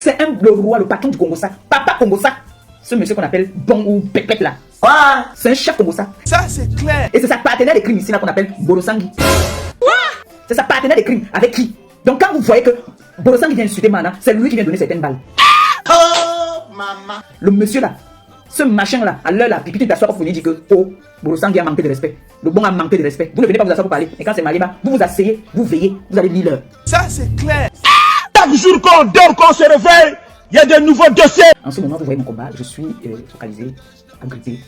C'est le roi, le patron du Congo-Ça. Papa Congo-Ça. Ce monsieur qu'on appelle Bon ou Pépette là. Ah, c'est un chef Congo-Ça. Ça, c'est clair. Et c'est sa partenaire de crime ici là qu'on appelle Bolosangui. C'est sa partenaire de crime. Avec qui? Donc quand vous voyez que Bolosangui vient insulter Mana, c'est lui qui vient donner certaines balles. Oh, maman. Le monsieur là, ce machin là, à l'heure là, puis tu t'assois pour venir dire que oh, Bolosangui a manqué de respect. Le bon a manqué de respect. Vous ne venez pas vous asseoir pour parler. Et quand c'est Maliba, vous vous asseyez, vous veillez, vous allez lire l'heure. Ça, c'est clair. Chaque jour qu'on dort, qu'on se réveille, il y a de nouveaux dossiers. En ce moment, vous voyez mon combat, je suis focalisé, agrippé,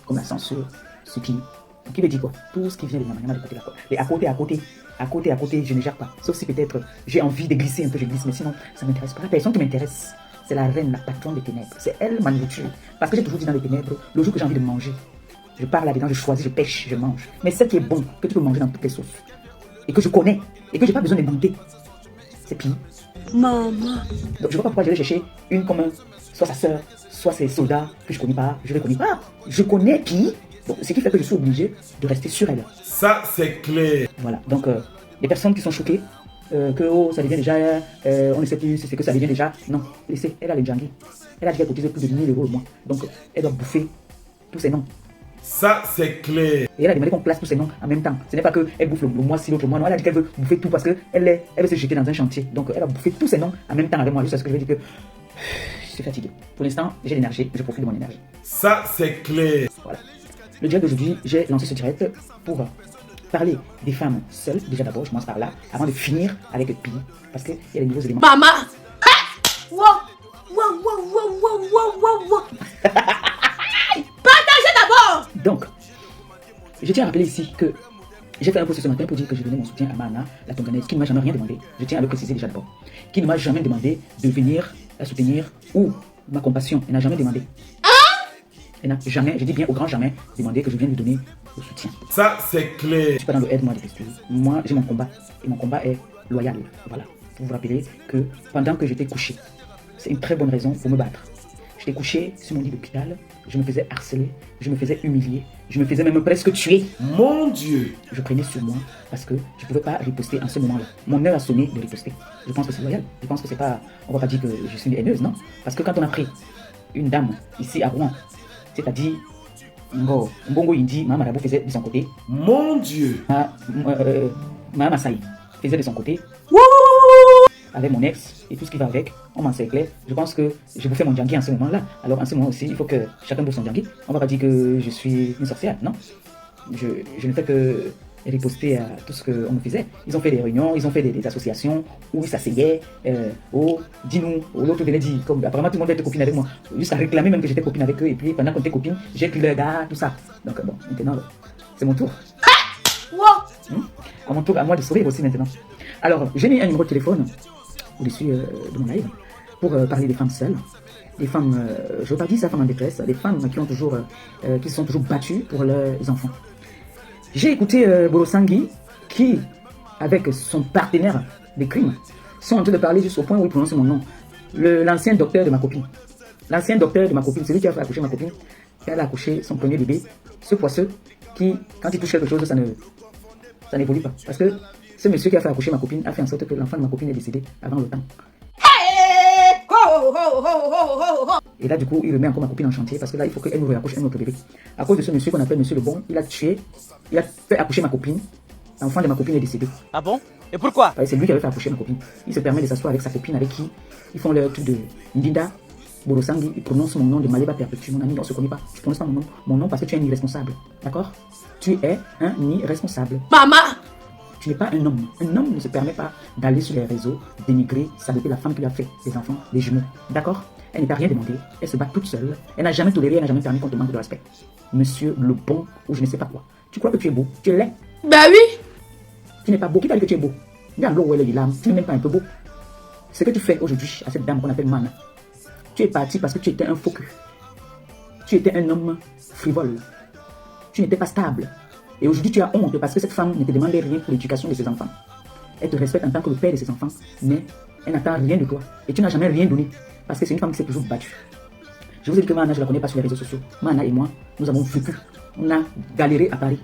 comme la censure, ce qui veut dire quoi? Tout ce qui vient de ma manière de côté là. Et à côté, je ne gère pas. Sauf si peut-être j'ai envie de glisser un peu, je glisse, mais sinon, ça ne m'intéresse pas. La personne qui m'intéresse, c'est la reine, la patronne des ténèbres. C'est elle ma nourriture. Parce que j'ai toujours dit dans les ténèbres, le jour que j'ai envie de manger, je pars là-dedans, je choisis, je pêche, je mange. Mais ce qui est bon, que tu peux manger dans toutes les sauces, et que je connais, et que je n'ai pas besoin d'inventer, c'est pire. Maman. Donc je vois pas pourquoi je vais chercher une comme soit sa soeur, soit ses soldats que je connais pas, je ne connais pas. Je connais qui. Donc ce qui fait que je suis obligé de rester sur elle. Ça, c'est clair. Voilà, donc les personnes qui sont choquées, que oh, ça devient déjà, on ne sait plus c'est que ça devient déjà. Non, laissez, elle a les djangis. Elle a déjà cotisé plus de 1000 € au mois. Donc elle doit bouffer tous ces noms. Ça, c'est clair. Et elle a demandé qu'on place tous ces noms en même temps. Ce n'est pas qu'elle bouffe le mois-ci, l'autre mois. Non, elle a dit qu'elle veut bouffer tout parce qu'elle veut se jeter dans un chantier. Donc elle a bouffé tous ces noms en même temps avec moi. Juste ce que je veux dire que je suis fatigué. Pour l'instant, j'ai l'énergie, je profite de mon énergie. Ça, c'est clair. Voilà. Le direct d'aujourd'hui, j'ai lancé ce direct pour parler des femmes seules. Déjà d'abord, je commence par là, avant de finir avec le pays. Parce qu'il y a des nouveaux éléments. Maman. Wow. Wow, wow, wow, wow, wow, wow, wow. Partagez d'abord. Donc, je tiens à rappeler ici que j'ai fait un post ce matin pour dire que je donnais mon soutien à Mana, la Tonganaise, qui ne m'a jamais rien demandé. Je tiens à le préciser déjà d'abord. Qui ne m'a jamais demandé de venir la soutenir ou ma compassion. Elle n'a jamais demandé. Elle n'a jamais, je dis bien au grand jamais, demandé que je vienne lui donner le soutien. Ça, c'est clair. Je ne suis pas dans le aide-moi de textile. Moi, j'ai mon combat. Et mon combat est loyal. Voilà. Pour vous rappeler que pendant que j'étais couché, c'est une très bonne raison pour me battre. J'étais couché sur mon lit d'hôpital. Je me faisais harceler. Je me faisais humilier. Je me faisais même presque tuer. Mon Dieu. Je prenais sur moi parce que je ne pouvais pas riposter en ce moment-là. Mon heure a sonné de riposter. Je pense que c'est loyal. Je pense que c'est pas... On va pas dire que je suis une haineuse, non. Parce que quand on a pris une dame ici à Rouen, c'est-à-dire Mbongo Indi, Mama Marabou faisait de son côté. Mon Dieu. Mama Saï faisait de son côté. Avec mon ex et tout ce qui va avec, on m'encerclait. Je pense que je vous fais mon djangui en ce moment-là. Alors en ce moment aussi, il faut que chacun bouffe son djangui. On va pas dire que je suis une sorcière, non. Je ne fais que riposter à tout ce qu'on me faisait. Ils ont fait des réunions, ils ont fait des associations où ils s'asseyaient. Oh, dis-nous, l'autre venait dire, comme apparemment tout le monde était copine avec moi. Jusqu'à réclamer même que j'étais copine avec eux. Et puis pendant qu'on était copine, j'ai pris leur gars, tout ça. Donc bon, maintenant, c'est mon tour. À mon tour, à moi de sourire aussi maintenant. Alors, j'ai mis un numéro de téléphone au-dessus de mon live pour parler des femmes seules. Des femmes, je ne veux pas dire ça, femmes en détresse, des femmes qui se sont toujours battues pour leurs enfants. J'ai écouté Bolosangui qui, avec son partenaire de crime, sont en train de parler jusqu'au point où ils prononcent mon nom. L'ancien docteur de ma copine. L'ancien docteur de ma copine, celui qui a fait accoucher ma copine, elle a accouché son premier bébé, ce poisseux qui, quand il touche quelque chose, ça n'évolue pas. Parce que ce monsieur qui a fait accoucher ma copine a fait en sorte que l'enfant de ma copine est décédé avant le temps. Et là, du coup, il remet encore ma copine en chantier parce que là, il faut qu'elle nous réaccouche un autre bébé. À cause de ce monsieur qu'on appelle Monsieur le Bon, il a fait accoucher ma copine. L'enfant de ma copine est décédé. Ah bon? Et pourquoi? C'est lui qui avait fait accoucher ma copine. Il se permet de s'asseoir avec sa copine avec qui ils font leur truc de Ndinda, Bolosangui. Il prononce mon nom de Maleba Perpétue. Mon ami, on ne se connaît pas. Je prononce pas mon nom parce que tu es un irresponsable. D'accord? Tu es un irresponsable. Maman. Tu n'es pas un homme. Un homme ne se permet pas d'aller sur les réseaux, dénigrer, saboter la femme qui lui a fait des enfants, des jumeaux. D'accord? Elle n'est pas rien demandé. Elle se bat toute seule. Elle n'a jamais toléré, elle n'a jamais permis qu'on te manque de respect. Monsieur le Bon, ou je ne sais pas quoi. Tu crois que tu es beau? Tu es laid? Bah oui. Tu n'es pas beau. Qui t'a dit que tu es beau? Regarde l'eau où elle est là. Tu n'es même pas un peu beau. Ce que tu fais aujourd'hui à cette dame qu'on appelle Mana, tu es parti parce que tu étais un faux cul. Tu étais un homme frivole. Tu n'étais pas stable. Et aujourd'hui, tu as honte parce que cette femme ne te demandait rien pour l'éducation de ses enfants. Elle te respecte en tant que le père de ses enfants, mais elle n'attend rien de toi. Et tu n'as jamais rien donné parce que c'est une femme qui s'est toujours battue. Je vous ai dit que Mana, je ne la connais pas sur les réseaux sociaux. Mana et moi, nous avons vécu. On a galéré à Paris.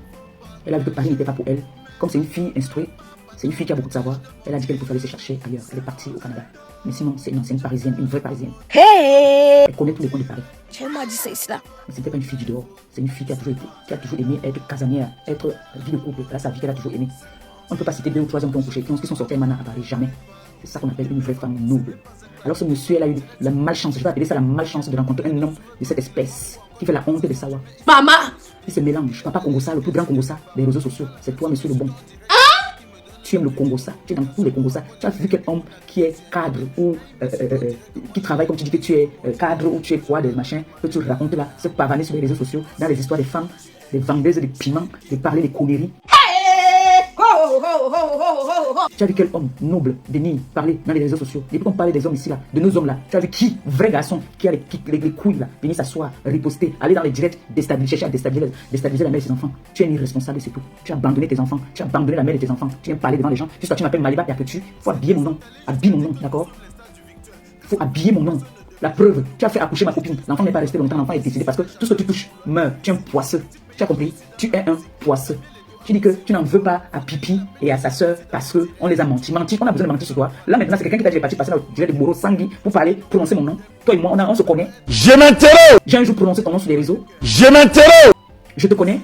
Elle a vu que Paris n'était pas pour elle. Comme c'est une fille instruite, C'est une fille qui a beaucoup de savoir. Elle a dit qu'elle pouvait aller se chercher ailleurs. Elle est partie au Canada. Mais sinon, c'est une Parisienne, une vraie Parisienne. Hey! Elle connaît tous les coins de Paris. Tu m'as dit cela. Mais c'était pas une fille du dehors. C'est une fille qui a toujours aimé être casanière, être vie de couple. Là, sa vie qu'elle a toujours aimé. On ne peut pas citer 2 ou 3 hommes qui ont couché, qui sont sortis Mana à Paris, jamais. C'est ça qu'on appelle une vraie femme noble. Alors ce monsieur, elle a eu la malchance, je vais appeler ça la malchance de rencontrer un homme de cette espèce qui fait la honte de savoir. Maman! Il se mélange. Papa Congossa, le plus grand Congossa des réseaux sociaux. C'est toi, monsieur le bon. Tu aimes le Congossa, tu es dans tous les Congossa. Tu as vu quel homme qui est cadre ou qui travaille comme tu dis que tu es cadre ou tu es quoi, des machins, que tu racontes là, se pavaner sur les réseaux sociaux, dans les histoires des femmes, des vendeuses de piments, de parler des conneries. Tu as vu quel homme noble, béni, parler dans les réseaux sociaux. Depuis qu'on parlait des hommes ici là, de nos hommes là, tu as vu qui, vrai garçon, qui a les couilles là, venir s'asseoir, riposter, aller dans les directs, chercher à déstabiliser la mère de ses enfants. Tu es un irresponsable, c'est tout. Tu as abandonné tes enfants, tu as abandonné la mère de tes enfants, tu viens parler devant les gens. Juste toi, tu m'appelles Maliba Perpétue, faut habiller mon nom, habille mon nom, d'accord? Faut habiller mon nom. La preuve, tu as fait accoucher ma copine, l'enfant n'est pas resté longtemps, l'enfant est décédé parce que tout ce que tu touches meurt. Tu es un poisseux, tu as compris? Tu es un poisseux. Tu dis que tu n'en veux pas à Pipi et à sa soeur parce qu'on les a menti. On a besoin de mentir sur toi. Là maintenant, c'est quelqu'un qui t'a dit de passer dans le direct de Moro Sangui pour parler, prononcer mon nom. Toi et moi, on se connaît. Je m'interroge. J'ai un jour prononcé ton nom sur les réseaux. Je m'interroge. Je te connais.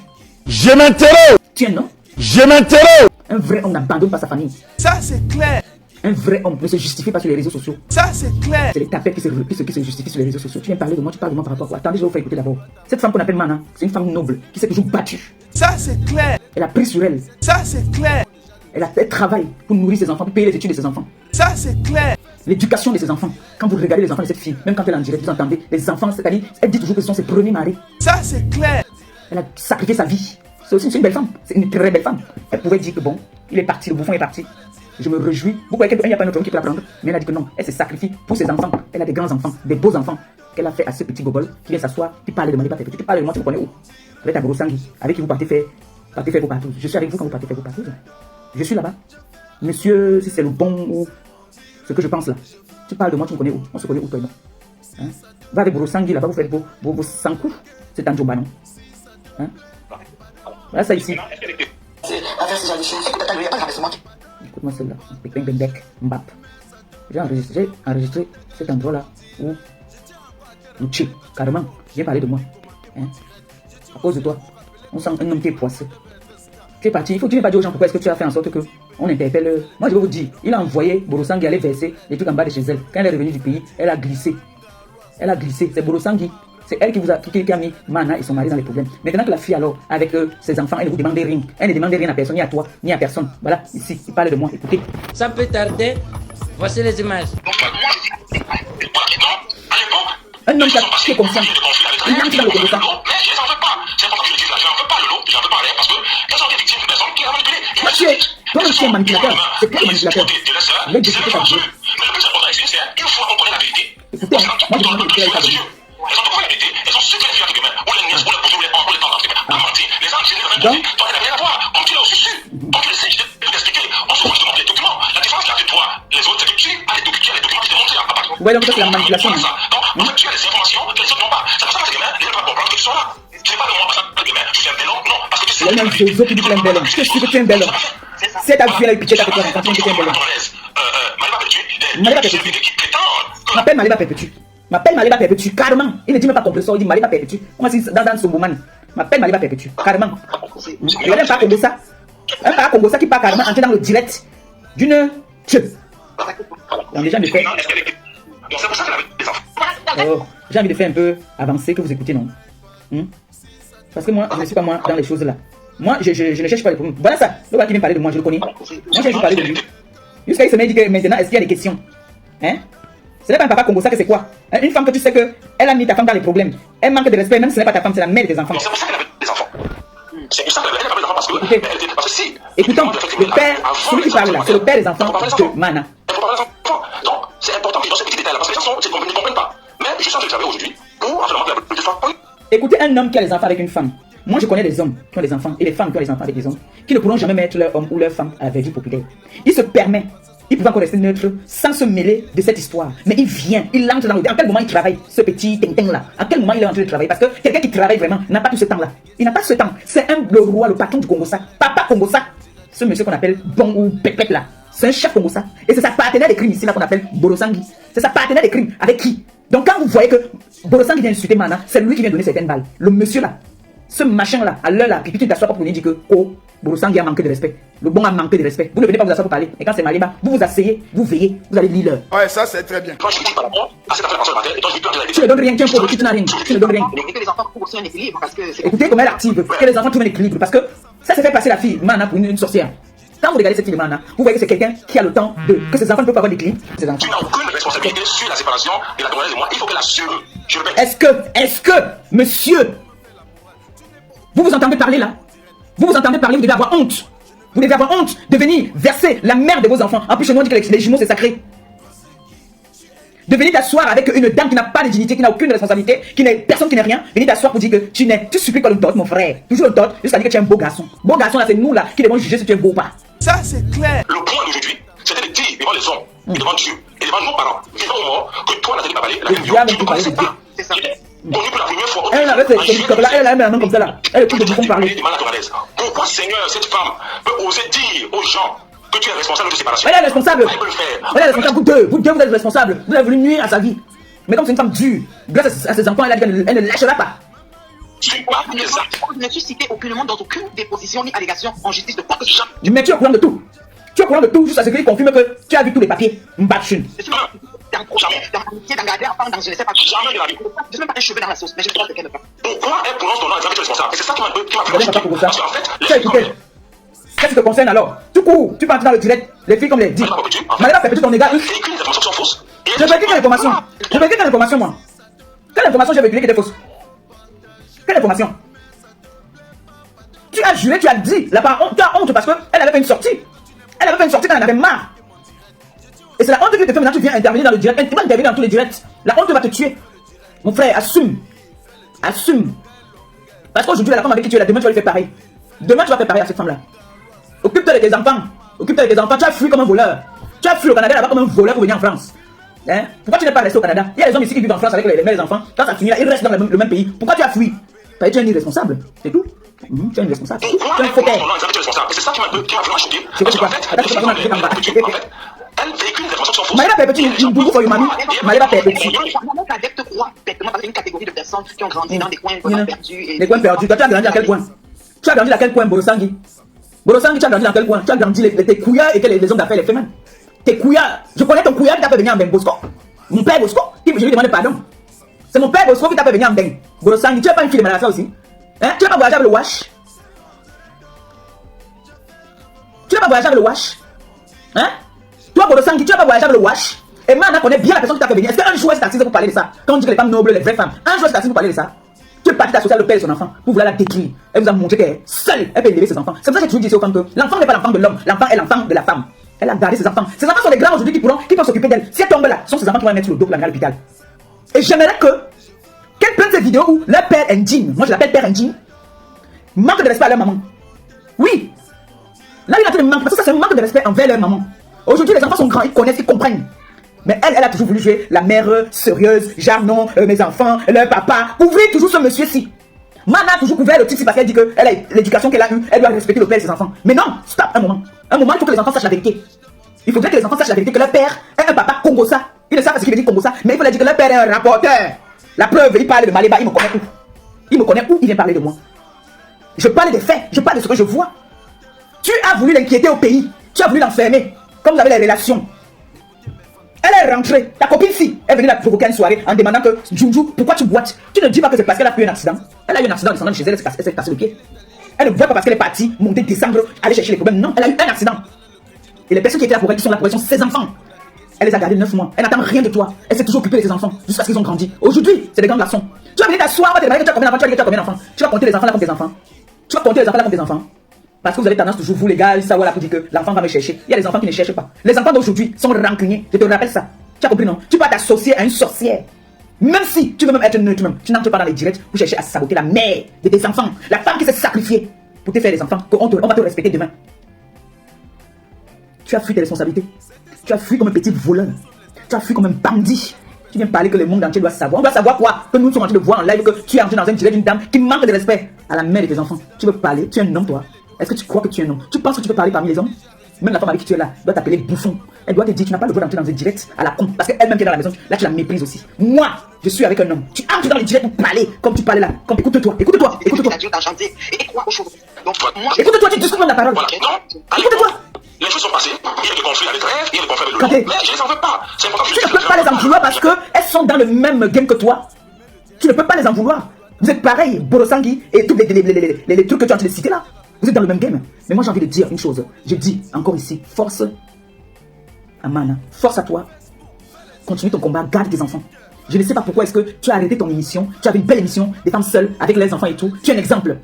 Je m'interroge. Tu es un homme. Je m'interroge. Un vrai homme n'abandonne pas sa famille. Ça, c'est clair. Un vrai homme ne se justifie pas sur les réseaux sociaux. Ça, c'est clair. C'est les tapettes qui se justifient sur les réseaux sociaux. Tu viens parler de moi, tu parles de moi par rapport à quoi? Attendez, je vais vous faire écouter d'abord. Cette femme qu'on appelle Mana, c'est une femme noble qui s'est toujours battue. Ça, c'est clair. Elle a pris sur elle. Ça, c'est clair. Elle travaille pour nourrir ses enfants, pour payer les études de ses enfants. Ça, c'est clair. L'éducation de ses enfants. Quand vous regardez les enfants de cette fille, même quand elle est en direct, vous entendez les enfants, c'est-à-dire, elle dit toujours que ce sont ses premiers maris. Ça, c'est clair. Elle a sacrifié sa vie. C'est aussi une belle femme. C'est une très belle femme. Elle pouvait dire que bon, il est parti, le bouffon est parti. Je me réjouis. Vous voyez qu'il n'y a pas un autre homme qui peut la prendre. Mais elle a dit que non, elle se sacrifie pour ses enfants. Elle a des grands enfants, des beaux enfants qu'elle a fait à ce petit gogol qui vient s'asseoir, qui parle de Maliba Perpétue. Tu parles de moi, tu me connais où? Avec ta grosse sangue, avec qui vous partez faire vos partous. Je suis avec vous quand vous partez faire vos partous. Je suis là-bas. Monsieur, si c'est le bon ou ce que je pense là. Tu parles de moi, tu me connais où? On se connaît où, toi et moi? Hein? Va avec Brosangui là-bas, vous faites vos 100 coups. C'est un Djomba, non? Hein? Voilà ça ici. Écoute-moi celle-là. Mbap. J'ai enregistré cet endroit-là où nous chill, carrément. Viens parler de moi. Hein? À cause de toi, on sent un homme qui est poisseux. Tu es parti, il faut que tu ne pas dire aux gens pourquoi est-ce que tu as fait en sorte que on interpelle. Moi je vais vous dire, il a envoyé Borosangui aller verser les trucs en bas de chez elle. Quand elle est revenue du pays, elle a glissé. Elle a glissé. C'est Borosangui. C'est elle qui a mis Mana et son mari dans les problèmes. Maintenant que la fille alors, avec ses enfants, elle ne vous demande rien. Elle ne demande rien à personne, ni à toi, ni à personne. Voilà, ici, il parle de moi. Écoutez. Ça peut tarder. Voici les images. Un homme qui est conscient. Il entre dans le Congo. Mathieu, toi tu es un manipulateur. C'est toi le manipulateur. Laisse discuter ta vie. Écoutez, moi je demande de faire ça de vous. Donc, ouais, donc ça c'est la manipulation. Il y a un réseau qui dit que tu es un bel homme. Je suis que tu es un bel homme. C'est ta vie là, et pitié, t'as fait quoi quand tu es un bel homme. Maliba Perpétue. M'appelle Maliba Perpétue. M'appelle Maliba Perpétue, carrément. Il ne dit même pas compresseur, il dit Maliba Perpétue. Moi, c'est dans son moment. M'appelle Maliba Perpétue, carrément. Regardez un pas Congossa. Un pas Congossa qui part carrément entrer dans le direct d'une queue. Donc, déjà, j'ai envie de faire un peu avancer, que vous écoutez, non? Parce que moi, je ne suis pas moi dans les choses là. Moi, je ne cherche pas les problèmes. Voilà ça. Le gars qui vient parler de moi, je le connais. Moi, je viens parler de lui. Jusqu'à il se met dit que maintenant, est-ce qu'il y a des questions? Hein? Ce n'est pas un papa Congo, ça que c'est quoi? Une femme que tu sais qu'elle a mis ta femme dans les problèmes. Elle manque de respect, même si ce n'est pas ta femme, c'est la mère de tes enfants. C'est pour ça qu'elle avait des enfants. C'est pour ça qu'elle avait des enfants parce que si. Écoutons, le père, celui qui parle là, c'est le père des enfants de Mana. Donc, c'est important qu'ils ont ces petits détails là parce que les gens ne comprennent pas. Mais je sens que je savais aujourd'hui pour absolument que la plus de femmes. Écoutez un homme qui a des enfants avec une femme. Moi, je connais des hommes qui ont des enfants et des femmes qui ont des enfants avec des hommes qui ne pourront jamais mettre leur homme ou leur femme à la vie populaire. Il se permet, il peut encore rester neutre sans se mêler de cette histoire. Mais il vient, il entre dans le... En quel moment il travaille, ce petit tintin là? À quel moment il est en train de travailler? Parce que quelqu'un qui travaille vraiment n'a pas tout ce temps là. Il n'a pas ce temps. C'est le roi, le patron du Congo ça. Papa Congo ça. ce monsieur qu'on appelle Bon ou Pépette là, c'est un chef Congo ça. Et c'est sa partenaire de crime ici là qu'on appelle Borosangi. C'est sa partenaire de crime. Avec qui? Donc quand vous voyez que Borosangi vient insulter Mana, c'est lui qui vient donner certaines balles. Le monsieur là, ce machin là, à l'heure là, puis tu t'assois pas pour lui dire que oh, Borosangi a manqué de respect. Le bon a manqué de respect. Vous ne venez pas vous asseoir pour parler. Et quand c'est Maléba, vous vous asseyez, vous veillez, vous allez lire l'heure. Ouais, ça c'est très bien. Quand je dis par rapport à cette affaire de et quand je dis que Tu ne donnes rien, tu es un pauvre, tu n'as rien. Tu ne donnes rien. Que les enfants trouvent aussi un équilibre parce que c'est... Écoutez comment elle active, que les enfants trouvent un équilibre. Parce que ça se fait passer la fille Mana pour une sorcière. Quand vous regardez cette fille de Mana, vous voyez que c'est quelqu'un qui a le temps de. Que ses enfants ne peuvent pas avoir d'équilibre. tu n'as aucune responsabilité sur la séparation de la Congolaise et moi. Il faut que l'assumer. Je répète. Est-ce que, monsieur, vous vous entendez parler là? Vous vous entendez parler, vous devez avoir honte. Vous devez avoir honte de venir verser la mère de vos enfants. En plus, chez nous, on dit que les jumeaux, c'est sacré. De venir t'asseoir avec une dame qui n'a pas de dignité, qui n'a aucune responsabilité, qui n'est personne qui n'est rien. Venir t'asseoir pour dire que tu supplies quoi le dot, mon frère. Toujours le dot, jusqu'à dire que tu es un beau garçon. Beau garçon, là, c'est nous là qui devons juger si tu es beau ou pas. Ça c'est clair. Le point d'aujourd'hui, c'était de dire devant les hommes, et devant Dieu, et devant nos parents, vivants ou morts, que toi, Nathalie Babalé, la diable, tu ne tu parles connaissais de pas. C'est ça. Connu pour la première fois. Elle avait elle a un nom comme ça là. Elle écoute de bouffon parler. Pourquoi, Seigneur, cette femme peut oser dire aux gens que tu es responsable de séparation? Elle est responsable. Elle peut le faire. Elle est responsable. Vous deux, vous êtes responsables. Vous avez voulu nuire à sa vie. Mais comme c'est une femme dure, grâce à ses enfants, elle a dit qu'elle ne lâchera pas. Je ne suis cité aucunement dans aucune déposition ni allégation en justice de quoi que ce soit. Mais tu es au courant de tout. Tu es au courant de tout, juste à ce qu'il confirme que tu as vu tous les papiers. Mbachun. Je suis dans l'amitié, dans garder enfant, dans je ne sais pas. Jamais de la vie. Je ne sais même pas un cheveu dans la sauce, mais je crois que quelqu'un ne peut. Pourquoi elle prononce ton nom et tu es responsable? Et c'est ça qui m'a fait Parce qu'en fait, qu'est-ce qui te concerne alors? Tu cours, tu pars dans le direct, les filles comme les dit. Maléba fait petit ton égal. véhicule des informations sont fausses. Je vais dire quelle information? Je vais dire quelle information, moi? Quelle information j'ai véhiculée qui était fausse? Quelle information? Tu as juré, tu as dit, tu as honte parce qu'elle avait fait une sortie. Elle avait fait une sortie quand elle en avait marre. Et c'est la honte qui te fait maintenant, tu viens intervenir dans le direct. Tu vas intervenir dans tous les directs. La honte va te tuer. Mon frère, assume. Assume. Parce qu'aujourd'hui, la femme avec qui tu es là, demain tu vas lui faire pareil. Demain tu vas faire pareil à cette femme-là. Occupe-toi de tes enfants. Occupe-toi de tes enfants. Tu as fui comme un voleur. Tu as fui au Canada là-bas comme un voleur pour venir en France. Hein? Pourquoi tu n'es pas resté au Canada? Il y a des hommes ici qui vivent en France avec les mères et les enfants. Quand ça finit là, ils restent dans le même pays. Pourquoi tu as fui? Tu es un irresponsable. C'est tout. Tu es un irresponsable. Tu es un faux père. C'est ça qui m'a vraiment choqué. Elle véhicule des informations qui sont fausses. Maléba Pépéti, une boubou for your mommy. Maléba Pépéti. Mon adepte croit bêtement dans une catégorie de personnes qui ont grandi dans des coins vraiment perdus. Les coins perdus. Toi, tu as grandi dans quel coin? Tu as grandi dans quel coin, Borosangi? Borosangi, tu as grandi dans quel coin? Tu as grandi tes couillards et les hommes d'affaires, les femmes. Tes couillards. Je connais ton couillard qui t'a fait venir en Ben Bosco. Mon père Bosco, je lui demande pardon. C'est mon père Bosco qui t'a fait venir en Ben. Borosangi, tu n'as pas une fille de Malasa aussi? Hein? Tu n'as pas voyagé avec le Wash? Tu n'as pas voyagé avec le Wash? Hein? Toi, Borosangi, tu n'as pas voyagé avec le Wash? Et Mana connaît bien la personne qui t'a fait venir. Est-ce qu'un jour, elle s'est assise pour parler de ça? Quand on dit que les femmes nobles, les vraies femmes, un jour, elle s'est assise pour parler de ça? Tu es parti t'associer le père de son enfant pour vouloir la détruire. Elle vous a montré qu'elle est seule, elle peut élever ses enfants. C'est pour ça que j'ai toujours dit aux femmes que l'enfant n'est pas l'enfant de l'homme, l'enfant est l'enfant de la femme. Elle a gardé ses enfants. Ses enfants sont des grands aujourd'hui qui peuvent s'occuper d'elle. Si elle tombe là, ce sont ses enfants qui vont mettre sur le dos pour l'amener à l'hôpital. Et j'aimerais qu'elle prenne cette vidéo où leur père indigne, moi je l'appelle père indigne, manque de respect à leur maman. Oui. Là, il a tout le manque, parce que ça c'est un manque de respect envers leur maman. Aujourd'hui, les enfants sont grands, ils connaissent, ils comprennent. Mais elle a toujours voulu jouer la mère sérieuse, genre non, mes enfants, leur papa. Ouvrez toujours ce monsieur-ci. Mana a toujours couvert le titre parce qu'elle dit que l'éducation qu'elle a eue, elle doit respecter le père de ses enfants. Mais non, stop, un moment. Un moment, il faut que les enfants sachent la vérité. Il faudrait que les enfants sachent la vérité, que leur père est un papa congossa. Ils ne savent pas ce qu'il veut dire congossa, mais il faut leur dire que leur père est un rapporteur. La preuve, il parle de Maléba, il me connaît où? Il me connaît où il vient parler de moi. Je parle des faits, je parle de ce que je vois. Tu as voulu l'inquiéter au pays, tu as voulu l'enfermer, comme vous avez les relations. Elle est rentrée, ta copine si, elle est venue la provoquer une soirée en demandant que Djoudjou, pourquoi tu boites? Tu ne dis pas que c'est parce qu'elle a eu un accident. Elle a eu un accident en descendant de chez elle, elle s'est cassé le pied. Elle ne voit pas parce qu'elle est partie, monter, descendre, aller chercher les problèmes. Non, elle a eu un accident. Et les personnes qui étaient là pour elle, qui sont là pour elle, sont ses enfants. Elle les a gardés 9 mois. Elle n'attend rien de toi. Elle s'est toujours occupée de ses enfants jusqu'à ce qu'ils ont grandi. Aujourd'hui, c'est des grands garçons. Tu vas venir t'asseoir, on va te demander que tu as combien d'enfants, tu vas dire que tu as combien d'enfants. Tu vas compter les enfants là comme tes enfants. Tu vas compter les enfants là comme tes enfants. Parce que vous avez tendance toujours, vous les gars, savoir là pour dire que l'enfant va me chercher. Il y a des enfants qui ne cherchent pas. Les enfants d'aujourd'hui sont rancuniers. Je te rappelle ça. Tu as compris, non? Tu vas t'associer à une sorcière. Même si tu veux même être neutre, même, tu n'entres pas dans les directs pour chercher à saboter la mère de tes enfants. La femme qui s'est sacrifiée pour te faire des enfants. On va te respecter demain. Tu as fui tes responsabilités. Tu as fui comme un petit voleur. Tu as fui comme un bandit. Tu viens parler que le monde entier doit savoir. On doit savoir quoi? Que nous sommes en train de voir en live que tu es entré dans un direct d'une dame qui manque de respect à la mère de tes enfants. Tu veux parler? Tu es un homme, toi. Est-ce que tu crois que tu es un homme? Tu penses que tu peux parler parmi les hommes? Même la femme avec qui tu es là doit t'appeler bouffon. Elle doit te dire, tu n'as pas le droit d'entrer dans un direct à la con. Parce qu'elle-même qui est dans la maison, là tu la méprises aussi. Moi, je suis avec un homme. Tu entres dans les directs pour parler comme tu parlais là. Comme écoute-toi, écoute-toi, écoute-toi. Écoute-toi, tu discutes de la parole. Voilà. Non, Écoute-toi. les choses sont passées. Il y a des conflits avec Rêve, il y a des conflits avec le Lion. Mais je les en veux pas. C'est important que Tu ne peux pas les en vouloir parce qu'elles sont dans le même game que toi. Tu ne peux pas les en vouloir. Vous êtes pareil, Borosangui et tous les trucs que tu as en train de citer là. Vous êtes dans le même game. Mais moi j'ai envie de dire une chose. Je dis encore ici, force Amana, force à toi. Continue ton combat, garde tes enfants. Je ne sais pas pourquoi est-ce que tu as arrêté ton émission. Tu avais une belle émission, des femmes seules, avec les enfants et tout. Tu es un exemple.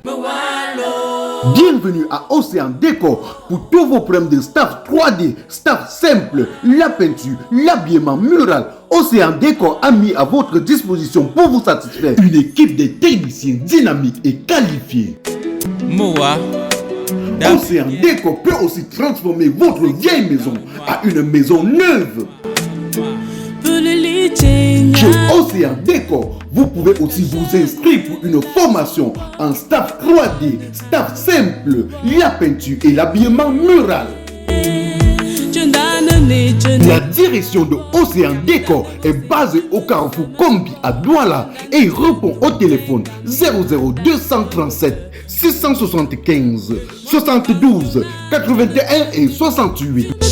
Bienvenue à Océan Décor pour tous vos problèmes de staff 3D, staff simple, la peinture, l'habillement mural. Océan Décor a mis à votre disposition pour vous satisfaire une équipe de techniciens dynamiques et qualifiés. Moa. Océan Décor peut aussi transformer votre vieille maison à une maison neuve. Chez Océan Décor, vous pouvez aussi vous inscrire pour une formation en staff 3D, staff simple, la peinture et l'habillement mural. La direction de Océan Décor est basée au carrefour Kombi à Douala et répond au téléphone 00237 675 72 81 et 68.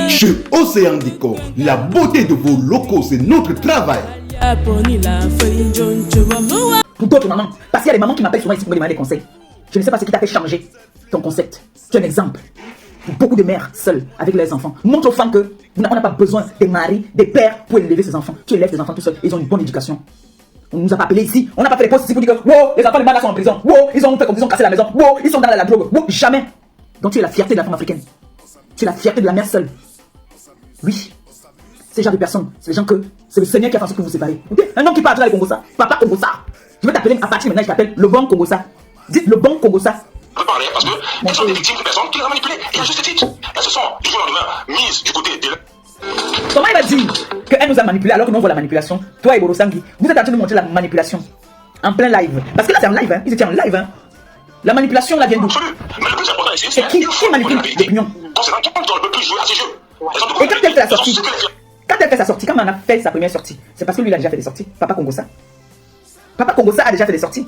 Chez Océan Décor, la beauté de vos locaux, c'est notre travail. Pour d'autres mamans, parce qu'il y a des mamans qui m'appellent souvent ici pour me demander des conseils. Je ne sais pas ce qui t'a fait changer ton concept. Tu es un exemple. Beaucoup de mères seules avec leurs enfants. Montre aux femmes que on n'a pas besoin des maris, des pères pour élever ses enfants. Tu élèves tes enfants tout seuls. Ils ont une bonne éducation. On nous a pas appelés ici. On n'a pas fait les postes ici pour dire que wow, les enfants de Mana sont en prison. Wow, ils ont fait comme ils ont cassé la maison. Wow, ils sont dans la drogue. Wow, jamais. Donc tu es la fierté de la femme africaine. Tu es la fierté de la mère seule. Oui. Ces gens de personnes, c'est les gens que c'est le Seigneur qui a fait en sorte que vous séparez. Okay? Un homme qui parle à Congosa, papa Congosa. Je vais t'appeler à partir de maintenant, je t'appelle le bon Congosa. Dites le bon Congosa. Parler parce que elles sont des victimes de personnes qui les ont manipulées. Et à juste titre, elles se sont du jour au lendemain mises du côté de Comment il va dire qu'elle nous a manipulé alors que nous on voit la manipulation? Toi et Borosangui, vous êtes en train de montrer la manipulation en plein live. Parce que là c'est en live, hein. Ils étaient en live. Hein. La manipulation là vient d'où? Mais le plus important ici, c'est qui manipule l'opinion? Concernant qui ne peut plus jouer à ces jeux. Et quand elle fait la sortie, quand elle fait sa sortie, quand on a fait sa première sortie, c'est parce que lui il a déjà fait des sorties. Papa Congosa. Papa Congosa a déjà fait des sorties.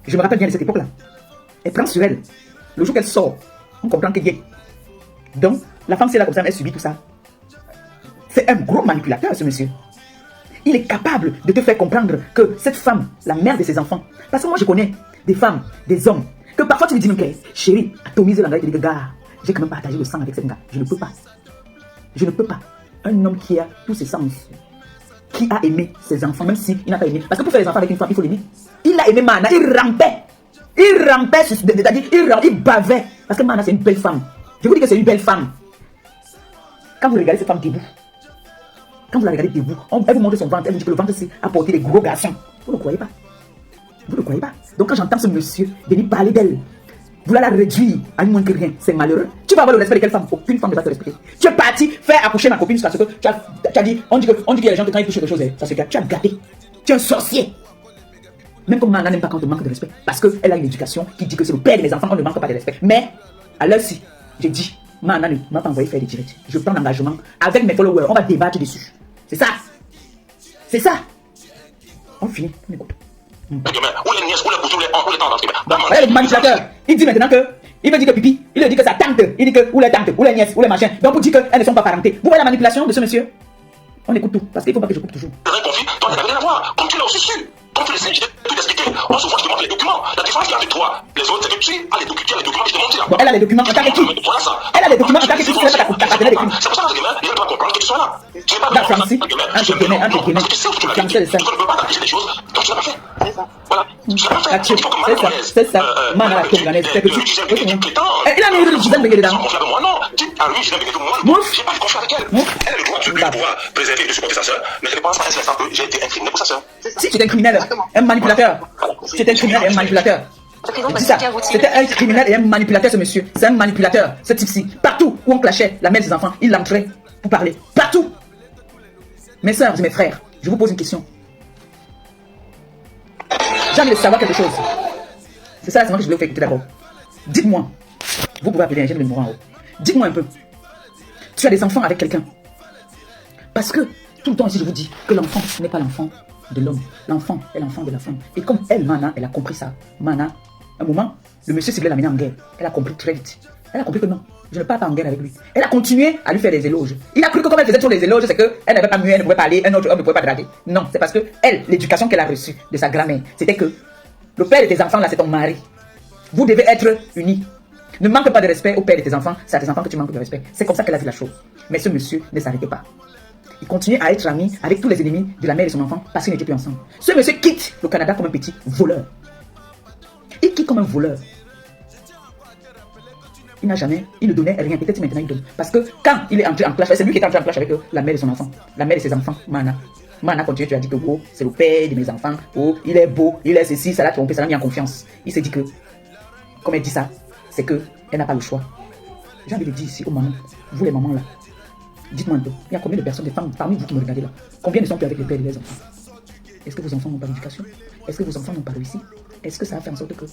Je me rappelle bien de cette époque-là. Elle prend sur elle. Le jour qu'elle sort, on comprend qu'elle y est. Donc, la femme, c'est là comme ça, elle subit tout ça. C'est un gros manipulateur, ce monsieur. Il est capable de te faire comprendre que cette femme, la mère de ses enfants, parce que moi, je connais des femmes, des hommes, que parfois tu lui dis, ok, chérie, atomise l'engrais, tu dis, gars, j'ai quand même partagé le sang avec cette gars. Je ne peux pas. Je ne peux pas. Un homme qui a tous ses sens, qui a aimé ses enfants, même s'il n'a pas aimé. Parce que pour faire les enfants avec une femme, il faut l'aimer. Il a aimé Mana, il rampait. Il rampait, c'est-à-dire il bavait. Parce que Mana, c'est une belle femme. Je vous dis que c'est une belle femme. Quand vous regardez cette femme debout, quand vous la regardez debout, elle vous montre son ventre, elle vous dit que le ventre c'est apporter des gros garçons. Vous ne croyez pas? Vous ne croyez pas? Donc quand j'entends ce monsieur venir parler d'elle, vouloir la réduire à moins que rien, c'est malheureux. Tu vas avoir le respect de quelle femme? Aucune femme ne va te respecter. Tu es parti faire accoucher ma copine parce que tu as dit, on dit qu'il y a des gens que quand ils touchent quelque chose, ça se gâte. Tu as gâté. Tu es un sorcier. Même comme Mana n'aime pas quand on te manque de respect. Parce qu'elle a une éducation qui dit que c'est le père de mes enfants, on ne manque pas de respect. Mais, à l'heure-ci, j'ai dit, Mana ne m'a pas envoyé faire des directs. Je prends l'engagement avec mes followers. On va débattre dessus. C'est ça. C'est ça. On finit. On écoute. Ou les nièces, ou les cousins, ou les tantes. Voilà le manipulateur. Il dit maintenant que, il veut dire que pipi, il veut dire que sa tante, il dit que, ou les tantes, ou les nièces, ou les machins. Donc pour dire qu'elles ne sont pas parentées. Vous voyez la manipulation de ce monsieur? On écoute tout. Parce qu'il ne faut pas que je coupe toujours. Un conflit, toi, tu n'as rien à voir. Comme tu l'as aussi su. Comme tu le sais, je t'ai tout expliqué. Moi, souvent, je te montre les documents. La différence qu'il y a avec toi, les autres, c'est que tu as les documents que je te montre là. Bon, elle a les documents en tant que qui? Voilà ça. Elle a les documents en tant que qui? Tu sais pas ta partenaire des crimes. C'est pour ça que les gens doivent comprendre que tu sois là. Tu n'es pas dans Francis, entre guillemets. Tu sais où tu l'as dit. Tu ne peux pas t'appliquer des choses quand tu l'as pas fait. Voilà. Tu l'as pas fait. C'est ça. Mana la congolaise. C'est que tu. Il a mis une dizaine de dedans. Moi, non. Dis à lui, je n'ai pas moi. J'ai pas de confiance avec elle. Elle a le droit de pouvoir préserver et de supporter sa soeur. Mais je ne pense pas à ce instant que j'ai été incriminé pour sa soeur. Si tu es un criminel, un manipulateur. Tu es un criminel et un manipulateur. Dis ça. C'était un criminel et un manipulateur, ce monsieur. C'est un manipulateur, ce type-ci. Partout où on clashait la mère des enfants, il l'entrait pour parler. Partout. Mes soeurs et mes frères, je vous pose une question. J'ai envie de savoir quelque chose. C'est ça la que je voulais vous faire écouter d'abord. Dites-moi, vous pouvez appeler, j'ai le numéro en haut. Dites-moi un peu, tu as des enfants avec quelqu'un. Parce que tout le temps ici je vous dis que l'enfant n'est pas l'enfant de l'homme. L'enfant est l'enfant de la femme. Et comme elle, Mana, elle a compris ça. Mana, un moment, le monsieur s'est l'amener en guerre. Elle a compris très vite. Elle a compris que non, je ne pars pas en guerre avec lui. Elle a continué à lui faire des éloges. Il a cru que comme elle faisait toujours les éloges, c'est qu'elle n'avait pas mieux, elle ne pouvait pas aller, un autre homme ne pouvait pas draguer. Non, c'est parce que elle, l'éducation qu'elle a reçue de sa grand-mère, c'était que le père de tes enfants là, c'est ton mari. Vous devez être unis. Ne manque pas de respect au père de tes enfants, c'est à tes enfants que tu manques de respect. C'est comme ça qu'elle a vu la chose. Mais ce monsieur ne s'arrêtait pas. Il continuait à être ami avec tous les ennemis de la mère et de son enfant parce qu'ils n'étaient plus ensemble. Ce monsieur quitte le Canada comme un petit voleur. Il quitte comme un voleur. Il n'a jamais, il ne donnait rien. Peut-être maintenant il donne. Parce que quand il est entré en clash, c'est lui qui est entré en clash avec la mère de son enfant. La mère de ses enfants, Mana. Mana continue, tu as dit que oh, c'est le père de mes enfants. Oh, il est beau, il est ceci, ça l'a trompé, ça l'a mis en confiance. Il s'est dit que, comme elle dit ça, c'est qu'elle n'a pas le choix. J'ai envie de dire ici aux mamans, vous les mamans là, dites-moi un peu, il y a combien de personnes, des femmes parmi vous qui me regardez là, combien ne sont plus avec le père de leurs enfants? Est-ce que vos enfants n'ont pas d'éducation? Est-ce que vos enfants n'ont pas réussi? Est-ce que ça a fait en sorte que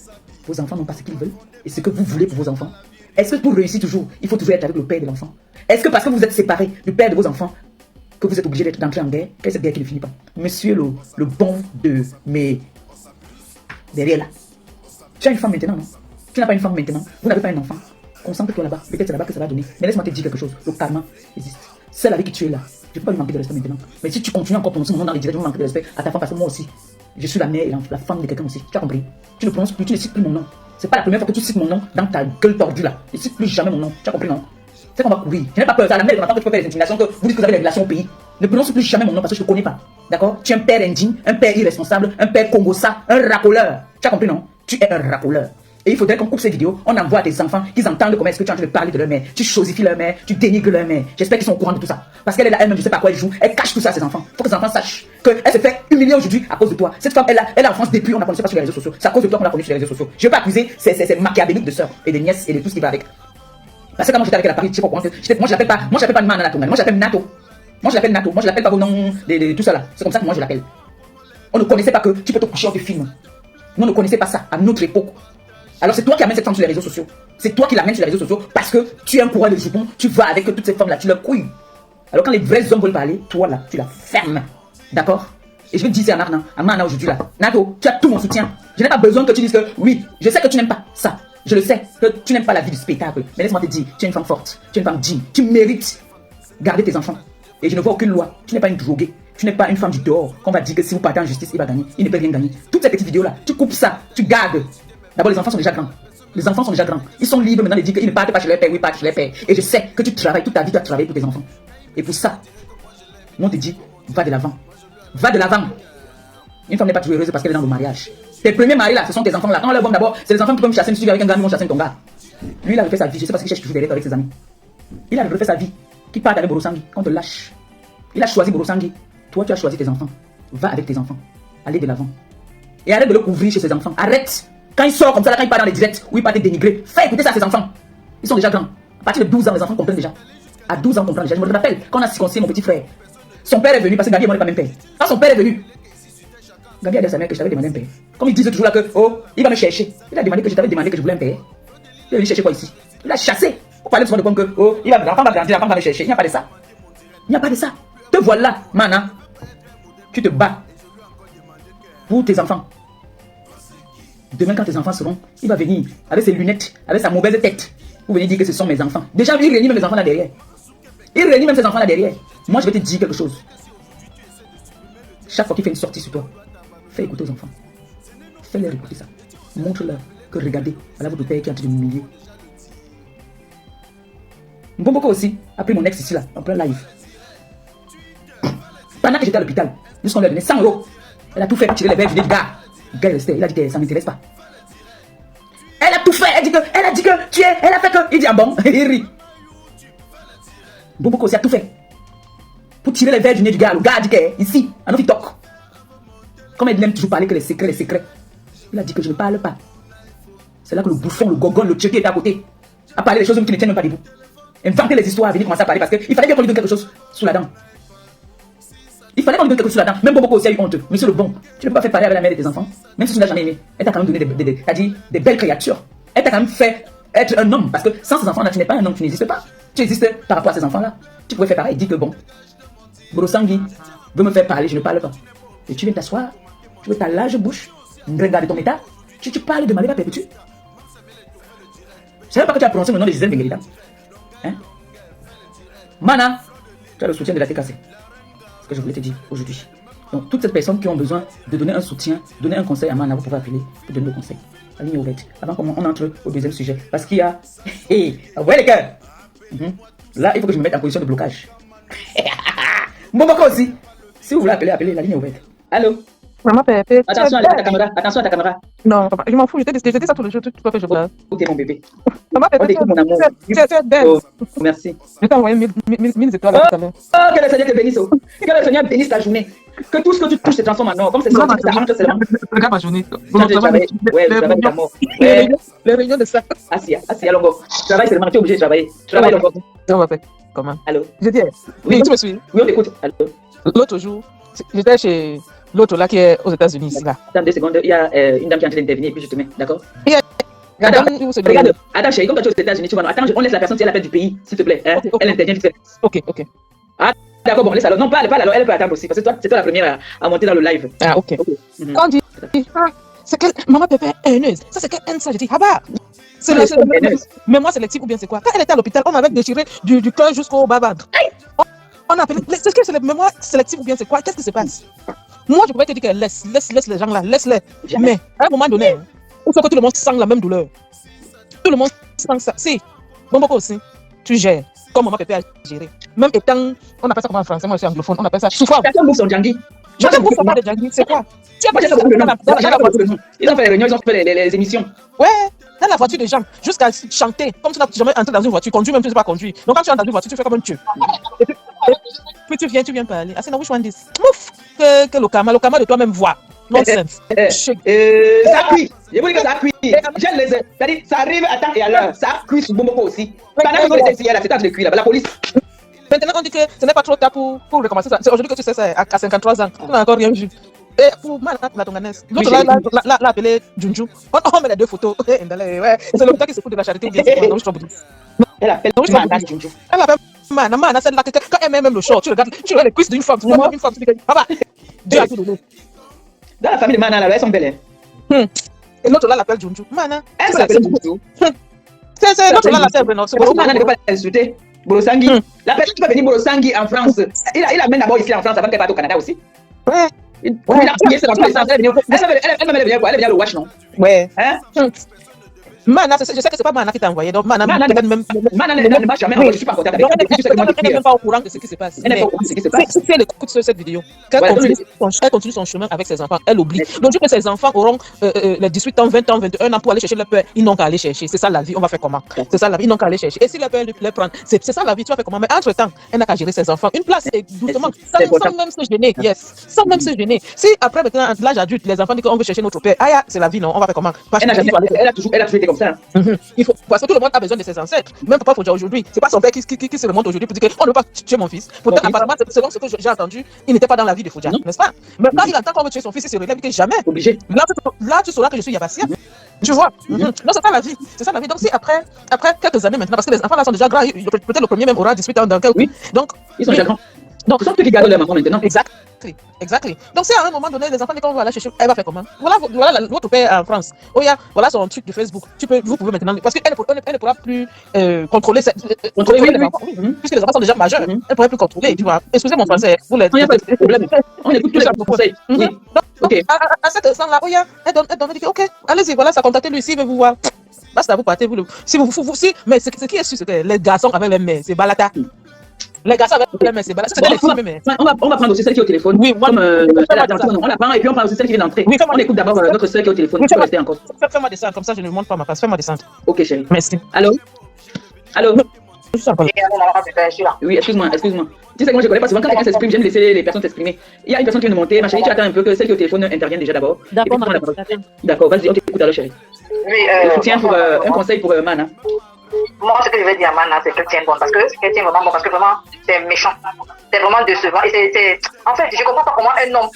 vos enfants n'ont pas ce qu'ils veulent et ce que vous voulez pour vos enfants? Est-ce que pour réussir toujours, il faut toujours être avec le père de l'enfant? Est-ce que parce que vous êtes séparés du père de vos enfants, que vous êtes obligé d'entrer en guerre, que cette guerre qui ne finit pas? Monsieur le bon de mes... derrière là. Tu as une femme maintenant, non? Tu n'as pas une femme maintenant, vous n'avez pas un enfant. Concentre-toi là-bas, peut-être c'est là-bas que ça va donner. Mais laisse-moi te dire quelque chose, le karma existe. Celle avec qui tu es là, je ne peux pas lui manquer de respect maintenant. Mais si tu continues encore à prononcer mon nom dans les directs, je vais manquer de respect à ta femme parce que moi aussi, je suis la mère et la femme de quelqu'un aussi. Tu as compris? Tu ne prononces plus, tu ne cites plus mon nom. C'est pas la première fois que tu cites mon nom dans ta gueule tordue là. Ne cite plus jamais mon nom. Tu as compris, non? C'est qu'on va courir. Je n'ai pas peur. Ça, la mère de ton enfant que tu peux faire des intimidations, que vous dites que vous avez des relations au pays. Ne prononce plus jamais mon nom parce que je ne te connais pas. D'accord? Tu es un père indigne, un père irresponsable, un père congossa, un racoleur. Tu as compris, non? Tu es un racoleur. Et il faudrait qu'on coupe ces vidéos, on envoie à tes enfants, qu'ils entendent comment est-ce que tu es en train de parler de leur mère. Tu chosifies leur mère, tu dénigres leur mère. J'espère qu'ils sont au courant de tout ça. Parce qu'elle est là, elle-même, je sais pas à quoi elle joue. Elle cache tout ça à ses enfants. Il faut que ses enfants sachent qu'elle se fait humilier aujourd'hui à cause de toi. Cette femme, elle est en France depuis, on la connaissait pas sur les réseaux sociaux. C'est à cause de toi qu'on l'a connue sur les réseaux sociaux. Je veux pas accuser ces machiavéliques de sœurs et de nièces et de tout ce qui va avec. Parce que quand moi j'étais avec elle à Paris, je sais pas comment moi je l'appelle pas Mana Nato, moi je l'appelle Nato. Moi je l'appelle Nato, moi je l'appelle pas vos noms, tout ça là. C'est comme ça que moi je l'appelle. On ne connaissait pas que tu peux te coucher hors de film. Nous ne connaissait pas ça à notre époque. Alors c'est toi qui amènes cette femme sur les réseaux sociaux. C'est toi qui l'amènes sur les réseaux sociaux parce que tu es un coureur de jupons, tu vas avec toutes ces femmes-là, tu leur couilles. Alors quand les vrais hommes veulent parler, toi là, tu la fermes. D'accord? Et je vais te dire c'est à Mana aujourd'hui là. Nato, tu as tout mon soutien. Je n'ai pas besoin que tu dises que oui, je sais que tu n'aimes pas ça. Je le sais, que tu n'aimes pas la vie du spectacle. Mais laisse-moi te dire, tu es une femme forte, tu es une femme digne, tu mérites garder tes enfants. Et je ne vois aucune loi. Tu n'es pas une droguée. Tu n'es pas une femme du dehors qu'on va dire que si vous partez en justice, il va gagner. Il ne peut rien gagner. Toutes ces petites vidéos-là, tu coupes ça, tu gardes. D'abord, les enfants sont déjà grands. Les enfants sont déjà grands. Ils sont libres maintenant de dire qu'ils ne partent pas chez leur père, oui, ils partent chez leur père. Et je sais que tu travailles toute ta vie, tu as travaillé pour tes enfants. Et pour ça, nous on te dit, va de l'avant. Va de l'avant. Une femme n'est pas toujours heureuse parce qu'elle est dans le mariage. Tes premiers maris là, ce sont tes enfants là. Quand on leur voit d'abord, c'est les enfants qui peuvent chasser une suivi avec un gars, ils vont chasser ton gars. Lui, il a refait sa vie. Je sais pas ce qu'il cherche toujours derrière avec ses amis. Il a refait sa vie. Qui part avec Borosangi, qu'on te lâche. Il a choisi Borosangi. Toi, tu as choisi tes enfants. Va avec tes enfants. Allez de l'avant. Et arrête de le couvrir chez ses enfants. Arrête. Quand il sort comme ça, là, quand il part dans les directs, où il part te dénigrer, fais écouter ça à ses enfants. Ils sont déjà grands. À partir de 12 ans, les enfants comprennent déjà. À 12 ans, comprennent déjà. Je me rappelle, quand on a circoncis mon petit frère, son père est venu, parce que Gabi et moi n'est pas même père. Quand son père est venu, Gabi a dit à sa mère que je t'avais demandé un père. Comme ils disent toujours là que, oh, il va me chercher. Il a demandé que je t'avais demandé que je voulais un père. Il est venu chercher quoi ici? Il a chassé. Vous parlez souvent de comme que, oh, l'enfant va grandir, l'enfant va me chercher. Il n'y a pas de ça. Il n'y a pas de ça. Te voilà, Mana. Tu te bats pour tes enfants. Demain, quand tes enfants seront, il va venir avec ses lunettes, avec sa mauvaise tête. Vous venez dire que ce sont mes enfants. Déjà, il réunit même les enfants là derrière. Il réunit même ses enfants là derrière. Moi, je vais te dire quelque chose. Chaque fois qu'il fait une sortie sur toi, fais écouter aux enfants. Fais-leur écouter ça. Montre-leur que regardez, voilà votre père qui est en train de m'humilier. Mbomboko aussi a pris mon ex ici là, en plein live. Pendant que j'étais à l'hôpital, jusqu'on lui a donné 100 €. Elle a tout fait pour tirer les verres du nez du gars. Le gars est resté, il a dit que ça ne m'intéresse pas. Elle a tout fait, elle a dit que tu es, elle a fait que. Il dit ah bon, il rit. Mbomboko aussi a tout fait pour tirer les verres du nez du gars. Le gars a dit que ici, à nos TikTok. Comme elle n'aime toujours parler que les secrets. Il a dit que je ne parle pas. C'est là que le bouffon, le gogon, le tchéké était à côté. A parlé des choses qui ne tiennent même pas debout. Inventer les histoires, venir commencer à parler parce qu'il fallait bien qu'on lui donne quelque chose sous la dent. Il fallait qu'on lui donne quelque chose là-dedans. Même Boboko aussi a eu honte. Monsieur le bon, tu ne peux pas faire parler avec la mère de tes enfants. Même si tu ne l'as jamais aimé. Elle t'a quand même donné des belles créatures. Elle t'a quand même fait être un homme. Parce que sans ces enfants-là, tu n'es pas un homme, tu n'existes pas. Tu existes par rapport à ces enfants-là. Tu pourrais faire pareil. Dis que bon, Borosangui veut me faire parler, je ne parle pas. Et tu viens t'asseoir, tu veux ta large bouche, regarder ton état. Tu parles de Maléva Perpétue. Je ne sais pas que tu as prononcé le nom de Gisèle Benguelida. Hein? Mana, tu as le soutien de la TKC. C'est ce que je voulais te dire aujourd'hui. Donc, toutes ces personnes qui ont besoin de donner un soutien, donner un conseil à Mana, vous pouvez appeler pour donner le conseil. La ligne est ouverte. Avant qu'on entre au deuxième sujet. Parce qu'il y a. Ouais, les gars. Là, il faut que je me mette en position de blocage. Mboboko aussi. Si vous voulez appeler, appelez. La ligne est ouverte. Allô? Maman Pépé. Attention à ta caméra. Attention à ta caméra. Non, papa, je m'en fous. Je dis ça tous les jours. Tu peux faire, je vois. Ok, mon bébé. Maman On Pépé, t'écoute, mon amour. tu es belle. Oh, merci. Je t'ai envoyé 1000 étoiles tout à l'heure. Oh, que le Seigneur te bénisse. Oh. Que le Seigneur bénisse ta journée. Que tout ce que tu touches se transforme en or. Comme c'est sorti, ça rentre seulement. Regarde ma journée. Ouais, je travaille d'amour. Les réunions de ça. Assis, Longo. Je travaille seulement, tu es obligé de travailler. Je travaille, Longo. Ça va faire comment? Allô? Je dis, oui, tu me suis. Oui, on t'écoute. Allô? L'autre jour, j'étais chez l'autre là qui est aux États-Unis ici là. Attends 2 secondes, il y a une dame qui est en train d'intervenir et puis je te mets, d'accord? Regarde, Attends, chérie, comme toi tu es aux États-Unis, tu vas. Attends, on laisse la personne si elle appelle du pays, s'il te plaît. Hein? Okay. Elle intervient vite fait. Ok. Ah, d'accord, bon, laisse alors. Non, pas alors, elle peut attendre aussi, parce que toi, c'est toi la première à monter dans le live. Ah, ok. Quand on dit, c'est que maman Pépé est haineuse. Ça, c'est qu'elle haine ça. Je dis, ah bah. C'est mais moi, sélectif ou bien c'est quoi? Quand elle était à l'hôpital, on m'avait déchiré du cœur jusqu'au bas. On a appelé. Est-ce que c'est le mémoire sélectif ou bien c'est quoi? Qu'est-ce qui se passe? Moi, je pourrais te dire que laisse les gens là, laisse-les. Mais à un moment donné, il faut que tout le monde sent la même douleur. Tout le monde sent ça. Si, Mboboko aussi, tu gères comme maman Pépé a géré. Même étant, on appelle ça comment en français, moi je suis anglophone, on appelle ça souffrance. Personne bouffe son Djangui. Je ne bouffe pas de Djangui, c'est quoi? Tu as pas Ils ont fait les réunions, ils ont fait les émissions. Ouais, dans la voiture des gens, jusqu'à chanter, comme tu n'as jamais entré dans une voiture, conduire même tu ne sais pas conduire. Donc quand tu entres dans une voiture, tu fais comme un tueur. Puis tu viens parler. Ah, c'est which one this? Mouf! Que l'okama de toi-même voit. Nonsense. Ça cuit. Je vous dis que ça cuit. Je les ai. C'est-à-dire, ça arrive à temps et à l'heure. Ça cuit sur Mboboko aussi. Pendant que vous êtes ici, c'est temps de cuire là. La police. Maintenant, on dit que ce n'est pas trop tard pour recommencer ça. C'est aujourd'hui que tu sais ça à 53 ans. Tu n'as encore rien vu. Et pour Mana, la Tonganès, l'autre l'a appelé Junju. On met les deux photos. Ouais, c'est l'hôpital qui se fout de la charité ou bien c'est quoi? Elle appelle Mana Junju. Elle appelle Mana, celle-là, quand elle met même le short, tu regardes les cuisses d'une femme, tu vois une femme, tu dis, papa, Dieu a tout donné. Dans la famille de Mana, là, elles sont belles. Et l'autre là l'appelle Junju. Mana, elle s'appelle Junju. C'est l'autre là l'appelle, non, c'est Mana ne peut pas l'insulter. Borosangui. La personne qui va venir Borosangui en France, il amène d'abord ici en France avant qu'elle parte au Canada aussi. Ouais. Elle vient le watch, non? Ouais. Hein? Mana, je sais que c'est pas Mana qui t'a envoyé, donc Mana ne m'a jamais envoyé, je suis pas en contact avec elle. Elle n'est même pas au courant de ce qui se passe. Elle n'est pas au courant de ce qui se passe. Si elle écoute cette vidéo, elle continue son chemin avec ses enfants, elle oublie. Donc, que ses enfants auront les 18 ans, 20 ans, 21 ans pour aller chercher leur père, ils n'ont qu'à aller chercher. C'est ça la vie, on va faire comment? C'est ça la vie, ils n'ont qu'à aller chercher. Et si leur père les prend, c'est ça la vie, tu vas faire comment? Mais entre-temps, elle n'a qu'à gérer ses enfants. Une place, doucement, sans même se gêner. Yes, sans même se gêner. Si après, maintenant, l'âge adulte, les enfants disent qu'on veut chercher notre père, c'est la vie, non? On va faire comment? Elle a toujours été comme ça. Il faut, parce que tout le monde a besoin de ses ancêtres. Même Papa Fodja aujourd'hui, c'est pas son père qui se remonte aujourd'hui pour dire qu'on ne veut pas tuer mon fils. Pourtant, apparemment, selon ce que j'ai entendu, il n'était pas dans la vie de Fodja, n'est-ce pas? Mais quand il entend qu'on veut tuer son fils, il se relève que jamais. Obligé. Là, tu sauras que je suis Yabassia. Tu vois? Non, c'est ça la vie. C'est ça la vie. Donc, si après quelques années maintenant, parce que les enfants là sont déjà grands, peut-être le premier même aura 18 ans dans quelques. Oui. Donc, ils sont déjà grands. Donc, ce sont ceux qui gardent leur enfant maintenant. Exactly. Donc, si à un moment donné, les enfants disent qu'on va aller chercher, elle va faire comment? Voilà votre père en France. Oh, voilà son truc de Facebook. Vous pouvez maintenant. Parce qu'elle ne pourra plus contrôler les enfants. Puisque les enfants sont déjà majeurs. Elle ne pourra plus contrôler. Tu vois. Excusez mon français. Vous les. Il n'y a pas de problème. On écoute tous les conseils. Oui. Ok. À cet instant-là, elle donne, elle dit ok, allez-y, voilà, ça contactez lui s'il veut vous voir. Basta, vous partez. Mais ce qui est sûr, c'est que les garçons avec les mères, c'est balata. Les garçons avec les mères, c'est balata. On va prendre aussi celle qui est au téléphone. Oui, on la prend et puis on prend aussi celle qui vient d'entrer. On écoute d'abord notre soeur qui est au téléphone. Tu peux rester encore. Fais-moi descendre, comme ça je ne montre pas ma face. Fais-moi descendre. Ok, chérie. Merci. Allô? Oui, excuse-moi. Tu sais que moi je connais pas souvent quand quelqu'un s'exprime, j'aime laisser les personnes s'exprimer. Il y a une personne qui vient de monter, ma chérie, tu attends un peu que celle qui est au téléphone intervienne déjà d'abord. D'accord, D'accord, vas-y, on t'écoute alors, chérie. Oui, soutien pour un conseil pour Mana. Moi, ce que je veux dire à Mana, c'est qu'elle tient bon. Parce qu'elle tient vraiment bon. Parce que vraiment, c'est méchant. C'est vraiment décevant. Et en fait, je comprends pas comment un homme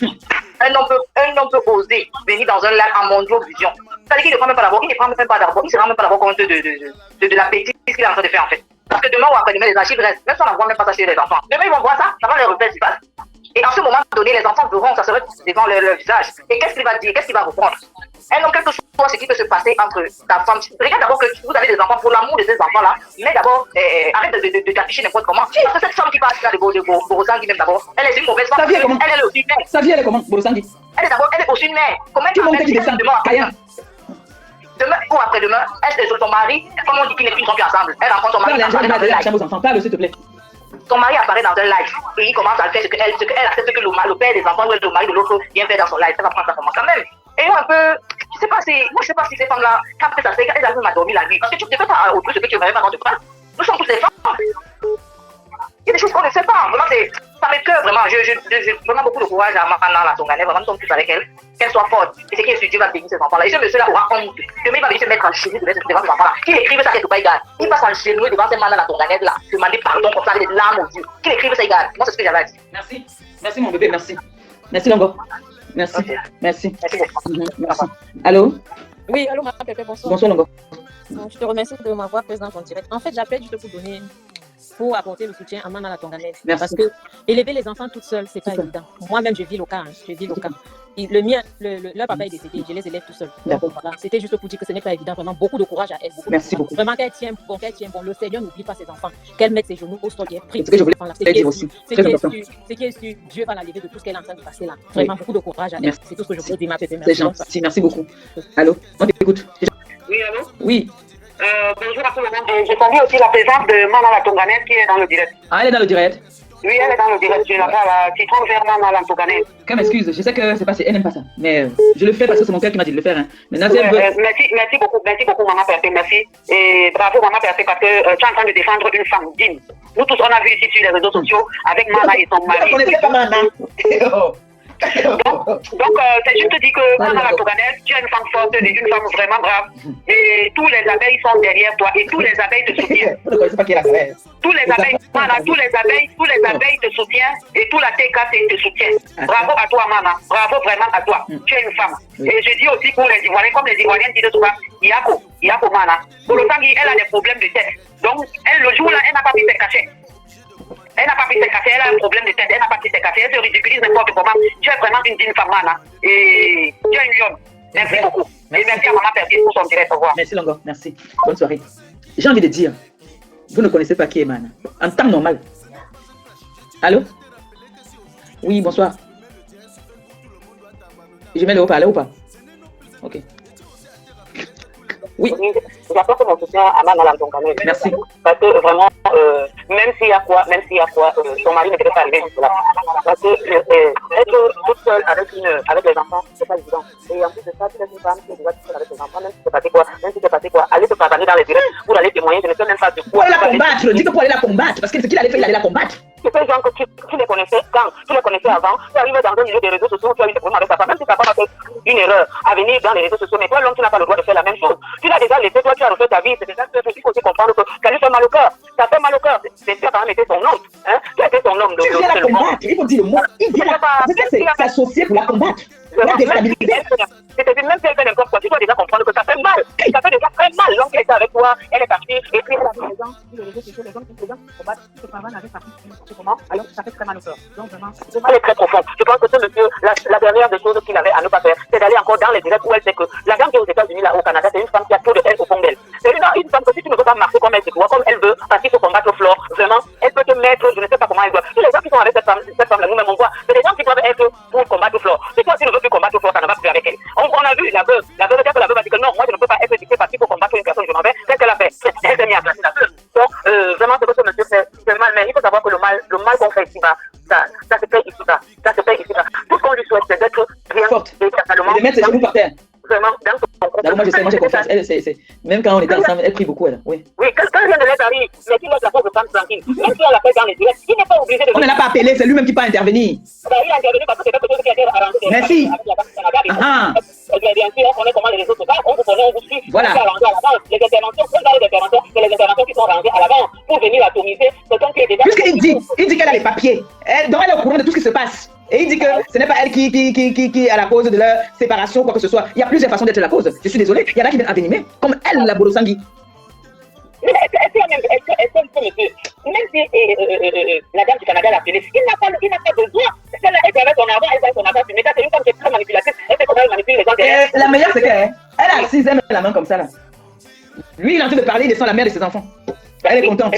peut oser venir dans un lac en mondiovision. C'est-à-dire qu'il ne prend même pas d'abord. Il ne prend même pas d'abord. Il ne se rend même pas d'abord compte de la bêtise qu'il est en train de faire, en fait. Parce que demain ou après-demain, les archives restent. Même si on n'envoie même pas ça chez les enfants. Demain, ils vont voir ça. Ça va les repères s'y passe. Et en ce moment donné, les enfants verront, ça serait devant leur visage. Et qu'est-ce qu'il va dire? Qu'est-ce qu'il va répondre? Un homme, quelque chose, ce qui peut se passer entre ta femme. Regarde d'abord que vous avez des enfants pour l'amour de ces enfants-là. Mais d'abord, arrête de t'afficher n'importe comment. Parce que cette femme qui passe là de Borosangui, même d'abord, elle est une mauvaise femme. Elle est aussi une mère. Sa vie, elle est comment, Borosangui? Elle est aussi une mère. Comment tu montes qui descend demain ou après-demain, elle se son mari, comme on dit qu'ils ne sont plus ensemble. Elle rencontre son mari. Parle, s'il te plaît. Son mari apparaît dans un live et il commence à faire ce qu'elle accepte que le père des enfants ou le mari de l'autre vient faire dans son live. Ça va prendre ça comment quand même. Et un peu, je sais pas si ces femmes-là, quand ça se fait, elles arrivent à dormir la nuit. Parce que tu ne fais pas au plus ce que tu ne pas quand tu parles. Nous sommes tous des femmes. Il y a des choses qu'on ne sait pas. Vraiment, ça m'écoeure vraiment. J'ai vraiment beaucoup de courage à Mana la Tonganais. Vraiment, nous sommes tous avec elle. Qu'elle soit forte. Et ce qui est sûr, Dieu va bénir ces enfants-là. Et ce monsieur-là aura honte. Demain, il va venir se mettre en genou devant ces enfants-là. Qu'il écrive ça quelque part égal. Il passe en genou devant ces Mana la Tonganais là. Demander pardon comme ça avec des larmes aux yeux. Qu'il écrive ça égal. Moi, c'est ce que j'avais à dire. Merci. Merci, mon bébé. Merci. Merci, Longo. Merci. Okay. Merci. Merci. Allô? Oui, allô, ma Pépé, bonsoir. Bonsoir, Longo. Je te remercie de m'avoir présent en direct. En fait, j'appelle juste pour apporter le soutien à Mana la Tonganaise. Parce que élever les enfants toute seule, c'est pas évident. Moi-même, je vis local. Le mien, leur papa est décédé, je les élève tout seul. Voilà. C'était juste pour dire que ce n'est pas évident. Vraiment, beaucoup de courage à elle. Merci beaucoup. Vraiment, qu'elle tient bon. Le Seigneur n'oublie pas ses enfants. Qu'elle mette ses genoux au sol et prie. C'est ce que je voulais dire aussi. Ce qui est sûr, Dieu va la lever de tout ce qu'elle est en train de passer là. Vraiment, beaucoup de courage à elle. C'est tout ce que je voulais dire, ma Pépé. C'est gentil. Merci beaucoup. Allô? On t'écoute. Oui, allô? Oui. Bonjour à tout le monde. Je salue aussi la présence de Mana la Tonganaise qui est dans le direct. Ah, elle est dans le direct? Oui, elle est dans le direct. Je l'appelle Citron Vert Mana la Tonganaise. Qu'elle m'excuse, je sais que c'est pas, elle n'aime pas ça. Mais je le fais parce que c'est mon cœur qui m'a dit de le faire. Hein. Maintenant, merci beaucoup, Maman Perté, merci. Et bravo, Maman Perté, parce que tu es en train de défendre une femme digne. Nous tous, on a vu ici sur les réseaux sociaux avec Mana et son mari. On ne pas Mana. Donc, c'est juste dit que Mana la Tonganaise, tu es une femme forte, une femme vraiment brave. Et tous les abeilles sont derrière toi et tous les abeilles te soutiennent. Vous ne connaissez pas qui est la vraie. Tous les abeilles, Mana, tous les abeilles te soutiennent et tout la TKT te soutient. Bravo à toi, Mana. Bravo vraiment à toi. Tu es une femme. Et je dis aussi pour les Ivoiriens, comme les Ivoiriens disent souvent, Yako Mana. Borosangui, elle a des problèmes de tête. Donc, le jour-là, elle n'a pas pu se cacher. Elle n'a pas pu se cacher, elle a un problème de tête, elle n'a pas pu se cacher, elle se ridiculise n'importe comment. Tu es vraiment une digne femme, Mana. Et tu es une lionne. Merci beaucoup. Et merci à Maman Perté pour son direct. Au revoir. Merci, Longo. Merci. Bonne soirée. J'ai envie de dire, vous ne connaissez pas qui est Mana. En temps normal. Allô? Oui, bonsoir. Je mets le haut-parleur ou pas? Ok. Oui. J'apporte mon soutien à Mana la Tonganaise. Merci. Parce que vraiment, même s'il y a quoi, son mari ne devait pas arriver jusque là. Parce que être toute seule avec les enfants, c'est pas évident. Et en plus de ça, tu es une femme qui est déjà toute seule avec les enfants, même si c'est passé quoi, aller te parler dans les directs pour aller témoigner, je ne sais même pas de quoi. Pour aller la combattre, dis que pour aller la combattre, parce que ce qu'il allait faire, il allait la combattre. C'est ces gens que tu les connaissais quand, tu les connaissais avant, tu arrives dans un milieu des réseaux sociaux, tu as eu des problèmes avec ta femme, même si ta femme a fait une erreur à venir dans les réseaux sociaux, mais toi, l'homme, tu n'as pas le droit de faire la même chose. Tu l'as déjà laissé, toi, tu as refait ta vie, c'est déjà ce qu'il faut aussi comprendre que ça lui fait mal au cœur. Ça fait mal au cœur. C'est ça, quand même, était son homme. Hein? Tu étais son homme. Tu viens la combattre, il faut dire le mot. Il vient s'associer pour la combattre. C'est même si elle fait n'importe quoi, tu dois déjà comprendre que ça fait mal. Ça fait déjà très mal. L'homme qui était avec toi, elle est partie, et puis elle a fait les gens, sur les réseaux sociaux, les gens qui se combattent, qui se parlent avec partie, comment, alors ça fait très mal au cœur. Donc vraiment, le mal est très profond. Je pense que ce monsieur, la dernière des choses qu'il avait à ne pas faire, c'est d'aller encore dans les directs où elle sait que la dame qui est aux États-Unis, là, au Canada, c'est une femme qui a trop de haine au fond d'elle. C'est une femme que si tu ne veux pas marcher comme elle se doit, comme elle veut, parce qu'il faut combattre Flore, vraiment, elle peut te mettre, je ne sais pas comment elle doit. Tous les gens qui sont avec cette femme-là, nous-mêmes, on voit, c'est des gens qui doivent être pour combattre Flore. C'est toi, si tu ne veux plus combattre Flore, ça ne va plus avec elle. On a vu la veuve a dit que non, moi je ne peux pas être éduquée parce qu'il faut combattre une personne, je m'en vais. Qu'est-ce qu'elle a fait? Elle s'est mise à placer la veuve. Donc, vraiment, ce que ce monsieur fait, c'est mal, mais il faut savoir que le mal qu'on fait ici-bas, ça se fait ici-bas. Ça se fait ici-bas. Tout ce qu'on lui souhaite, c'est d'être bien forte. Et totalement. Et de mettre ses genoux par terre. Vraiment, dans son moi j'ai confiance. Elle, même quand on était ensemble, elle prie beaucoup, elle. Oui. Oui, quelqu'un vient de l'aide à lui, mais qui laisse la pauvre femme tranquille. Même si on l'appelle dans les directs, il n'est pas obligé de. On ne l'a pas appelé, c'est lui-même qui peut intervenir. Il a intervenu parce que c'est quelque chose qui a été arrangé. Merci. bien sûr, on connaît comment les réseaux sociaux, on vous connaît, on vous suit. Voilà. On à l'avance. Les interventions, vous avez des interventions, c'est les interventions qui sont rangées à l'avance pour venir atomiser quelqu'un qui est déjà. Puisqu'il dit qu'elle a les papiers, donc elle est au courant de tout ce qui se passe. Et il dit que ce n'est pas elle qui est à la cause de leur séparation, quoi que ce soit. Il y a plusieurs façons d'être la cause. Je suis désolé. Il y en a qui viennent avenimer, comme elle, la Borosangui. Est-ce que monsieur, même si la dame du Canada l'a appelé, il n'a pas besoin. Celle-là, elle avait son argent, elle a son argent. Mais c'est une femme qui est très manipulatrice. Elle sait comment elle manipule les gens derrière. La meilleure, c'est qu'elle est assise, elle met la main comme ça là. Lui, il est en train de parler, il descend la mère de ses enfants. Elle est contente.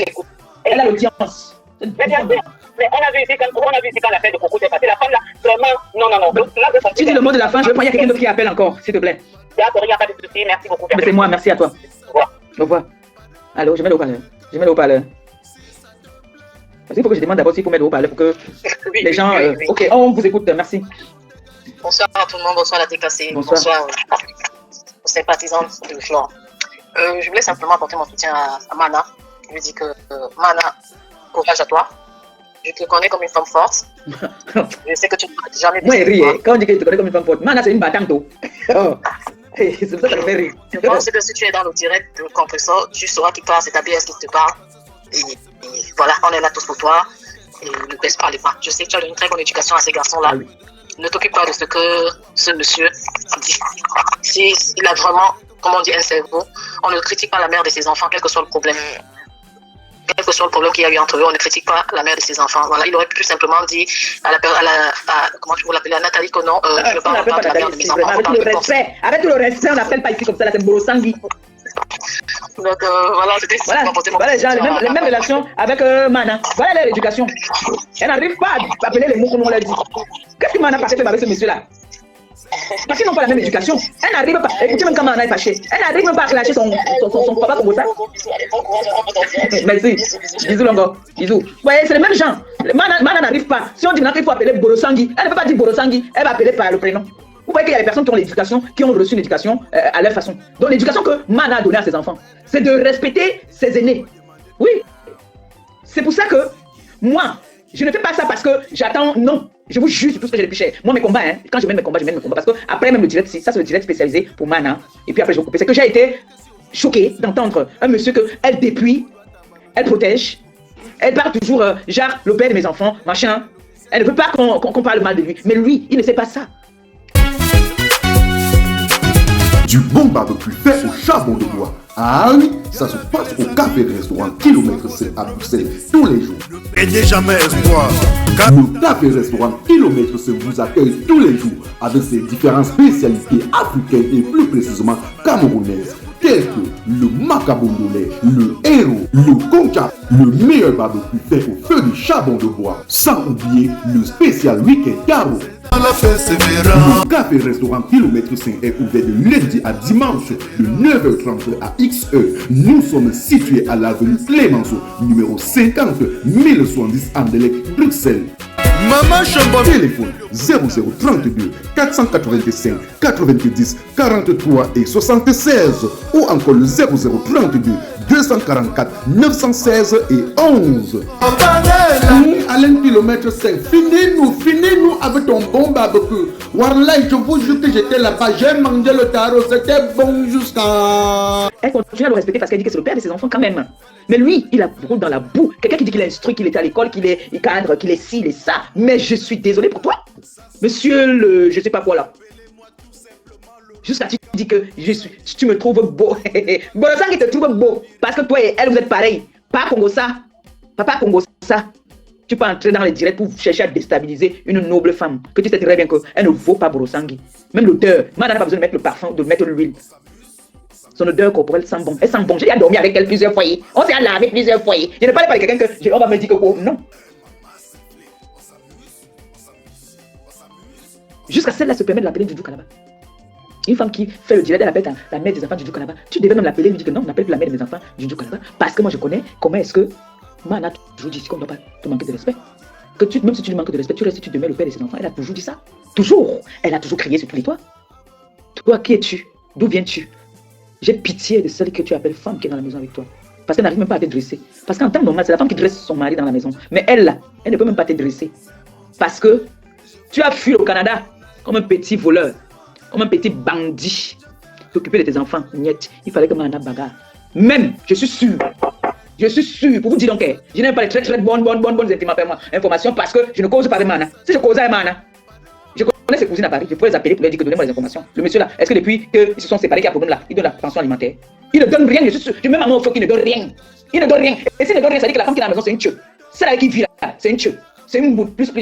Elle a l'audience. Mais bien sûr. Mais on a vu ici quand l'affaire de Coco s'est passée, la femme là, vraiment, non. Tu dis le mot de la fin, je veux pas, il y a quelqu'un d'autre qui appelle encore, s'il te plaît. D'accord, il n'y a pas de souci, merci beaucoup. Mais c'est moi, merci à toi. Au revoir. Allô, je mets le haut-parleur. Parce qu'il faut que je demande d'abord s'il faut mettre le haut-parleur pour que les gens... oui. Ok, on vous écoute, merci. Bonsoir à tout le monde, bonsoir la déclassée, bonsoir aux sympathisants de Flore. Je voulais simplement apporter mon soutien à Mana. Je lui dis que Mana, courage à toi. Je te connais comme une femme forte. Je sais que tu n'as jamais... Moi, il rit. Quand on dit que je te connais comme une femme forte, Mana, c'est une battante. C'est pour ça que ça me fait rire. Je pense que si tu es dans le direct de Compressor, tu sauras qui parle, c'est ta BS qui te parle. Et voilà, on est là tous pour toi. Et ne baisse pas les bras. Je sais que tu as une très bonne éducation à ces garçons-là. Ne t'occupe pas de ce que ce monsieur dit. S'il a vraiment, comme on dit, un cerveau, on ne critique pas la mère de ses enfants, quel que soit le problème. Quel que soit le problème qu'il y a eu entre eux, on ne critique pas la mère de ses enfants. Voilà, il aurait pu simplement dire comment je vous l'appelle, à Nathalie que non, je ne veux pas entendre la mère de mes enfants. Avec tout le respect, on n'appelle pas ici comme ça, là, c'est Borosangui. Donc voilà, c'était ça. Voilà, les mêmes relations avec Mana. Voilà l'éducation. Elle n'arrive pas à appeler les mots comme on l'a dit. Qu'est-ce que Mana a fait avec ce monsieur-là? Parce qu'ils n'ont pas la même éducation. Elle n'arrive pas. Écoutez même comment Mana est fâchée. Elle n'arrive même pas à clasher son papa comme ça. Merci. Bisous, Longo. Bisous. Vous voyez, c'est les mêmes gens. Mana n'arrive pas. Si on dit qu'il faut appeler Borosangui, elle ne peut pas dire Borosangui. Elle va appeler par le prénom. Vous voyez qu'il y a des personnes qui ont l'éducation, qui ont reçu une éducation à leur façon. Donc l'éducation que Mana a donnée à ses enfants, c'est de respecter ses aînés. Oui. C'est pour ça que moi, je ne fais pas ça parce que j'attends, non. Je vous jure sur tout ce que j'ai le plus cher. Moi, mes combats, quand je mène mes combats, Parce que après, même le direct, ça c'est le direct spécialisé pour Mana. Et puis après, je vais couper. C'est que j'ai été choquée d'entendre un monsieur qu'elle dépouille, elle protège, elle parle toujours, genre, le père de mes enfants, machin. Elle ne veut pas qu'on parle mal de lui. Mais lui, il ne sait pas ça. Du bon barbecue fait au charbon de bois. Ah oui, ça se passe au café restaurant Kilomètre C à Bruxelles tous les jours. Et jamais espoir. Le café restaurant Kilomètre C vous accueille tous les jours avec ses différentes spécialités africaines et plus précisément camerounaises, telles que le macabondolais, le héros, le concha, le meilleur barbecue fait au feu du charbon de bois, sans oublier le spécial week-end Garo. Le café restaurant Kilomètre 5 est ouvert de lundi à dimanche de 9h30 à XE. Nous sommes situés à l'avenue Clémenceau, numéro 50 1070 Anderlecht, Bruxelles. Maman Chambon. Téléphone 0032 485 90 43 et 76 ou encore le 0032 244 916 et 11. Alain Kilomètre 5, finis-nous avec ton bon barbecue. Warlai, je vous jure que j'étais là-bas, j'ai mangé le tarot, c'était bon jusqu'à... Elle continue à le respecter parce qu'elle dit que c'est le père de ses enfants quand même. Mais lui, il a roule dans la boue. Quelqu'un qui dit qu'il est instruit, qu'il était à l'école, qu'il est cadre, qu'il est ci, il est ça. Mais je suis désolé pour toi. Monsieur le... je sais pas quoi là. Jusqu'à tu dis que tu me trouves beau. Borosangui te trouve beau. Parce que toi et elle, vous êtes pareils. Pas Congossa. Papa Congossa. Tu peux entrer dans les directs pour chercher à déstabiliser une noble femme. Que tu sais très bien qu'elle ne vaut pas Borosangui. Même l'odeur. Madame n'a pas besoin de mettre le parfum, de mettre l'huile. Son odeur corporelle sent bon. Elle sent bon. J'ai déjà dormi avec elle plusieurs fois. On s'est lavé plusieurs fois. Je ne parle pas de quelqu'un que on va me dire que non. Jusqu'à celle-là se permet de l'appeler Dudu Kalaba. Une femme qui fait le direct, elle appelle la mère des enfants Dudu Kalaba. Tu devais même l'appeler, lui dire que non, on n'appelle plus la mère de mes enfants Dudu Kalaba. Parce que moi je connais comment est-ce que Mana a toujours dit qu'on ne doit pas te manquer de respect. Que même si tu lui manques de respect, tu restes, tu demeures le père de ses enfants. Elle a toujours dit ça. Toujours. Elle a toujours crié sur tous les toits. Toi, qui es-tu? D'où viens-tu? J'ai pitié de celle que tu appelles femme qui est dans la maison avec toi. Parce qu'elle n'arrive même pas à te dresser. Parce qu'en temps normal, c'est la femme qui dresse son mari dans la maison. Mais elle, là, elle ne peut même pas te dresser. Parce que tu as fui au Canada comme un petit voleur. comme un petit bandit, t'occuper de tes enfants, niet. Il fallait que Mana bagarre. Même, je suis sûr, pour vous dire donc, je n'ai pas les très bonnes informations parce que je ne cause pas avec Mana. Si je causais avec Mana, je connais ses cousines à Paris, je pourrais les appeler pour leur dire que donnez-moi les informations. Le monsieur là, est-ce que depuis qu'ils se sont séparés qu'il y a un problème là, il donne la pension alimentaire? Il ne donne rien, je suis sûr. Je mets ma main au feu qu'il ne donne rien. Il ne donne rien. Et s'il ne donne rien, ça veut dire que la femme qui est à la maison, c'est une tue. Celle avec qui vit là, c'est une tue. C'est une boule, plus.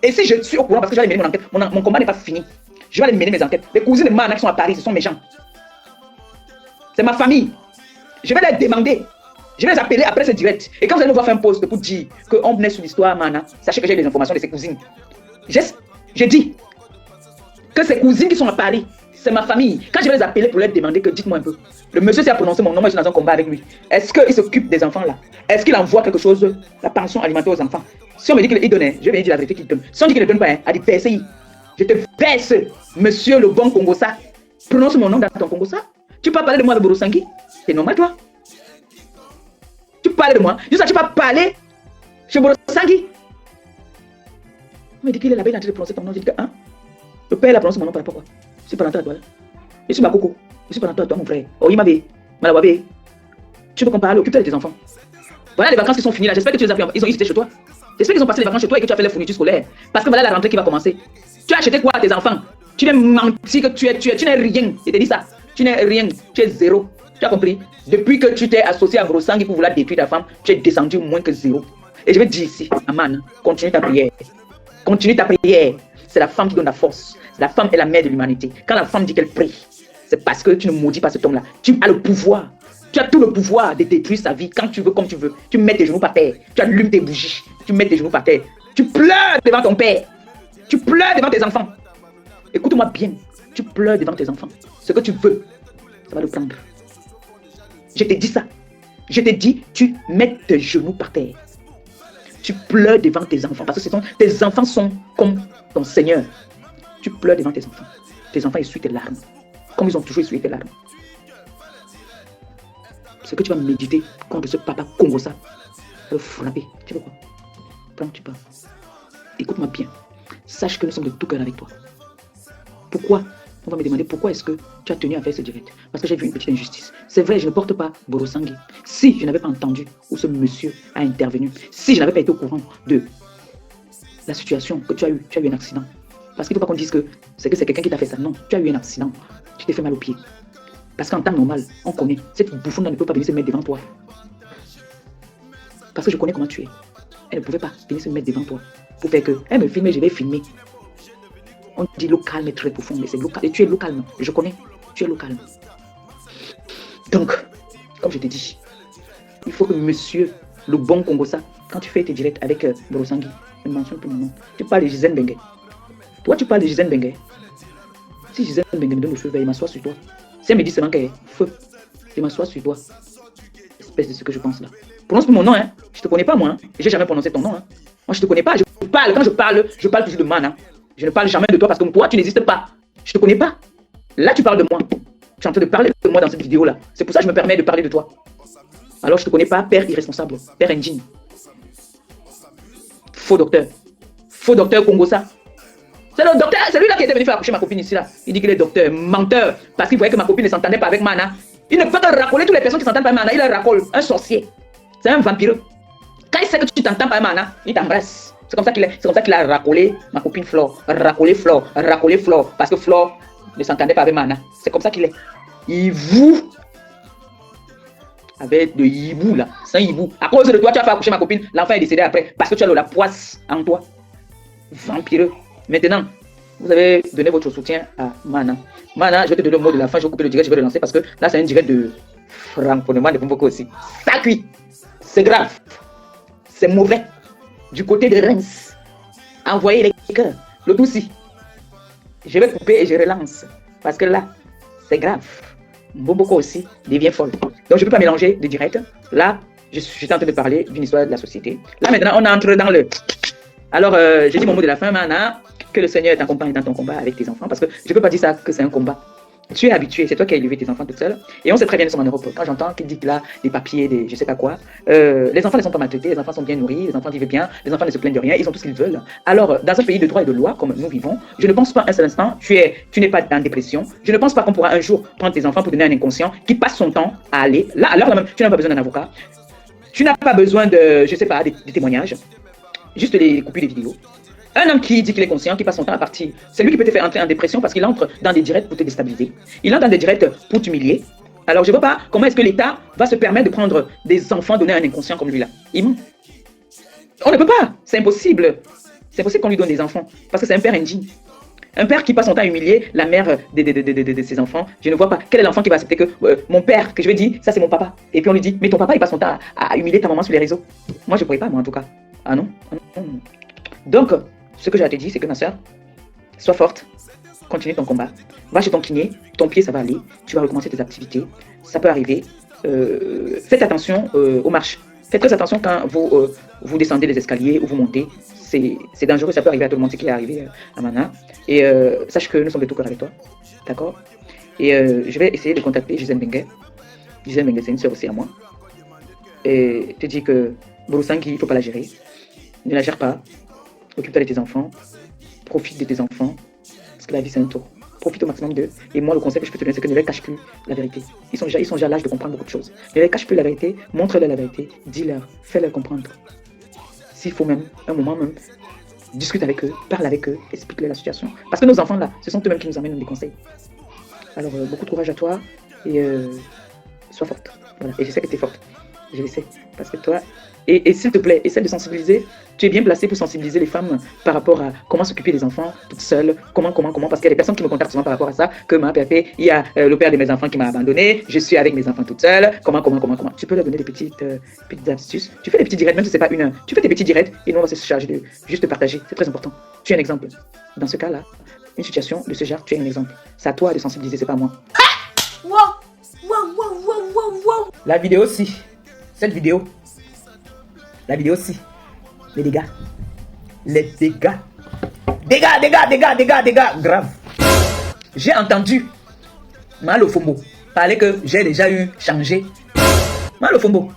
Et si je suis au courant parce que je vais aller mener mon enquête, mon combat n'est pas fini. Je vais aller mener mes enquêtes. Les cousines de Mana qui sont à Paris, ce sont mes gens. C'est ma famille. Je vais les demander. Je vais les appeler après ce direct. Et quand vous allez me voir faire un post pour dire qu'on venait sur l'histoire Mana, sachez que j'ai des informations de ses cousines. J'ai dit que ces cousines qui sont à Paris, c'est ma famille. Quand je vais les appeler pour leur demander que dites-moi un peu, le monsieur s'est prononcé mon nom, moi je suis dans un combat avec lui. Est-ce qu'il s'occupe des enfants là? Est-ce qu'il envoie quelque chose, la pension alimentaire aux enfants? Si on me dit qu'il donnait, je vais dire la vérité qu'il donne. Si on dit qu'il ne donne pas, elle dit verser. Je te verse, monsieur le bon Congosa. Prononce mon nom dans ton Congosa. Tu peux parler de moi de Borosangui? C'est normal toi? Tu parles de moi? Juste ça, tu vas parler chez Borosangui? On me dit qu'il est là-bas, il est en train de prononcer ton nom. Je dis que, hein? Le père a prononcé mon nom par rapport à quoi? Je suis parental à toi. Je suis Bakoko. Je suis parental à toi, mon frère. Oh, il m'avait. Malawabe. Tu veux qu'on parle? Occupe-toi de tes enfants. Voilà les vacances qui sont finies là. J'espère que tu les as fait. Ils étaient chez toi. J'espère qu'ils ont passé les vacances chez toi et que tu as fait les fournitures scolaires. Parce que voilà la rentrée qui va commencer. Tu as acheté quoi à tes enfants? Tu n'es menti que tu n'es rien. Je te dis ça. Tu n'es rien. Tu es zéro. Tu as compris? Depuis que tu t'es associé à Borosangui pour vouloir détruire ta femme, tu es descendu moins que zéro. Et je vais te dire ici, Aman, continue ta prière. Continue ta prière. C'est la femme qui donne la force. La femme est la mère de l'humanité. Quand la femme dit qu'elle prie, c'est parce que tu ne maudis pas cet homme-là. Tu as le pouvoir. Tu as tout le pouvoir de détruire sa vie quand tu veux, comme tu veux. Tu mets tes genoux par terre. Tu allumes tes bougies. Tu mets tes genoux par terre. Tu pleures devant ton père. Tu pleures devant tes enfants. Écoute-moi bien. Tu pleures devant tes enfants. Ce que tu veux, ça va le prendre. Je t'ai dit ça. Je t'ai dit, tu mets tes genoux par terre. Tu pleures devant tes enfants. Parce que tes enfants sont comme ton Seigneur. Tu pleures devant tes enfants. Tes enfants essuient tes larmes. Comme ils ont toujours essuyé tes larmes. Ce que tu vas méditer contre ce papa Congosa, le frapper. Tu veux quoi? Prends, tu parles. Écoute-moi bien. Sache que nous sommes de tout cœur avec toi. Pourquoi? On va me demander pourquoi est-ce que tu as tenu à faire ce direct. Parce que j'ai vu une petite injustice. C'est vrai, je ne porte pas Borosangui. Si je n'avais pas entendu où ce monsieur a intervenu, si je n'avais pas été au courant de la situation que tu as eu un accident. Parce qu'il ne faut pas qu'on dise que c'est quelqu'un qui t'a fait ça. Non, tu as eu un accident. Tu t'es fait mal au pied. Parce qu'en temps normal, on connaît. Cette bouffonne ne peut pas venir se mettre devant toi. Parce que je connais comment tu es. Elle ne pouvait pas venir se mettre devant toi. Pour faire que, elle me filme, je vais filmer. On dit l'eau calme est très profond, mais c'est l'eau calme. Et tu es l'eau calme. Je connais. Tu es l'eau calme. Donc, comme je t'ai dit, il faut que monsieur, le bon Congosa, quand tu fais tes directs avec Borosangui, ne mentionne plus mon nom. Tu parles de Gisèle Bengue. Toi, tu parles de Gisèle Bengue. Si Gisèle Bengue me donne le feu vert, il m'assoit sur toi. Si elle me dit seulement qu'elle est feu, je m'assois sur toi. Espèce de ce que je pense là. Prononce plus mon nom, hein. Je te connais pas, moi. Hein. J'ai jamais prononcé ton nom. Hein. Moi, je te connais pas. Je parle. Quand je parle toujours de Mana. Je ne parle jamais de toi parce que toi, tu n'existes pas. Je te connais pas. Là, tu parles de moi. Tu es en train de parler de moi dans cette vidéo-là. C'est pour ça que je me permets de parler de toi. Alors, je te connais pas, père irresponsable, père indigne. Faux docteur. Faux docteur Congosa. C'est le docteur, c'est lui là qui était venu faire accoucher ma copine ici là. Il dit qu'il est docteur, menteur, parce qu'il voyait que ma copine ne s'entendait pas avec Mana. Il ne peut que racoler toutes les personnes qui s'entendent pas avec Mana. Il le racole, un sorcier. C'est un vampireux. Quand il sait que tu t'entends pas avec Mana, il t'embrasse. C'est comme ça qu'il a racolé ma copine Flore. Racolé Flore. Parce que Flore ne s'entendait pas avec Mana. C'est comme ça qu'il est. Hibou. Avec de hibou là. C'est un hibou. À cause de toi, tu as fait accoucher ma copine. L'enfant est décédé après. Parce que tu as la poisse en toi. Vampireux. Maintenant, vous avez donné votre soutien à Mana. Mana, je vais te donner le mot de la fin. Je vais couper le direct, je vais le lancer parce que là, c'est un direct de francophone de Bomboko aussi. Ça cuit. C'est grave. C'est mauvais. Du côté de Reims. Envoyez les cœurs. Le dossier. Je vais couper et je relance. Parce que là, c'est grave. Bomboko aussi devient folle. Donc, je ne peux pas mélanger de direct. Là, je suis en train de parler d'une histoire de la société. Là, maintenant, on entre dans le... Alors, j'ai dit mon mot de la fin, Mana. Que le Seigneur t'accompagne dans ton combat avec tes enfants. Parce que je ne peux pas dire ça que c'est un combat. Tu es habitué, c'est toi qui as élevé tes enfants toute seule. Et on sait très bien, nous sommes en Europe. Quand j'entends qu'il dit qu'il a des papiers, des je sais pas quoi, les enfants ne sont pas maltraités, les enfants sont bien nourris, les enfants vivent bien, les enfants ne se plaignent de rien, ils ont tout ce qu'ils veulent. Alors, dans un pays de droit et de loi comme nous vivons, je ne pense pas un seul instant, tu n'es pas en dépression. Je ne pense pas qu'on pourra un jour prendre tes enfants pour donner un inconscient qui passe son temps à aller. Là, alors même, tu n'as pas besoin d'un avocat. Tu n'as pas besoin de, je sais pas, des témoignages. Juste les copies des vidéos. Un homme qui dit qu'il est conscient, qui passe son temps à partir, c'est lui qui peut te faire entrer en dépression parce qu'il entre dans des directs pour te déstabiliser. Il entre dans des directs pour t'humilier. Alors je ne vois pas comment est-ce que l'État va se permettre de prendre des enfants donnés à un inconscient comme lui là. On ne peut pas, c'est impossible. C'est impossible qu'on lui donne des enfants parce que c'est un père indigne. Un père qui passe son temps à humilier la mère de ses enfants, je ne vois pas. Quel est l'enfant qui va accepter que mon père, que je vais dire, ça c'est mon papa. Et puis on lui dit, mais ton papa il passe son temps à humilier ta maman sur les réseaux. Moi je ne pourrais pas, moi en tout cas. Ah non, non. Donc, ce que j'ai à te dire, c'est que ma soeur, sois forte, continue ton combat. Va chez ton kiné, ton pied ça va aller, tu vas recommencer tes activités, ça peut arriver. Faites attention aux marches. Faites très attention quand vous descendez les escaliers ou vous montez. C'est dangereux, ça peut arriver à tout le monde, ce qui est arrivé à Mana. Et sache que nous sommes de tout cœur avec toi. D'accord? Et je vais essayer de contacter Gisèle Bengue. Gisèle Bengue, c'est une soeur aussi à moi. Et te dis que Borosangi, il ne faut pas la gérer. Ne la gère pas. Occupe-toi de tes enfants. Profite de tes enfants. Parce que la vie, c'est un tour. Profite au maximum d'eux. Et moi, le conseil que je peux te donner, c'est que ne leur cache plus la vérité. Ils sont déjà à l'âge de comprendre beaucoup de choses. Ne leur cache plus la vérité. Montre-leur la vérité. Dis-leur. Fais-leur comprendre. S'il faut même, un moment même, discute avec eux, parle avec eux, explique-leur la situation. Parce que nos enfants là, ce sont eux-mêmes qui nous amènent des conseils. Alors, beaucoup de courage à toi et sois forte. Voilà. Et je sais que tu es forte. Je le sais. Parce que toi, et s'il te plaît, essaie de sensibiliser. Tu es bien placé pour sensibiliser les femmes par rapport à comment s'occuper des enfants toutes seules, comment, parce qu'il y a des personnes qui me contactent souvent par rapport à ça, que ma pépé, il y a le père de mes enfants qui m'a abandonné, je suis avec mes enfants toute seule, comment. Tu peux leur donner des petites astuces. Tu fais des petits directs, même si c'est pas une heure. Tu fais des petits directs et nous on va se charger de juste partager. C'est très important. Tu es un exemple. Dans ce cas-là, une situation de ce genre, tu es un exemple. C'est à toi de sensibiliser, c'est pas à moi. La vidéo aussi. Cette vidéo. La vidéo aussi. Les dégâts. Dégâts. Grave. J'ai entendu Malo Fombo parler que j'ai déjà changé. Malo Fombo.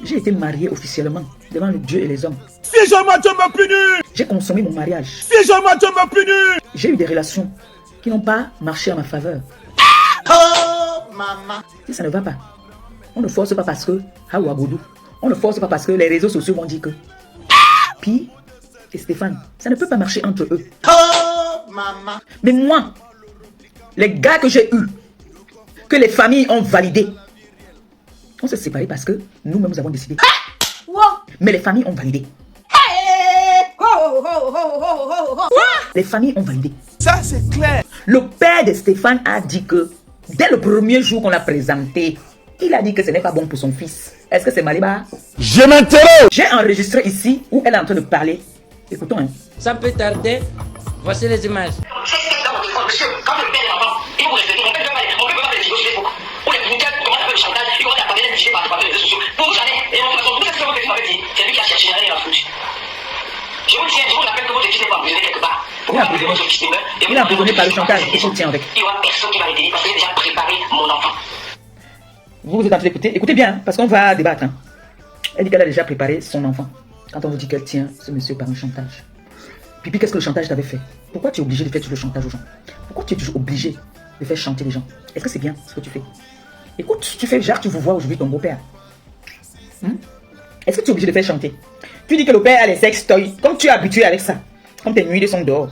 J'ai été marié officiellement devant le Dieu et les hommes. Si jamais tu me punis. J'ai consommé mon mariage. Si jamais tu me punis. J'ai eu des relations qui n'ont pas marché à ma faveur. Oh, maman. Si ça ne va pas, on ne force pas parce que Hawagoudou. On ne force pas parce que les réseaux sociaux vont dire que Pi et Stéphane, ça ne peut pas marcher entre eux. Oh, maman. Mais moi, les gars que j'ai eus, que les familles ont validé, on s'est séparés parce que nous-mêmes nous avons décidé. Mais les familles ont validé. Les familles ont validé. Ça, c'est clair. Le père de Stéphane a dit que dès le premier jour qu'on l'a présenté, il a dit que ce n'est pas bon pour son fils. Est-ce que c'est Maliba? Je m'interroge. J'ai enregistré ici où elle est en train de parler. Écoutons. Hein. Sans plus tarder, voici les images. Monsieur, quand le père est enfant, il faut respecter. On peut pas faire des vidéos sur Facebook. Ou les communications, comment on appelle le chantage, il faut appeler les fichiers par les réseaux sociaux. Pour jamais, et de toute façon, tout ce que vous m'avez dit, c'est lui qui a cherché, rien à foutre. Je vous tiens, je vous rappelle que votre fils n'est pas emprisonné quelque part. Il est emprisonné par le chantage et je le tiens avec. Il y aura personne qui va l'aider parce qu'il a déjà préparé mon enfant. Vous êtes en train d'écouter? Écoutez bien, parce qu'on va débattre. Hein. Elle dit qu'elle a déjà préparé son enfant. Quand on vous dit qu'elle tient ce monsieur par un chantage. Pipi, qu'est-ce que le chantage t'avait fait? Pourquoi tu es obligé de faire toujours le chantage aux gens? Pourquoi tu es toujours obligé de faire chanter les gens? Est-ce que c'est bien ce que tu fais? Écoute, tu fais genre, tu vous vois aujourd'hui ton beau-père. Est-ce que tu es obligé de faire chanter? Tu dis que le père a les sex toys. Comme tu es habitué avec ça, comme tes nuits sont dehors.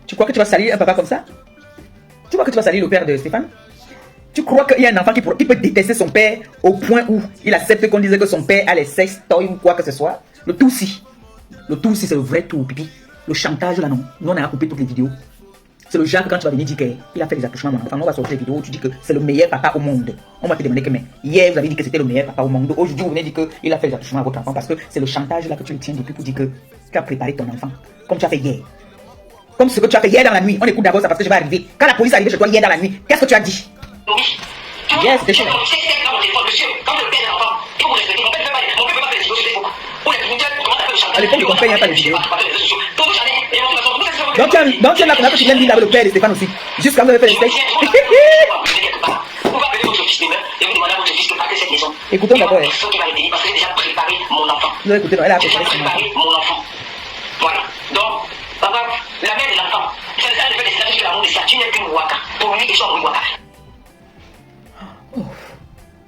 Tu crois que tu vas salir un papa comme ça? Tu crois que tu vas salir le père de Stéphane? Tu crois qu'il y a un enfant qui peut détester son père au point où il accepte qu'on dise que son père a les sex toys ou quoi que ce soit? Le tout si. Le tout si c'est le vrai tout, pipi. Le chantage là non. Nous on a coupé toutes les vidéos. C'est le genre que quand tu vas venir dire qu'il a fait des accouchements, mon enfant, on va sortir les vidéos où tu dis que c'est le meilleur papa au monde. On va te demander que mais hier vous avez dit que c'était le meilleur papa au monde. Aujourd'hui vous venez dire qu'il a fait des accouchements à votre enfant parce que c'est le chantage là que tu le tiens depuis pour dire que tu as préparé ton enfant. Comme tu as fait hier. Comme ce que tu as fait hier dans la nuit. On écoute d'abord ça parce que je vais arriver. Quand la police est arrivée chez toi hier dans la nuit, qu'est-ce que tu as dit? Yes, c'était chaud. À l'époque, de ton père, il n'y a pas de vidéo. Donc tu es là qu'on a fait lire avec le père de Stéphane aussi. Jusqu'à vous avez fait les steaks. Vous pouvez appeler votre fils demain et vous demandez à votre fils de partir cette maison. Écoutons d'abord. Il faut qu'il va le payer parce qu'il a déjà préparé mon enfant. Vous écoutez, elle a déjà préparé mon enfant. Voilà. Donc, papa, la mère de l'enfant, c'est ça, elle fait des statuts de l'amour de ça. Tu n'es qu'une waka. Pour lui, ils sont une waka.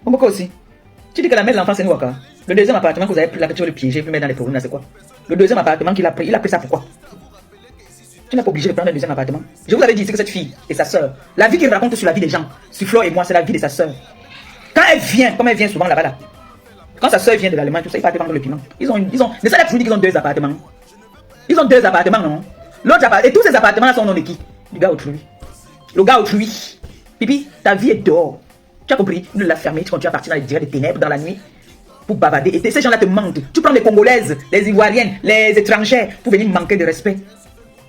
Bon, pourquoi aussi? Tu dis que la mère de l'enfant, c'est une waka. Le deuxième appartement que vous avez pris là, que tu veux le piéger, puis mettre dans les problèmes là, c'est quoi? Le deuxième appartement qu'il a pris, il a pris ça pourquoi? Tu n'es pas obligé de prendre le deuxième appartement. Je vous avais dit, c'est que cette fille et sa soeur, la vie qu'il raconte sur la vie des gens, sur Flo et moi, c'est la vie de sa soeur. Quand elle vient, comme elle vient souvent là-bas, là, quand sa soeur vient de l'Allemagne, tout ça, ils partent vendre le piment. Ils ont, mais ça, elle a toujours dit qu'ils ont 2 appartements. Ils ont 2 appartements, non? L'autre appartement, et tous ces appartements-là sont au nom de qui? Du gars autrui. Le gars autrui. Pipi, ta vie est dehors. Tu as compris? Ne la fermer, tu continues à partir dans les directs des ténèbres, dans la nuit, pour bavarder. Et ces gens-là te mentent. Tu prends les Congolaises, les Ivoiriennes, les étrangères, pour venir manquer de respect.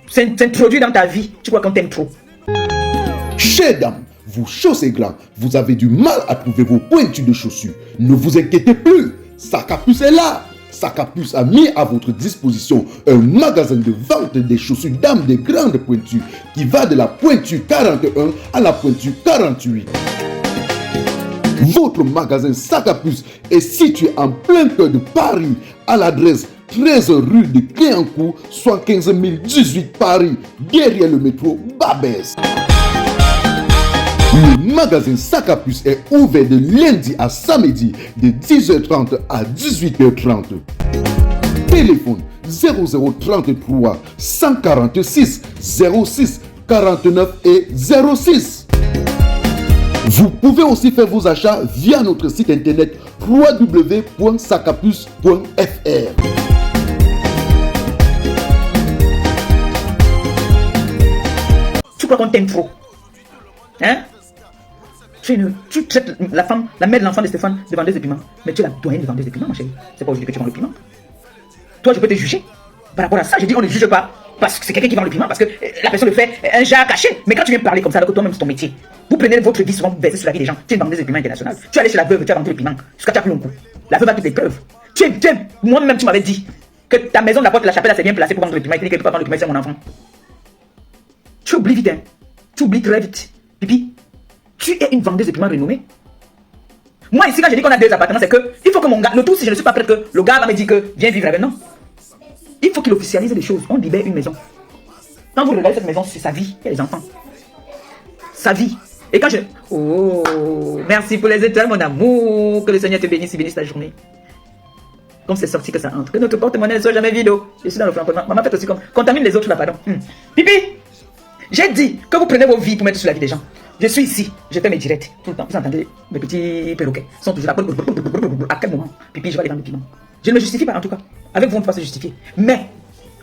S'introduire dans ta vie, tu crois qu'on t'aime trop. Chères dames, vos chaussées grands, vous avez du mal à trouver vos pointures de chaussures. Ne vous inquiétez plus, Sacapus est là. Sacapus a mis à votre disposition un magasin de vente des chaussures dames de grandes pointures qui va de la pointure 41 à la pointure 48. Votre magasin Sacapus est situé en plein cœur de Paris à l'adresse 13 rue de Cléancourt, soit 15 018 Paris, derrière le métro Babès. Le magasin Sacapus est ouvert de lundi à samedi de 10h30 à 18h30. Téléphone 0033 146 06 49 et 06. Vous pouvez aussi faire vos achats via notre site internet www.sacapus.fr. Tu crois qu'on t'aime trop? Hein? Tu traites la femme, la mère de l'enfant de Stéphane de vendeuse de piment. Mais tu es la doyenne de vendeuse de piment, mon chéri. C'est pas aujourd'hui que tu vends le piment. Toi, je peux te juger. Par rapport à ça, je dis on ne juge pas. Parce que c'est quelqu'un qui vend le piment, parce que la personne le fait un jar caché. Mais quand tu viens parler comme ça, alors que toi-même c'est ton métier, vous prenez votre vie souvent, vous versez sur la vie des gens. Tu es une vendeuse de piment internationale. Tu es allé chez la veuve, tu as vendu le piment. Jusqu'à tu as pris un coup. La veuve a toutes les preuves. Moi-même, tu m'avais dit que ta maison de la porte de la chapelle, c'est bien placé pour vendre le piment. Et tu dis que tu peux pas vendre le piment, c'est mon enfant. Tu oublies vite, hein. Tu oublies très vite. Pipi, tu es une vendeuse de piment renommée. Moi, ici, quand je dis qu'on a 2 appartements, c'est que il faut que mon gars, le tout, si je ne suis pas prêt, que le gars va me dire que viens vivre avec. Non. Il faut qu'il officialise les choses. On libère une maison. Quand vous regardez cette maison, c'est sa vie. Il y a les enfants. Sa vie. Et quand je... Oh, merci pour les étoiles, mon amour. Que le Seigneur te bénisse, bénisse ta journée. Comme c'est sorti que ça entre. Que notre porte-monnaie ne soit jamais vide. Je suis dans le flanc. Maman fait aussi comme... Contamine les autres là, pardon. Pipi, j'ai dit que vous prenez vos vies pour mettre sur la vie des gens. Je suis ici. Je fais mes directs. Tout le temps. Vous entendez mes petits perroquets. Ils sont toujours là. À quel moment, Pipi, je vais aller vendre le piment. Je ne me justifie pas en tout cas. Avec vous, on ne peut pas se justifier. Mais...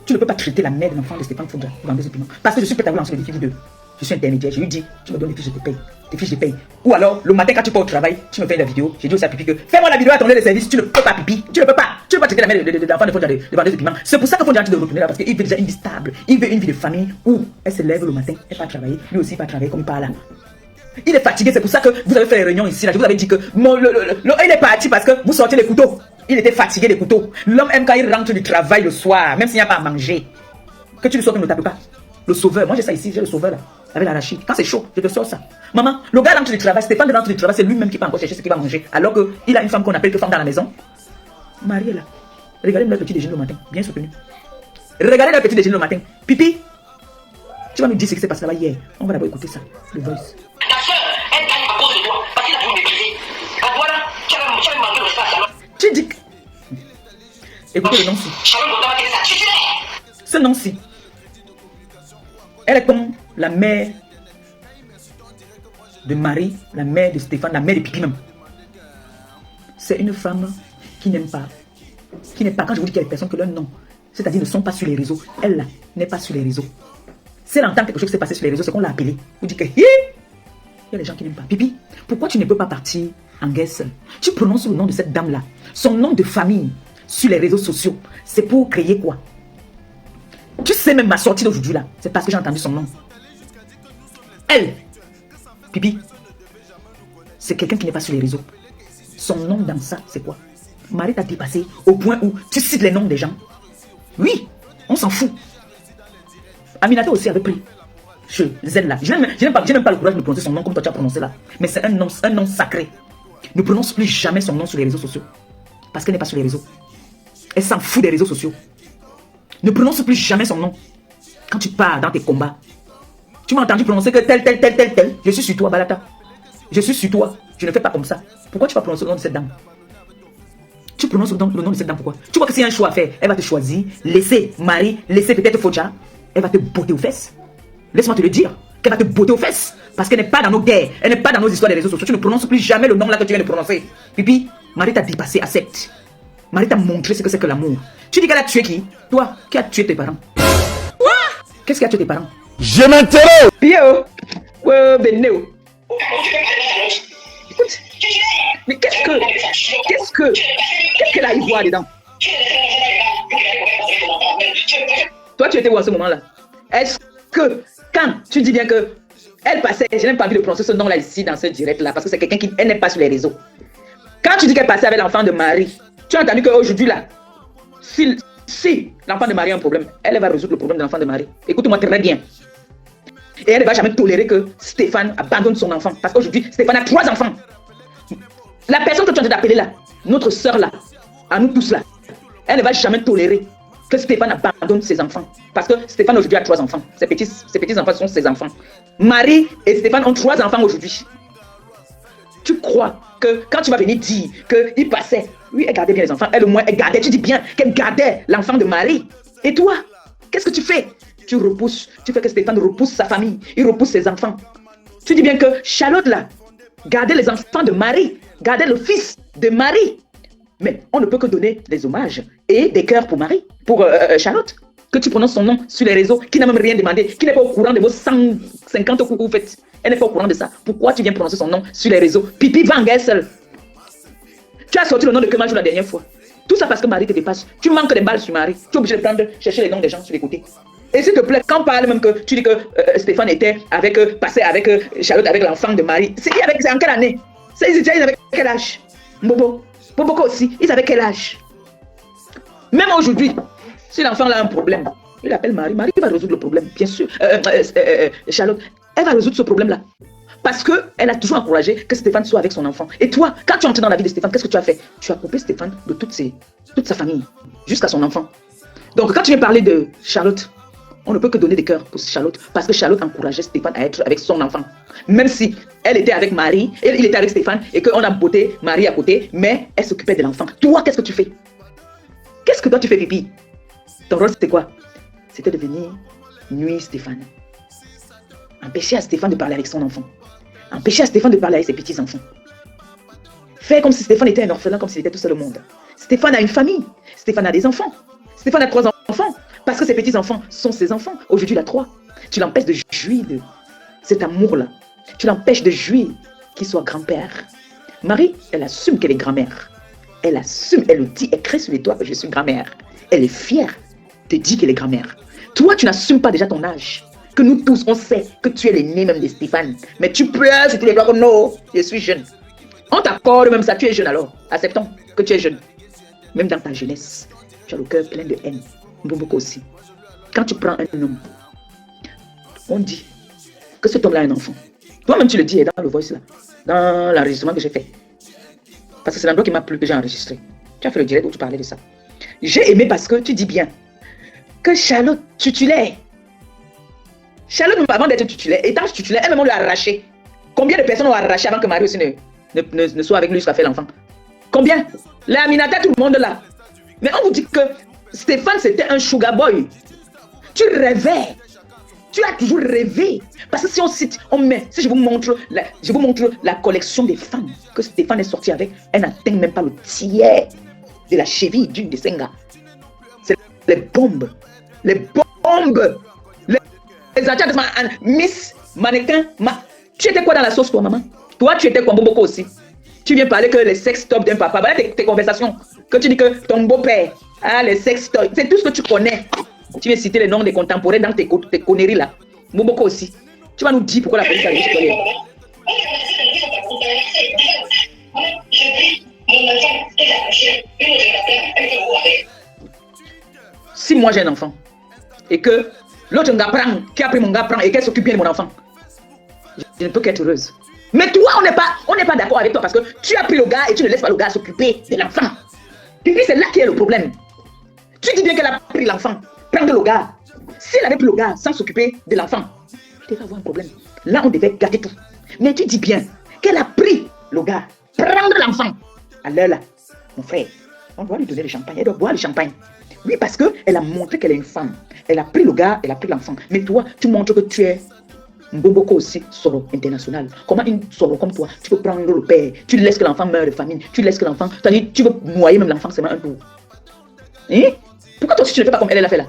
tu ne peux pas traiter la mère de l'enfant de Stéphane Foudra pour vendre ce piment. Parce que je suis prêt à vous lancer le défi vous deux. Je suis intermédiaire. Je lui dis, tu me donnes les fiches, je te paye. Tes fiches, je te paye. Ou alors, le matin, quand tu pars au travail, tu me fais la vidéo. J'ai dit aussi à Pipi que fais-moi la vidéo à ton de service. Tu ne peux pas, Pipi. Tu ne peux pas. Tu ne peux pas traiter la mère de l'enfant de Foudra de vendre ce piment. C'est pour ça qu'il faut dire de retourner là. Parce qu'il veut déjà une vie stable. Il veut une vie de famille où elle se lève le matin, elle va travailler. Lui aussi, il va travailler comme il parle là. Il est fatigué. C'est pour ça que vous avez fait les réunions ici. Là. Je vous avais dit que il est parti parce que vous sortez les couteaux. Il était fatigué des couteaux. L'homme aime quand il rentre du travail le soir, même s'il n'y a pas à manger. Que tu le sors, ne tape pas. Le sauveur, moi j'ai ça ici, j'ai le sauveur là, avec l'arachide. Quand c'est chaud, je te sors ça. Maman, le gars rentre du travail, Stéphane rentre du travail, c'est lui-même qui va encore chercher ce qu'il va manger. Alors qu'il a une femme qu'on appelle que femme dans la maison. Marie est là. Regardez leur petit déjeuner le matin, bien soutenu. Regardez leur petit déjeuner le matin. Pipi, tu vas nous dire ce qui s'est passé là-bas hier. On va d'abord écouter ça, le voice. Ta soeur, elle gagne à cause de toi, parce qu'il a voulu m'épuiser. À toi là, tu avais manqué de espace alors. Tu dis que... Écoutez le nom-ci. Ce nom-ci. Elle est comme la mère de Marie, la mère de Stéphane, la mère de Pipi même. C'est une femme qui n'aime pas. Qui n'est pas, quand je vous dis qu'il y a des personnes que leur nom, c'est-à-dire ne sont pas sur les réseaux, elle là, n'est pas sur les réseaux. Si elle entend quelque chose qui s'est passé sur les réseaux, c'est qu'on l'a appelée. Vous dites que, il y a des gens qui n'aiment pas. Pipi, pourquoi tu ne peux pas partir en guerre seule? Tu prononces le nom de cette dame-là, son nom de famille, sur les réseaux sociaux. C'est pour créer quoi? Tu sais même ma sortie d'aujourd'hui là, c'est parce que j'ai entendu son nom. Elle, Pipi, c'est quelqu'un qui n'est pas sur les réseaux. Son nom dans ça, c'est quoi? Marie t'a dépassé au point où tu cites les noms des gens. Oui, on s'en fout. Aminata aussi avait pris ce Z là. Je n'ai même pas le courage de prononcer son nom comme toi tu as prononcé là. Mais c'est un nom sacré. Ne prononce plus jamais son nom sur les réseaux sociaux. Parce qu'elle n'est pas sur les réseaux. Elle s'en fout des réseaux sociaux. Ne prononce plus jamais son nom. Quand tu pars dans tes combats. Tu m'as entendu prononcer que tel. Je suis sur toi, Balata. Je suis sur toi. Je ne fais pas comme ça. Pourquoi tu vas prononcer le nom de cette dame? Tu prononces le nom de cette dame, pourquoi? Tu vois que s'il y a un choix à faire, elle va te choisir. Laisser Marie, laisser peut-être Fodja. Elle va te botter aux fesses. Laisse-moi te le dire. Qu'elle va te botter aux fesses. Parce qu'elle n'est pas dans nos guerres. Elle n'est pas dans nos histoires des réseaux sociaux. Tu ne prononces plus jamais le nom là que tu viens de prononcer. Pipi, Marie t'a dépassé, accepte. Marie t'a montré ce que c'est que l'amour. Tu dis qu'elle a tué qui? Toi, qui a tué tes parents? Quoi? Qu'est-ce qui a tué tes parents? Je m'interroge. Pio, Beneo. Écoute, mais qu'est-ce qu'elle a y voir dedans? Toi, tu étais où en ce moment-là? Est-ce que, quand tu dis bien que elle passait, je n'ai pas envie de prononcer ce nom-là ici dans ce direct-là, parce que c'est quelqu'un qui n'est pas sur les réseaux. Quand tu dis qu'elle passait avec l'enfant de Marie, tu as entendu qu'aujourd'hui là, si l'enfant de Marie a un problème, elle va résoudre le problème de l'enfant de Marie. Écoute-moi très bien. Et elle ne va jamais tolérer que Stéphane abandonne son enfant. Parce qu'aujourd'hui, Stéphane a 3 enfants. La personne que tu es en train d'appeler là, notre soeur là, à nous tous là, elle ne va jamais tolérer que Stéphane abandonne ses enfants. Parce que Stéphane aujourd'hui a 3 enfants. Ses petits enfants sont ses enfants. Marie et Stéphane ont 3 enfants aujourd'hui. Tu crois que quand tu vas venir dire qu'il passait, oui, elle gardait bien les enfants, elle au moins, elle gardait, tu dis bien qu'elle gardait l'enfant de Marie. Et toi, qu'est-ce que tu fais? Tu repousses, tu fais que Stéphane repousse sa famille, il repousse ses enfants. Tu dis bien que Charlotte là, gardait les enfants de Marie, gardait le fils de Marie. Mais on ne peut que donner des hommages et des cœurs pour Marie, pour Charlotte. Que tu prononces son nom sur les réseaux, qui n'a même rien demandé, qui n'est pas au courant de vos 150 coups que vous faites. Elle n'est pas au courant de ça. Pourquoi tu viens prononcer son nom sur les réseaux? Pipi Vanga seul. Tu as sorti le nom de Kemajou la dernière fois. Tout ça parce que Marie te dépasse. Tu manques des balles sur Marie. Tu es obligé de prendre, chercher les noms des gens sur les côtés. Et s'il te plaît, quand on parle même que tu dis que Stéphane était passé avec Charlotte, avec l'enfant de Marie, c'est en quelle année? Ils avaient quel âge? Boboko aussi, ils avaient quel âge? Même aujourd'hui, si l'enfant a un problème, il appelle Marie. Marie va résoudre le problème, bien sûr. Charlotte, elle va résoudre ce problème-là. Parce qu'elle a toujours encouragé que Stéphane soit avec son enfant. Et toi, quand tu entres dans la vie de Stéphane, qu'est-ce que tu as fait? Tu as coupé Stéphane de toute sa famille, jusqu'à son enfant. Donc, quand tu viens parler de Charlotte, on ne peut que donner des cœurs pour Charlotte. Parce que Charlotte encourageait Stéphane à être avec son enfant. Même si elle était avec Marie, il était avec Stéphane, et qu'on a botté Marie à côté, mais elle s'occupait de l'enfant. Toi, qu'est-ce que tu fais? Qu'est-ce que toi tu fais, Pipi? Ton rôle, c'était quoi? C'était de venir nuire Stéphane. Empêcher à Stéphane de parler avec son enfant. Empêcher à Stéphane de parler avec ses petits-enfants. Faire comme si Stéphane était un orphelin, comme s'il était tout seul au monde. Stéphane a une famille. Stéphane a des enfants. Stéphane a 3 enfants. Parce que ses petits-enfants sont ses enfants. Aujourd'hui, il a 3. Tu l'empêches de jouir de cet amour-là. Tu l'empêches de jouir qu'il soit grand-père. Marie, elle assume qu'elle est grand-mère. Elle assume, elle le dit, elle crée sur les toits que je suis grand-mère. Elle est fière de dire qu'elle est grand-mère. Toi, tu n'assumes pas déjà ton âge. Que nous tous, on sait que tu es l'aîné même de Stéphane. Mais tu pleures sur tous les doigts que non, je suis jeune. On t'accorde même ça, tu es jeune alors. Acceptons que tu es jeune. Même dans ta jeunesse, tu as le cœur plein de haine. Beaucoup aussi. Quand tu prends un homme, on dit que cet homme-là a un enfant. Toi-même, tu le dis dans le voice là, dans l'enregistrement que j'ai fait. Parce que c'est l'endroit qui m'a plu que j'ai enregistré. Tu as fait le direct où tu parlais de ça. J'ai aimé parce que tu dis bien que Charlotte titulaire. Charlotte, avant d'être titulaire, étant titulaire, elle-même on l'a arraché. Combien de personnes ont arraché avant que Marie aussi ne soit avec lui jusqu'à faire l'enfant? Combien? La Aminata, tout le monde là. Mais on vous dit que Stéphane, c'était un sugar boy. Tu rêvais. Tu as toujours rêvé. Parce que si on cite, on met, si je vous montre la collection des femmes que Stéphane est sorti avec, elle n'atteint même pas le tiers de la cheville d'une des Senga. C'est les bombes. Les bombes. Les agents de Miss Mannequin. Tu étais quoi dans la sauce, toi, maman? Toi, tu étais quoi, Boboko aussi? Tu viens parler que les sex top d'un papa. Voilà tes conversations. Que tu dis que ton beau-père, les sex top, c'est tout ce que tu connais. Tu viens citer les noms des contemporains dans tes conneries là. Boboko aussi. Tu vas nous dire pourquoi la police a réussi. Si moi j'ai un enfant et que L'autre gars prend, qui a pris mon gars prend et qu'elle s'occupe bien de mon enfant. Je ne peux qu'être heureuse. Mais toi, on n'est pas d'accord avec toi parce que tu as pris le gars et tu ne laisses pas le gars s'occuper de l'enfant. Et puis c'est là qu'il y a le problème. Tu dis bien qu'elle a pris l'enfant, prendre le gars. Si elle avait pris le gars sans s'occuper de l'enfant, il devait avoir un problème. Là, on devait garder tout. Mais tu dis bien qu'elle a pris le gars, prendre l'enfant. Alors là, mon frère, on doit lui donner le champagne. Elle doit boire le champagne. Oui, parce qu'elle a montré qu'elle est une femme. Elle a pris le gars, elle a pris l'enfant. Mais toi, tu montres que tu es Mboboko aussi, solo international. Comment une solo comme toi, tu peux prendre le père, tu laisses que l'enfant meure de famine, tu laisses que l'enfant, tu veux noyer même l'enfant seulement un tour. Hein? Pourquoi toi aussi tu ne fais pas comme elle l'a fait là?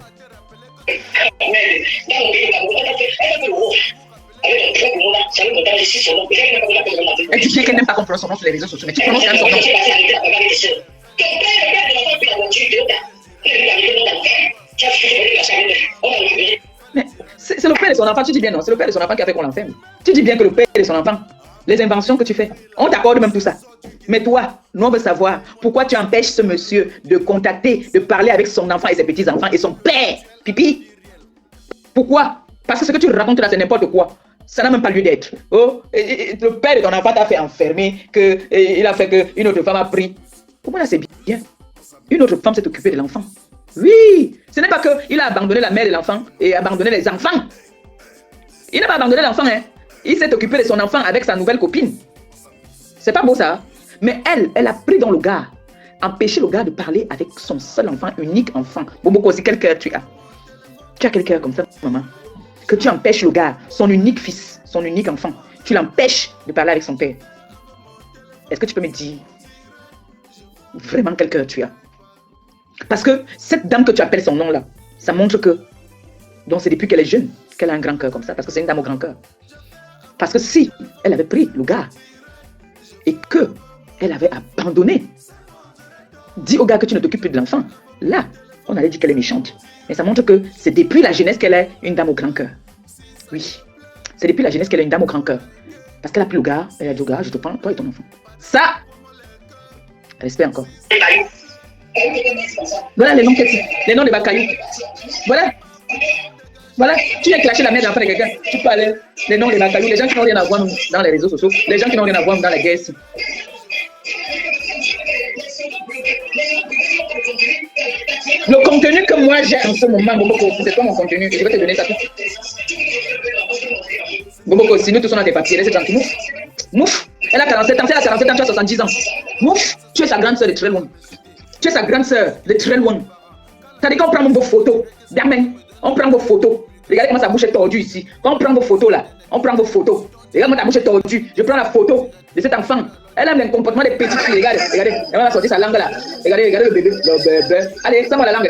Elle dit bien qu'elle n'aime pas qu'on prononce son nom sur les réseaux sociaux, mais tu prononces quand même son nom. Mais c'est le père de son enfant, tu dis bien non, c'est le père de son enfant qui a fait qu'on l'enferme. Tu dis bien que le père de son enfant, les inventions que tu fais, on t'accorde même tout ça. Mais toi, nous on veut savoir pourquoi tu empêches ce monsieur de contacter, de parler avec son enfant et ses petits-enfants et son père, Pipi. Pourquoi? Parce que ce que tu racontes là, c'est n'importe quoi. Ça n'a même pas lieu d'être. Oh, le père de ton enfant t'a fait enfermer, il a fait qu'une autre femme a pris. Pourquoi là c'est bien? Une autre femme s'est occupée de l'enfant. Oui, ce n'est pas qu'il a abandonné la mère de l'enfant et abandonné les enfants. Il n'a pas abandonné l'enfant, hein. Il s'est occupé de son enfant avec sa nouvelle copine. C'est pas beau ça. Mais elle a pris dans le gars, empêché le gars de parler avec son seul enfant, unique enfant. Boboko, aussi, quel cœur tu as? Tu as quel cœur comme ça, maman? Que tu empêches le gars, son unique fils, son unique enfant, tu l'empêches de parler avec son père. Est-ce que tu peux me dire vraiment quel cœur tu as? Parce que cette dame que tu appelles son nom là, ça montre que, donc c'est depuis qu'elle est jeune qu'elle a un grand cœur comme ça, parce que c'est une dame au grand cœur. Parce que si elle avait pris le gars et que elle avait abandonné, dis au gars que tu ne t'occupes plus de l'enfant, là, on allait dire qu'elle est méchante. Mais ça montre que c'est depuis la jeunesse qu'elle est une dame au grand cœur. Oui, c'est depuis la jeunesse qu'elle est une dame au grand cœur. Parce qu'elle a pris le gars, elle a dit au gars, je te prends, toi et ton enfant. Ça, respect encore. Voilà les noms les noms de Bakaïou. Voilà. Voilà, tu viens clasher la mère d'enfant de quelqu'un. Tu parles les noms de Bakaïou, les gens qui n'ont rien à voir dans les réseaux sociaux, les gens qui n'ont rien à voir dans la guerre ici. Le contenu que moi j'ai en ce moment, Boboko, c'est pas mon contenu. Je vais te donner ça tout. Boboko, si nous tous on a des papiers, laissez tranquille. Mouf. Mouf. Elle a 47 ans, elle a 47 ans, tu as 70 ans. Mouf. Tu es sa grande soeur de très loin. Tu es sa grande soeur de très loin. Ça dit qu'on prend vos photos. D'amen. On prend vos photos. Regardez comment sa bouche est tordue ici. Quand on prend vos photos là, on prend vos photos. Regarde comment ta bouche est tordue. Je prends la photo de cet enfant. Elle aime le comportement des petites filles. Regardez, regardez. Elle va sortir sa langue là. Regardez, regardez le bébé. Le bébé. Allez, sors-moi la langue.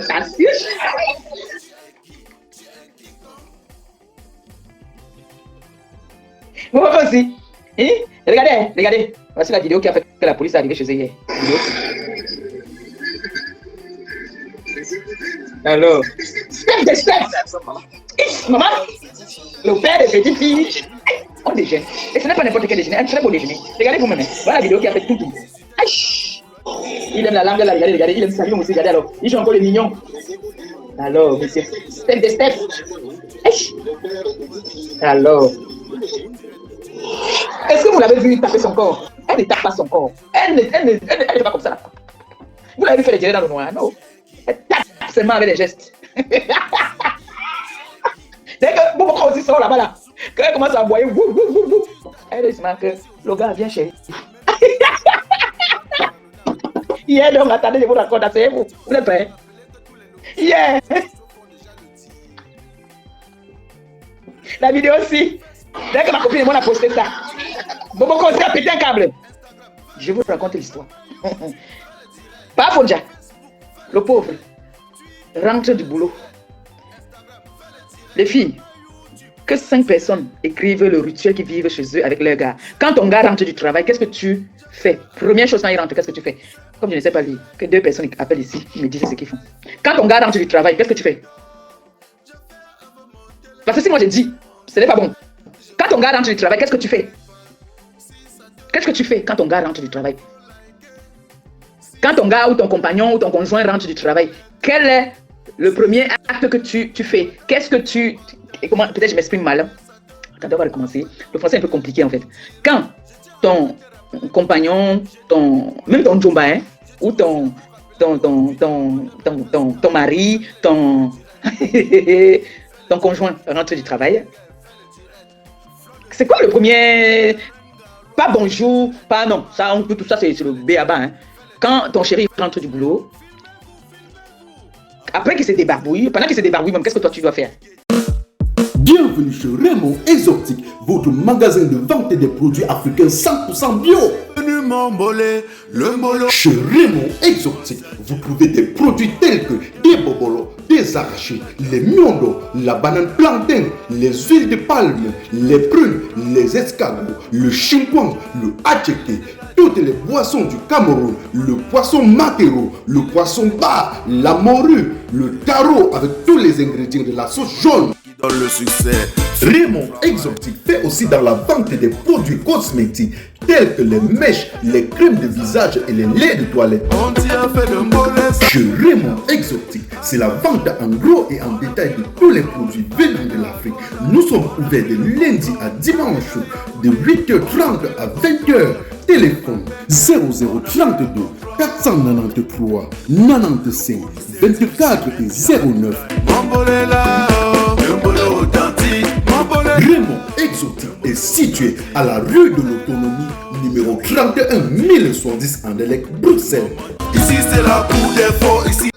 Moi aussi. Hein? Regardez, regardez. Voici la vidéo qui a fait que la police est arrivée chez eux hier. Alors, step de step. Maman, le père des petites filles, on déjeune. Et ce n'est pas n'importe quel déjeuner, un très beau déjeuner. Regardez vous-même. Voilà la vidéo qui a fait tout. Il aime la langue, là, regardez, regardez. Il aime sa vie aussi, regardez alors. Il joue encore les mignons. Alors, monsieur, step de step. Alors, est-ce que vous l'avez vu taper son corps? Elle ne tape pas son corps. Elle ne fait pas comme ça. Vous l'avez vu faire les tirer dans le noir? Non. Elle tape seulement avec des gestes. Dès que Boboko aussi sort là-bas, là, quand elle commence à aboyer, elle se marque que le gars vient chérie. Hier, donc, attendez, je vous raconte, asseyez-vous. Vous êtes prêts? Hier. La vidéo aussi. Dès que ma copine et moi on a posté ça, Boboko aussi a pété un câble. Je vous raconte l'histoire. Pas Fonja, le pauvre, rentre du boulot. Les filles, que 5 personnes écrivent le rituel qu'ils vivent chez eux avec leur gars. Quand ton gars rentre du travail, qu'est-ce que tu fais? Première chose quand il rentre, qu'est-ce que tu fais? Comme je ne sais pas lire, que 2 personnes appellent ici, ils me disent ce qu'ils font. Quand ton gars rentre du travail, qu'est-ce que tu fais? Parce que si moi je dis, ce n'est pas bon. Quand ton gars rentre du travail, qu'est-ce que tu fais? Qu'est-ce que tu fais quand ton gars rentre du travail? Quand ton gars ou ton compagnon ou ton conjoint rentre du travail, quelle est Le premier acte que tu fais, qu'est-ce que tu... Comment, peut-être je m'exprime mal. Attends, on va recommencer. Le français est un peu compliqué en fait. Quand ton compagnon, même ton jomba, hein, ou ton mari, ton conjoint rentre du travail, c'est quoi le premier? Pas bonjour, pas non. Ça, tout ça, c'est le béaba. Hein. Quand ton chéri rentre du boulot, après qu'il se débarbouille, pendant qu'il se débarbouille, même, qu'est-ce que toi tu dois faire? Bienvenue chez Raymond Exotique, votre magasin de vente des produits africains 100% bio. Chez Raymond Exotique, vous trouvez des produits tels que des bobolos, des arachides, les miondo, la banane plantain, les huiles de palme, les prunes, les escargots, le chimpouang, le attiéké, toutes les boissons du Cameroun, le poisson maquereau, le poisson bar, la morue, le taro avec tous les ingrédients de la sauce jaune. Dans le succès. Raymond Exotique fait aussi dans la vente des produits cosmétiques tels que les mèches, les crèmes de visage et les laits de toilette. Chez Raymond Exotique, c'est la vente en gros et en détail de tous les produits venant de l'Afrique. Nous sommes ouverts de lundi à dimanche de 8h30 à 20h. Téléphone 0032 493 95 24 et 09. Raymond Exotique est situé à la rue de l'Autonomie, numéro 31 1110 Anderlecht, Bruxelles. Ici c'est la cour des forts, ici.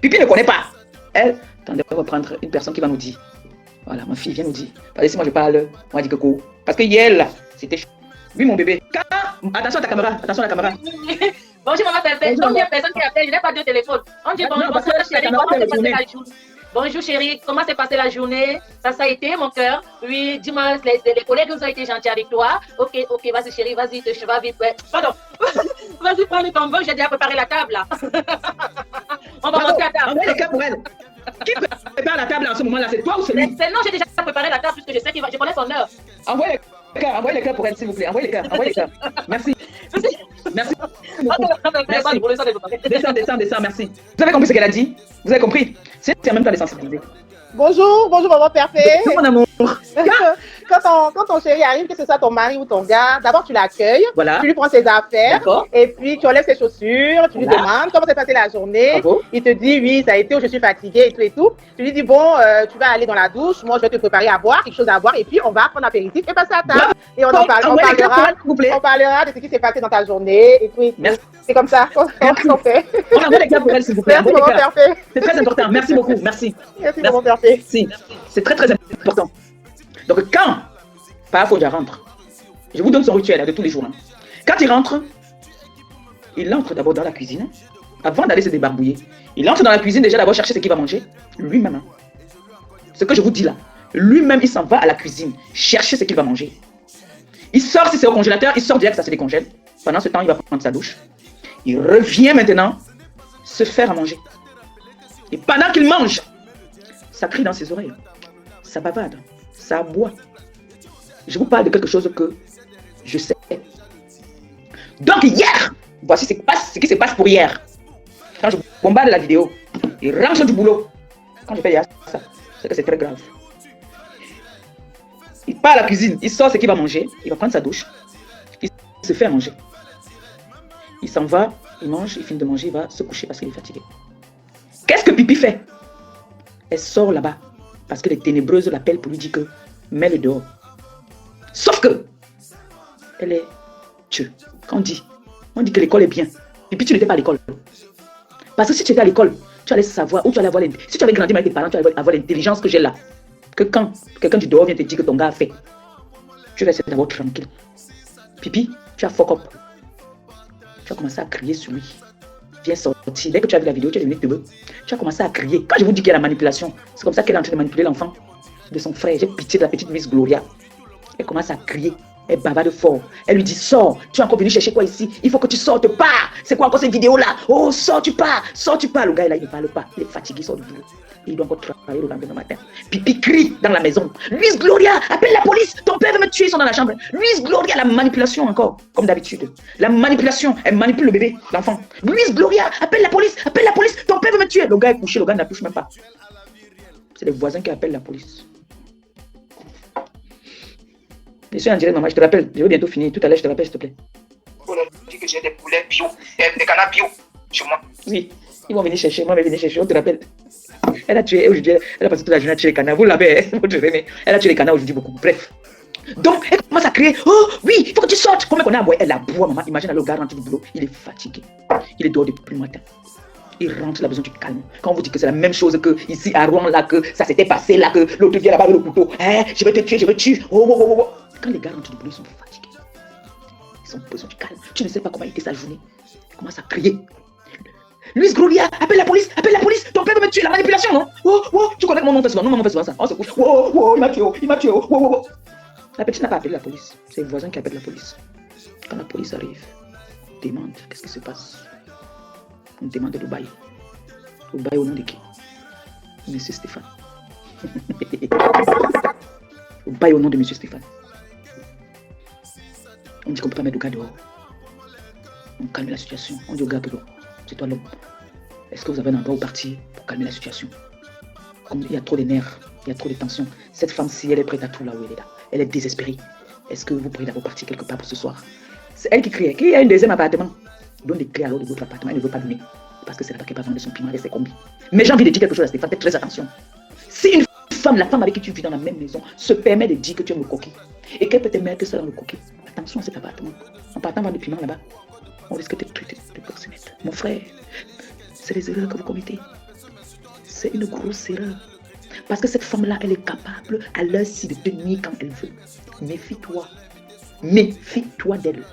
Pipi ne connaît pas. Elle, attendez, on va prendre une personne qui va nous dire. Voilà, ma fille vient nous dire. Parce que moi je parle, moi je dis que quoi. Parce que hier là, c'était chaud. Oui mon bébé. Attention à ta caméra, attention à la caméra. Bonjour maman Pépé. Combien de personnes qui appellent? Je n'ai pas de téléphone. On dit bonjour chérie, comment s'est passée la journée? Bonjour chérie, comment s'est passée la journée? Ça a été mon cœur. Oui, dis-moi, les collègues vous ont été gentils avec toi. Ok, vas-y chérie, vas-y, te vas vite. Pardon. Vas-y, prends ton vin, j'ai déjà préparé la table là. On va monter à table. Envoie les cas pour elle. Qui prépare la table en ce moment-là? C'est toi ou c'est lui? Non, j'ai déjà préparé la table puisque je sais je connais son heure. Envoie les cas pour elle, s'il vous plaît. Envoie les cas. Merci. Merci. Descends, merci. Vous avez compris ce qu'elle a dit? Vous avez compris? C'est en même temps de sensibiliser. Bonjour maman parfait. Mon amour. Quand ton chéri arrive, que ce soit ton mari ou ton gars, d'abord tu l'accueilles, voilà. Tu lui prends ses affaires, et puis tu enlèves ses chaussures, tu lui demandes comment s'est passée la journée. Bravo. Il te dit oui, ça a été, je suis fatiguée et tout. Tu lui dis bon, tu vas aller dans la douche, moi je vais te préparer à boire, quelque chose à boire, et puis on va prendre apéritif et passer à table. Et on parlera de ce qui s'est passé dans ta journée et tout. C'est comme ça qu'on fait. On envoie les gars pour elle, s'il vous plaît. Merci maman parfait. C'est très important, merci beaucoup, merci. Merci maman parfait. Si, c'est très important. Donc quand Parafodia rentre, je vous donne son rituel de tous les jours. Hein. Quand il rentre d'abord dans la cuisine, avant d'aller se débarbouiller. Il entre dans la cuisine déjà d'abord chercher ce qu'il va manger, lui-même. Hein. Ce que je vous dis là, lui-même il s'en va à la cuisine, chercher ce qu'il va manger. Il sort si c'est au congélateur, il sort direct, ça se décongèle. Pendant ce temps, il va prendre sa douche. Il revient maintenant se faire à manger. Et pendant qu'il mange, ça crie dans ses oreilles, ça bavade, ça aboie. Je vous parle de quelque chose que je sais. Donc hier, voici ce qui se passe pour hier. Quand je bombarde la vidéo, il rentre du boulot. Quand je fais ça, c'est que c'est très grave. Il part à la cuisine, il sort ce qu'il va manger, il va prendre sa douche, il se fait à manger. Il s'en va, il mange, il finit de manger, il va se coucher parce qu'il est fatigué. Qu'est-ce que Pipi fait? Elle sort là-bas parce que les ténébreuses l'appellent pour lui dire que mets-le dehors. Sauf que elle est Dieu. Quand on dit que l'école est bien. Pipi, tu n'étais pas à l'école. Parce que si tu étais à l'école, tu allais savoir, ou tu allais avoir si tu avais grandi avec tes parents, tu allais avoir l'intelligence que j'ai là. Que quand quelqu'un du dehors vient te dire que ton gars a fait, tu restes d'abord tranquille. Pipi, tu as fuck up. Tu as commencé à crier sur lui. Viens sortir. Dès que tu as vu la vidéo, tu es devenu teubeux. Tu as commencé à crier. Quand je vous dis qu'il y a la manipulation, c'est comme ça qu'elle est en train de manipuler l'enfant de son frère. J'ai pitié de la petite Miss Gloria. Elle commence à crier. Elle bavarde fort. Elle lui dit, sors, tu es encore venu chercher quoi ici? Il faut que tu sortes, pars. C'est quoi encore cette vidéo-là? Oh, sors, tu pars, sors, tu pars. Le gars, là, il ne parle pas. Il est fatigué, il sort du boulot. Il doit encore travailler le lendemain matin. Pipi crie dans la maison. Luis Gloria, appelle la police. Ton père veut me tuer, ils sont dans la chambre. Luis Gloria, la manipulation encore, comme d'habitude. La manipulation, elle manipule le bébé, l'enfant. Luis Gloria, appelle la police, ton père veut me tuer. Le gars est couché, le gars ne touche même pas. C'est les voisins qui appellent la police. Je suis en direct, maman, je te rappelle. Je vais bientôt finir. Tout à l'heure, je te rappelle, s'il te plaît. On leur dit que j'ai des poulets bio, des canards bio chez moi. Oui, ils vont venir chercher. Moi, je vais venir chercher. On te rappelle. Elle a tué, aujourd'hui, elle a passé toute la journée à tuer les canards. Vous l'avez, elle a tué les canards aujourd'hui beaucoup. Bref. Donc, elle commence à crier. Oh, oui, il faut que tu sortes. Combien qu'on a à boire? Elle aboie, maman. Imagine, le gars rentre du boulot. Il est fatigué. Il est dehors depuis le matin. Il rentre, il a besoin du calme. Quand on vous dit que c'est la même chose que ici à Rouen, là, que ça s'était passé, là, que l'autre vient là-bas avec le couteau. Hein, je vais te tuer, je vais te tuer. Oh, oh, oh, oh. Quand les gars rentrent du boulot, ils sont fatigués. Ils ont besoin du calme. Tu ne sais pas comment a été sa journée. Il commence à crier. Luis Gloria, appelle la police, ton père veut me tuer, la manipulation, non? Oh, oh, tu connais mon nom fait souvent, non, mon nom fait souvent ça. On se couche. Oh, oh, il m'a tué, oh, oh, oh. La petite n'a pas appelé la police. C'est le voisin qui appelle la police. Quand la police arrive, on demande qu'est-ce qui se passe. On demande de bail. Au bail au nom de qui? Monsieur Stéphane. Au bail au nom de Monsieur Stéphane. On dit qu'on ne peut pas mettre le gars dehors. On calme la situation. On dit au gars que c'est toi l'homme. Est-ce que vous avez un endroit où partir pour calmer la situation? Comme il y a trop de nerfs, il y a trop de tensions. Cette femme-ci, elle est prête à tout là où elle est là. Elle est désespérée. Est-ce que vous pourriez d'abord partir quelque part pour ce soir? C'est elle qui crie. Qui a un deuxième appartement? Donne des clés à l'autre de votre appartement. Elle ne veut pas donner. Parce que c'est là-bas qu'elle va vendre son piment avec ses combis. Mais j'ai envie de dire quelque chose à Stéphane. Faites très attention. Si une femme, la femme avec qui tu vis dans la même maison, se permet de dire que tu aimes le coquille et qu'elle peut te mettre ça dans le coquille, attention à cet appartement. En partant vendre des piments là-bas, on risque de traiter de proxénète. Mon frère, c'est les erreurs que vous commettez. C'est une grosse erreur. Parce que cette femme-là, elle est capable à l'heure-ci de te nuire quand elle veut. Méfie-toi. Méfie-toi d'elle.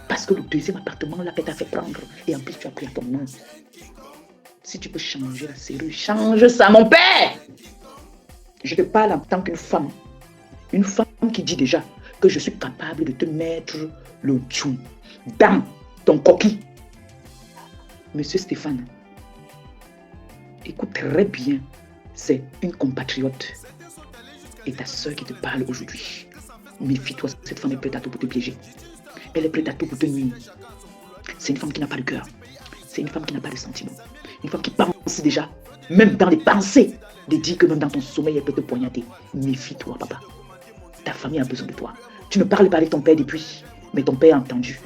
Parce que le deuxième appartement là qu'elle t'a fait prendre, et en plus tu as pris à ton nom. Si tu peux changer la serrure, change ça, mon père. Je te parle en tant qu'une femme. Une femme qui dit déjà que je suis capable de te mettre le tchou dans ton coquille. Monsieur Stéphane, écoute très bien, c'est une compatriote et ta soeur qui te parle aujourd'hui. Méfie-toi, cette femme est prête à tout pour te piéger. Elle est prête à tout pour te nuire. C'est une femme qui n'a pas de cœur. C'est une femme qui n'a pas de sentiments. Une femme qui pense déjà, même dans les pensées, de dire que même dans ton sommeil, elle peut te poignarder. Méfie-toi, papa. Ta famille a besoin de toi. Tu ne parles pas avec ton père depuis, mais ton père a entendu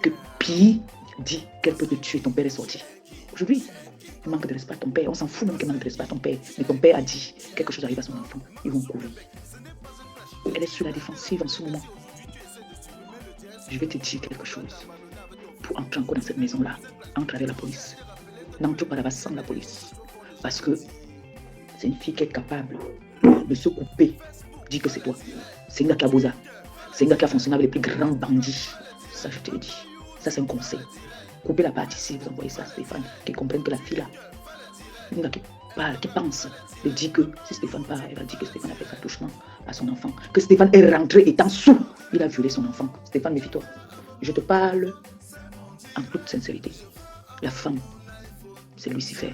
que Pi dit qu'elle peut te tuer. Ton père est sorti. Aujourd'hui, il manque de respect à ton père. On s'en fout même qu'il manque de respect à ton père. Mais ton père a dit quelque chose arrive à son enfant. Ils vont courir. Elle est sur la défensive en ce moment. Je vais te dire quelque chose. Pour entrer encore dans cette maison-là, entre avec la police. N'entre pas là-bas sans la police. Parce que c'est une fille qui est capable de se couper. Dis que c'est toi. C'est une gars qui a bosa. C'est une gars qui a fonctionné avec les plus grands bandits. Ça, je te le dis. Ça, c'est un conseil. Coupez la partie ici, vous envoyez ça à Stéphane, qui comprenne que la fille là, une gars qui parle, qui pense, de dire que si Stéphane part, elle va dire que Stéphane a fait attouchement à son enfant. Que Stéphane est rentré étant sous. Il a violé son enfant. Stéphane, méfie-toi. Je te parle en toute sincérité. La femme, c'est Lucifer.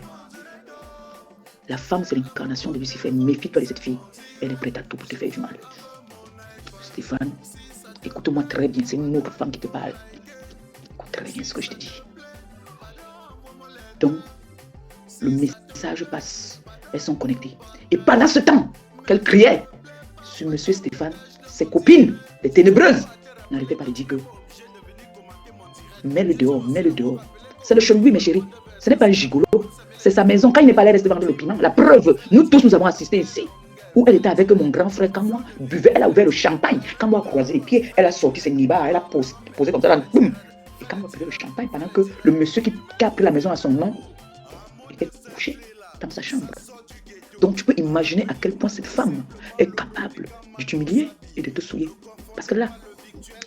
La femme, c'est l'incarnation de Lucifer. Méfie-toi de cette fille. Elle est prête à tout pour te faire du mal. Stéphane, écoute-moi très bien. C'est une autre femme qui te parle. Écoute très bien ce que je te dis. Donc, le message passe. Elles sont connectées. Et pendant ce temps qu'elle criait sur Monsieur Stéphane, ses copines, les ténébreuses, n'arrêtaient pas de dire que mets-le dehors, mets-le dehors. C'est le chemin, mes chéris. Ce n'est pas un gigolo. C'est sa maison. Quand il n'est pas allé rester vendre le piment, la preuve, nous tous nous avons assisté ici. Où elle était avec mon grand frère quand moi buvais, elle a ouvert le champagne. Quand moi croisé les pieds, elle a sorti ses nibas, elle a posé comme ça, là, boum. Et quand moi buvais le champagne, pendant que le monsieur qui a pris la maison à son nom était couché dans sa chambre. Donc tu peux imaginer à quel point cette femme est capable de t'humilier et de te souiller. Parce que là,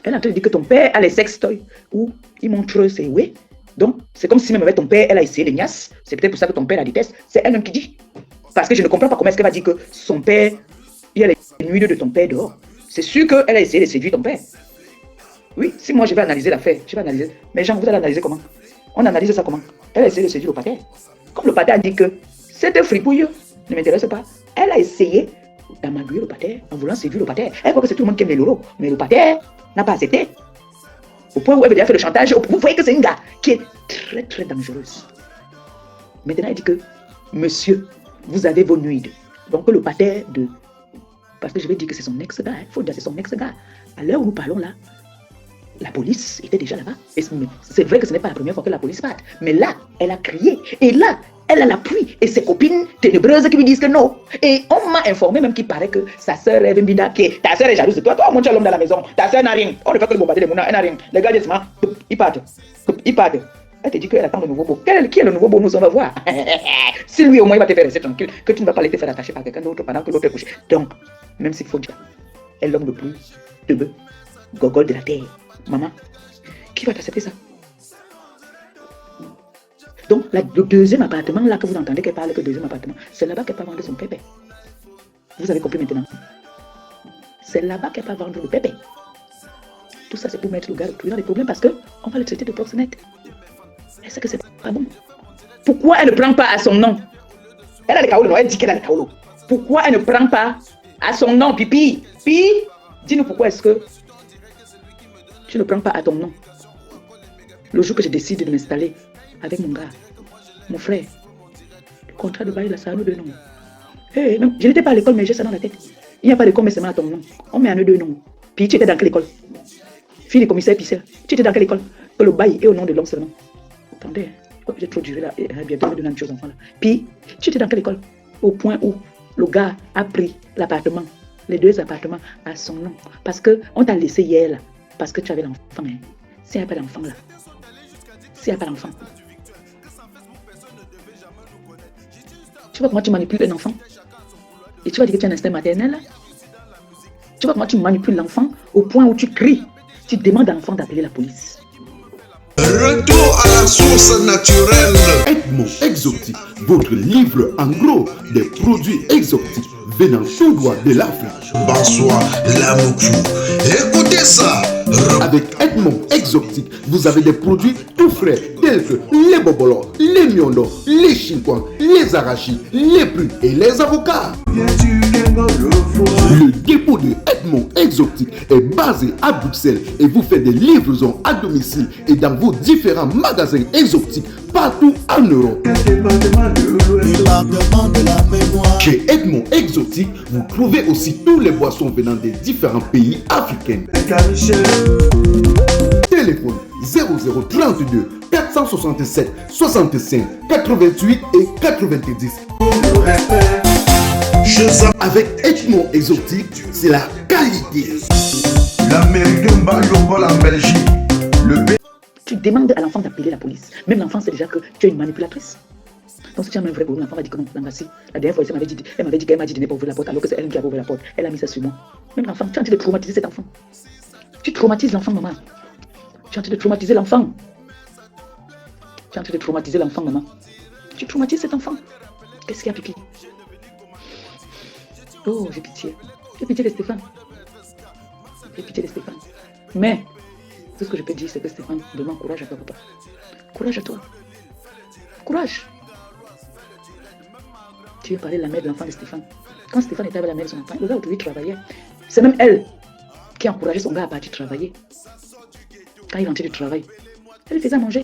elle est en train de dire que ton père a les sextoys où il montre ses ouais. Donc c'est comme si même avec ton père, elle a essayé les niasses. C'est peut-être pour ça que ton père la déteste. C'est elle-même qui dit. Parce que je ne comprends pas comment est-ce qu'elle va dire que son père, il y a les nuits de ton père dehors. c'est sûr qu'elle a essayé de séduire ton père. Oui, si moi je vais analyser l'affaire, je vais analyser. Mais Jean, vous allez analyser comment? On analyse ça comment? Elle a essayé de séduire le pater. Comme le pater a dit que cette fripouille ne m'intéresse pas, elle a essayé d'amadouer le pater en voulant séduire le pater. Elle croit que c'est tout le monde qui aime les lolos, mais le pater n'a pas accepté. Au point où elle veut déjà faire le chantage, vous voyez que c'est une gars qui est très très dangereuse. Maintenant, elle dit que, monsieur, vous avez vos nuides. Donc le pater de... Parce que je vais dire que c'est son ex-gars, il faut dire que c'est son ex-gars. À l'heure où nous parlons là, la police était déjà là-bas. C'est vrai que ce n'est pas la première fois que la police part. Mais là, elle a crié. Et là, elle a l'appui. Et ses copines ténébreuses qui lui disent que non. Et on m'a informé même qu'il paraît que sa sœur est Mbida, ta sœur est jalouse de toi. Toi, mon tu as l'homme dans la maison. Ta sœur n'a rien. On ne fait que le bombarder les mounas, elle n'a rien. Les gars disent, ils partent. Ils partent. Elle te dit qu'elle attend le nouveau beau. Qui est le nouveau beau? Nous, on va voir. Si lui, au moins, il va te faire rester tranquille. Que tu ne vas pas laisser faire attacher par quelqu'un d'autre pendant que l'autre est couché. Donc, même s'il faut dire, elle est l'homme le plus teubeux, gogol de la terre. Maman, qui va t'accepter ça? Donc, le deuxième appartement, là que vous entendez qu'elle parle, que le deuxième appartement, c'est là-bas qu'elle va vendre son pépé. Vous avez compris maintenant? C'est là-bas qu'elle va vendre le pépé. Tout ça, c'est pour mettre le gars dans les problèmes parce qu'on va le traiter de proxénète. Est-ce que c'est pas bon? Pourquoi elle ne prend pas à son nom? Elle a le kaolo, elle dit qu'elle a le kaolo. Pourquoi elle ne prend pas à son nom, Pipi? Pi, dis-nous pourquoi est-ce que tu ne prends pas à ton nom? Le jour que je décide de m'installer avec mon gars, mon frère, le contrat de bail, là, ça a nous deux noms. Hey, non, je n'étais pas à l'école, mais j'ai ça dans la tête. Il n'y a pas d'école, mais c'est à ton nom. On met à nous deux noms. Puis tu étais dans quelle école? Fille du commissaire Pissel. Tu étais dans quelle école? Que le bail est au nom de l'homme seulement. Attendez, j'ai trop duré là. Bientôt, je vais donner une chose enfant là. Puis, tu étais dans quelle école? Au point où le gars a pris l'appartement, les deux appartements à son nom. Parce qu'on t'a laissé hier là. Parce que tu avais l'enfant. Hein. S'il n'y a pas d'enfant là. S'il n'y a pas d'enfant. Tu vois comment tu manipules un enfant? Et tu vas dire que tu as un instinct maternel là? Tu vois comment tu manipules l'enfant au point où tu cries. Tu demandes à l'enfant d'appeler la police. Retour à la source naturelle. Edmond Exotique, votre livre en gros des produits exotiques venant tout droit de l'Afrique. Bonsoir, la Moukou. Écoutez ça. Avec Edmond Exotique, vous avez des produits tout frais tels que les bobolos, les miondo, les chinquans, les arachis, les prunes et les avocats. Le dépôt de Edmond Exotique est basé à Bruxelles et vous fait des livraisons à domicile et dans vos différents magasins exotiques partout en Europe. Chez Edmond Exotique, vous trouvez aussi tous les boissons venant des différents pays africains. Téléphone 0032 467 65 88 et 90. Avec Edmond Exotique, c'est la qualité. L'Américain Bayombol en Belgique. Tu demandes à l'enfant d'appeler la police. Même l'enfant sait déjà que tu es une manipulatrice. Donc si tu as un vrai boulot, l'enfant va dire que non, la dernière fois, elle m'avait dit qu'elle m'a dit de ne pas ouvrir la porte alors que c'est elle qui a ouvert la porte. Elle a mis ça sur moi. Même l'enfant, tu es en train de traumatiser cet enfant. Tu traumatises l'enfant, maman. Tu es en train de traumatiser l'enfant. Tu es en train de traumatiser l'enfant, maman. Tu traumatises cet enfant. Qu'est-ce qu'il y a, Pipi? Oh, j'ai pitié. J'ai pitié de Stéphane. J'ai pitié de Stéphane. Mais, tout ce que je peux dire, c'est que Stéphane, demande courage à toi, papa. Courage à toi. Courage. Tu veux parler de la mère de l'enfant de Stéphane. Quand Stéphane était avec la mère de son enfant, le gars autour travaillait. C'est même elle qui a encouragé son gars à partir travailler. Quand il rentrait du travail, elle lui faisait à manger.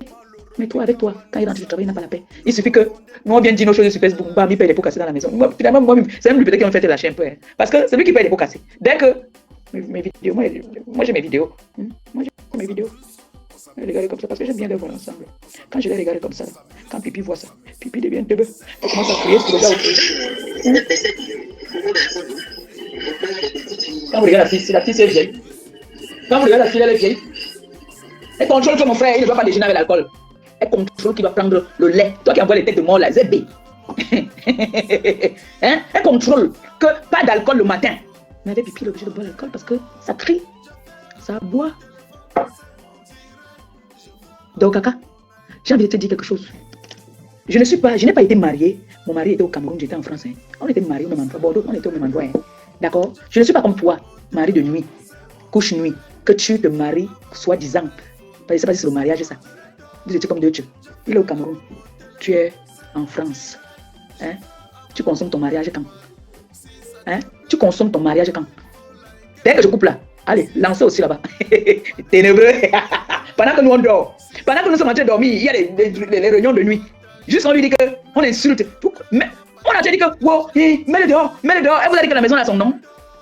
Mais toi, avec toi, quand il rentre du travail, il n'a pas la paix. Il suffit que nous on vient dire nos choses sur Facebook, il paye les pots cassés dans la maison. Finalement, moi-même, c'est même lui peut-être qui m'a fait lâcher un peu. Hein. Parce que c'est lui qui paye les pots cassés. Dès que mes vidéos, moi j'ai mes vidéos. Moi j'ai mes vidéos. Je les regarde comme ça parce que j'aime bien les voir ensemble. Quand je les regarde comme ça, quand Pipi voit ça, Pipi devient teubeux. Elle commence à crier sur le gars. Quand vous regardez la fille c'est vieille. Quand vous regardez la fille, elle est vieille. Elle contrôle que mon frère, il ne doit pas déjeuner avec l'alcool. Elle contrôle qu'il va prendre le lait. Toi qui envoies les têtes de mort là, ZB. Hein? Elle contrôle que pas d'alcool le matin. Mais avec Pipi, il est obligé de boire l'alcool parce que ça crie. Ça boit. Donc, Kaka, j'ai envie de te dire quelque chose. Je n'ai pas été mariée. Mon mari était au Cameroun, j'étais en France. Hein. On était mariés au même endroit. Bordeaux, on était au même endroit. Hein. D'accord? Je ne suis pas comme toi. mari de nuit, couche nuit, que tu te maries, soi-disant. Je ne sais pas si c'est le mariage, ça. Vous étiez comme deux dieux. Il est au Cameroun. Tu es en France. Hein? Tu consommes ton mariage quand? Hein? Tu consommes ton mariage quand? Dès que je coupe là, allez, lancez aussi là-bas. Ténébreux. Pendant que nous on dort, pendant que nous sommes en train de dormir, il y a les réunions de nuit. Juste on lui dit qu'on insulte. Mais on a déjà dit que, wow, mets-le dehors, mets-le dehors. Elle vous a dit que la maison a son nom.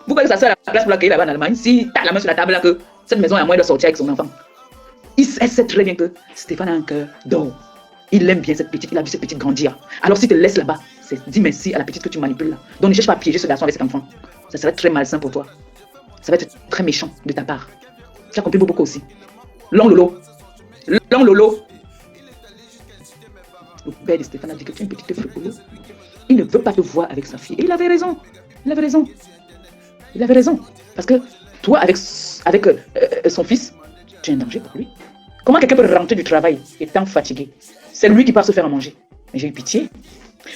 Vous croyez que ça sert à la place pour l'accueillir là-bas en Allemagne? Si tu as la main sur la table là, que cette maison a moyen de sortir avec son enfant. Elle sait très bien que Stéphane a un cœur d'or. Il aime bien cette petite, il a vu cette petite grandir. Alors s'il te laisse là-bas, dis merci à la petite que tu manipules là. Donc ne cherche pas à piéger ce garçon avec cet enfant. Ça serait très malsain pour toi. Ça va être très méchant de ta part. Tu as compris beaucoup aussi. Long Lolo. Long Lolo. Le père de Stéphane a dit que tu es une petite fripouille. Il ne veut pas te voir avec sa fille. Et il avait raison. Il avait raison. Il avait raison. Parce que toi, avec son fils, tu es un danger pour lui. Comment quelqu'un peut rentrer du travail étant fatigué? C'est lui qui part se faire à manger. Mais j'ai eu pitié.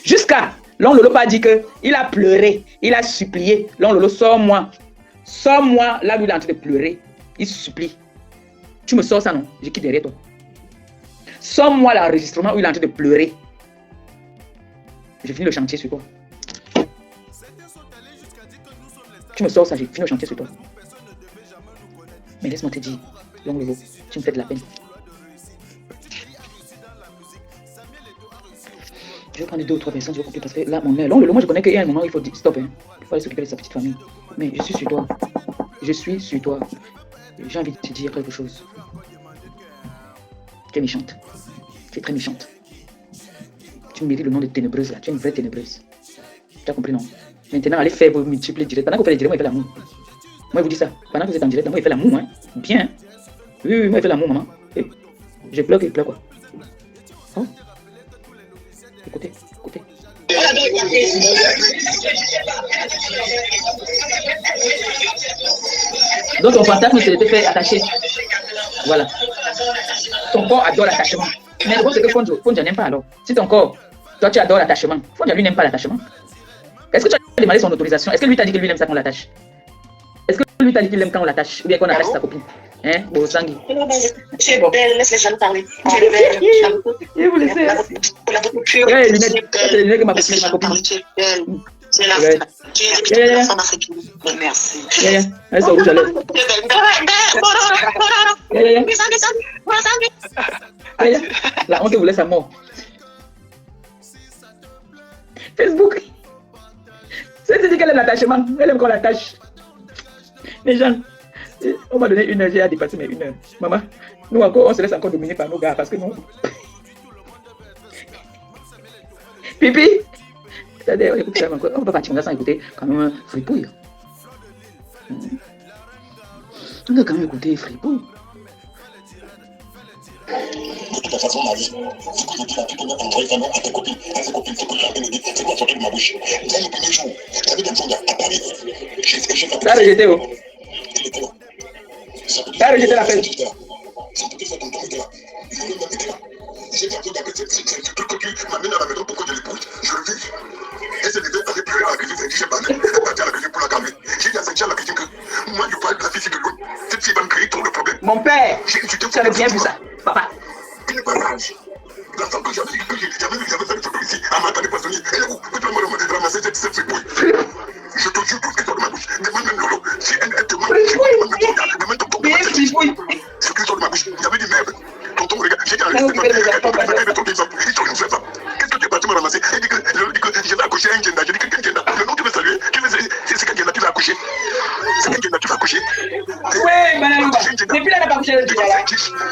Jusqu'à Long Lolo pas dit qu'il a pleuré. Il a supplié. Long Lolo, sors-moi. Sors-moi. Là, lui, il est en train de pleurer. Il supplie. Tu me sors ça, non? Je quitte derrière toi. Sors-moi l'enregistrement où il est en train de pleurer. J'ai fini le chantier sur toi. Tu me sors ça, j'ai fini le chantier sur toi. Mais laisse-moi te dire, Long Lolo, tu me fais de la peine. Je vais prendre 2 ou 3 personnes, je vais couper parce que là, mon Long Lolo, moi je connais qu'il y a un moment où il faut dire stop. Hein. Il faut aller s'occuper de sa petite famille. Mais je suis sur toi. Je suis sur toi. J'ai envie de te dire quelque chose. Tu es méchante. Tu es très méchante. Tu mérites le nom de ténébreuse là. Tu es une vraie ténébreuse. Tu as compris, non? Maintenant, allez faire vos multiples directs. Pendant que vous faites les directs, moi, je fais l'amour. Moi, je vous dis ça. Pendant que vous êtes en direct, moi, je fais l'amour. Hein. Bien. Oui, moi, je fais l'amour, maman. Et je pleure, je pleure quoi. Oh. Écoutez, écoutez. Donc, ton fantasme, c'est de te faire attacher. Voilà. Ton corps adore l'attachement. Mais le problème, c'est que Fonja n'aime pas alors. Si ton corps, toi, tu adores l'attachement, Fonja, lui, n'aime pas l'attachement. Est-ce que tu as demandé son autorisation? Est-ce que lui t'a dit que lui aime ça qu'on l'attache? Est-ce que lui t'a dit qu'il aime quand on l'attache? Ou bien qu'on attache sa copine? Hein? Bon, Sangui. C'est bon, laisse les jaloux parler. Je vous laissez. Ouais, les lunettes que ma copine. C'est la femme africaine. Merci. Elle sort rouge à lèvres. La honte vous laisse à mort. Facebook. C'est dit qu'elle aime l'attachement. Elle aime qu'on l'attache. Les gens, on m'a donné 1 heure, j'ai dépassé mes 1 heure. Maman, nous encore, on se laisse encore dominer par nos gars parce que nous. Pipi. C'est-à-dire, écoute ça encore. On ne peut pas partir sans écouter quand même fripouille. On doit quand même écouter fripouille. De toute façon, Marie, ce que je dis là, tu peux envoyer vraiment à tes copines, à ses copines, ce que tu as dit, c'est quoi sortir de ma bouche. Dès le premier jour, j'avais des choses à Paris. T'as rejeté où? Il était là. T'as rejeté l'appel. Son petit frère tonton était là. Lui-même était là. J'ai dit à Dieu, c'est le truc que tu m'amènes à la maison pour que je l'épouse. Je le vis. Et c'est les avec pleurer à la cuisine, c'est dit, j'ai pas elle est partie à la cuisine pour la calmer. J'ai dit à Saint-Jean à la cuisine que moi, je parle de la fille de l'autre. Cette fille va me créer tout le problème. Mon père, tu avais bien vu ça, papa. Il n'est pas sage. La femme que j'avais fait le photo ici, à ma tête poissonnier. Et là, vous pouvez me demander de ramasser cette fripouille. Je te jure tout ce qui sort de ma bouche. Demande même Lolo. Si elle te demande, demande tonton. Ce qui sort de ma bouche, il y avait des merde. Tonton, regarde, j'ai dit à la liste, qu'est-ce que tu es parti me ramasser? Il dit que je vais accoucher un gender. Je dis que quel gender? Le nom tu veux saluer? C'est quel gender tu vas accoucher? C'est quel gender tu vas accoucher? Oui, madame. Depuis là, elle n'a pas accouché le gender.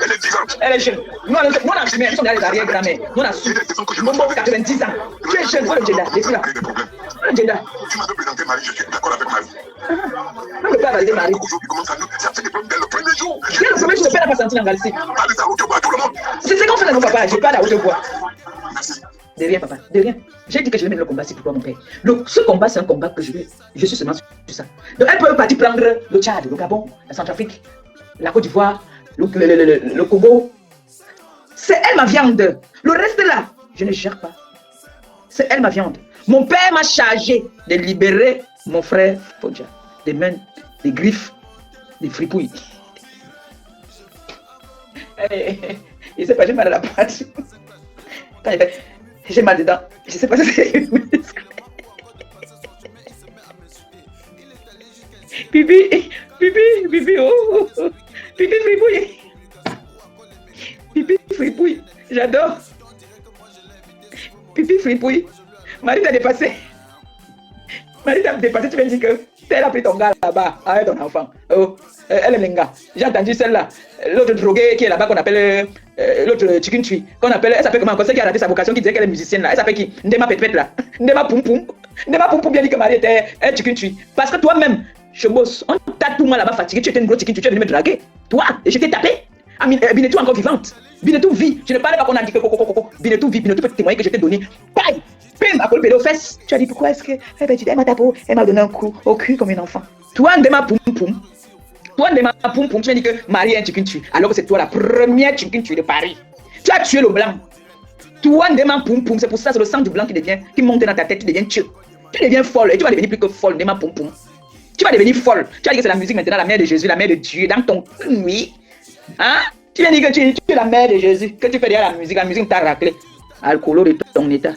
Elle est vivante. Elle est jeune. Nous, on a fumé, elles sont dans les arrière-grand-mères. Nous, on a su. Mon beau 90 ans. Tu es jeune, c'est le gender. Les filles là. Le gender. Tu m'as présenté Marie, je suis d'accord avec Marie. Non, le père va dire Marie. Aujourd'hui, comment ça fait des problèmes dès le premier jour. Dès le premier jour, le père n'a pas senti l'engalisé. Allez, ça haute voix à tout le monde. C'est ce qu'on fait à nos papas. Je parle à haute voix. De rien, papa, de rien. J'ai dit que je vais mettre le combat, c'est pour toi, mon père. Donc, ce combat, c'est un combat que je suis seulement sur ça. Donc, elle peut partir prendre le Tchad, le Gabon, la Centrafrique, la Côte d'Ivoire, le Congo. C'est elle ma viande. Le reste là, je ne gère pas. C'est elle ma viande. Mon père m'a chargé de libérer mon frère Fonja. des mains, des griffes, des fripouilles. Il sait pas, j'ai mal à la poitrine. Quand il fait, j'ai mal dedans. Je sais pas si c'est une muscle. Pipi, oh. Pipi fripouille. Pipi fripouille, j'adore. Pipi fripouille. Marie t'a dépassé. Marie t'a dépassé, tu viens dire que elle a pris ton gars là-bas avec ton enfant. Oh, elle aime les gars. J'ai entendu celle-là. L'autre droguée qui est là-bas qu'on appelle l'autre chicken tree. Qu'on appelle, elle s'appelle comment? Celle qui a raté sa vocation, qui disait qu'elle est musicienne là. Elle s'appelle qui? Ndema Pépette là. Ndema Poum Poum. Ndema Poum Poum bien dit que Marie était un chicken tree. Parce que toi-même, je bosse. On t'a tout mal là-bas fatigué. Tu étais une grosse chicken tree. Tu es venu me draguer. Toi, et je t'ai tapé. Binetou encore vivante. Binetou vit. Je ne parlais pas qu'on a dit que coco. Binetou vit. Binetou peut témoigner que je t'ai donné. Paille. Pim, à colper aux fesses. Tu as dit pourquoi est-ce que. Eh ben, tu dis, elle m'a tapé. Elle m'a donné un coup au cul comme un enfant. Toi, Ndema Poum Poum. Toi, Ndema Poum Poum, tu as dit que Marie est un chicken tree. Alors que c'est toi la première chicken tree de Paris. Tu as tué le blanc. Toi, Ndema Poum Poum. C'est pour ça, c'est le sang du blanc qui monte dans ta tête. Tu deviens tueux. Tu deviens folle. Et tu vas devenir plus que folle, Ndema Poum Poum. Tu vas devenir folle. Tu vas dire que c'est la musique maintenant, la mère de Jésus, la mère de Dieu, dans ton. Oui. Hein? Tu viens dire que tu es la mère de Jésus, que tu fais derrière la musique t'a raclé. Alcoolo de ton état.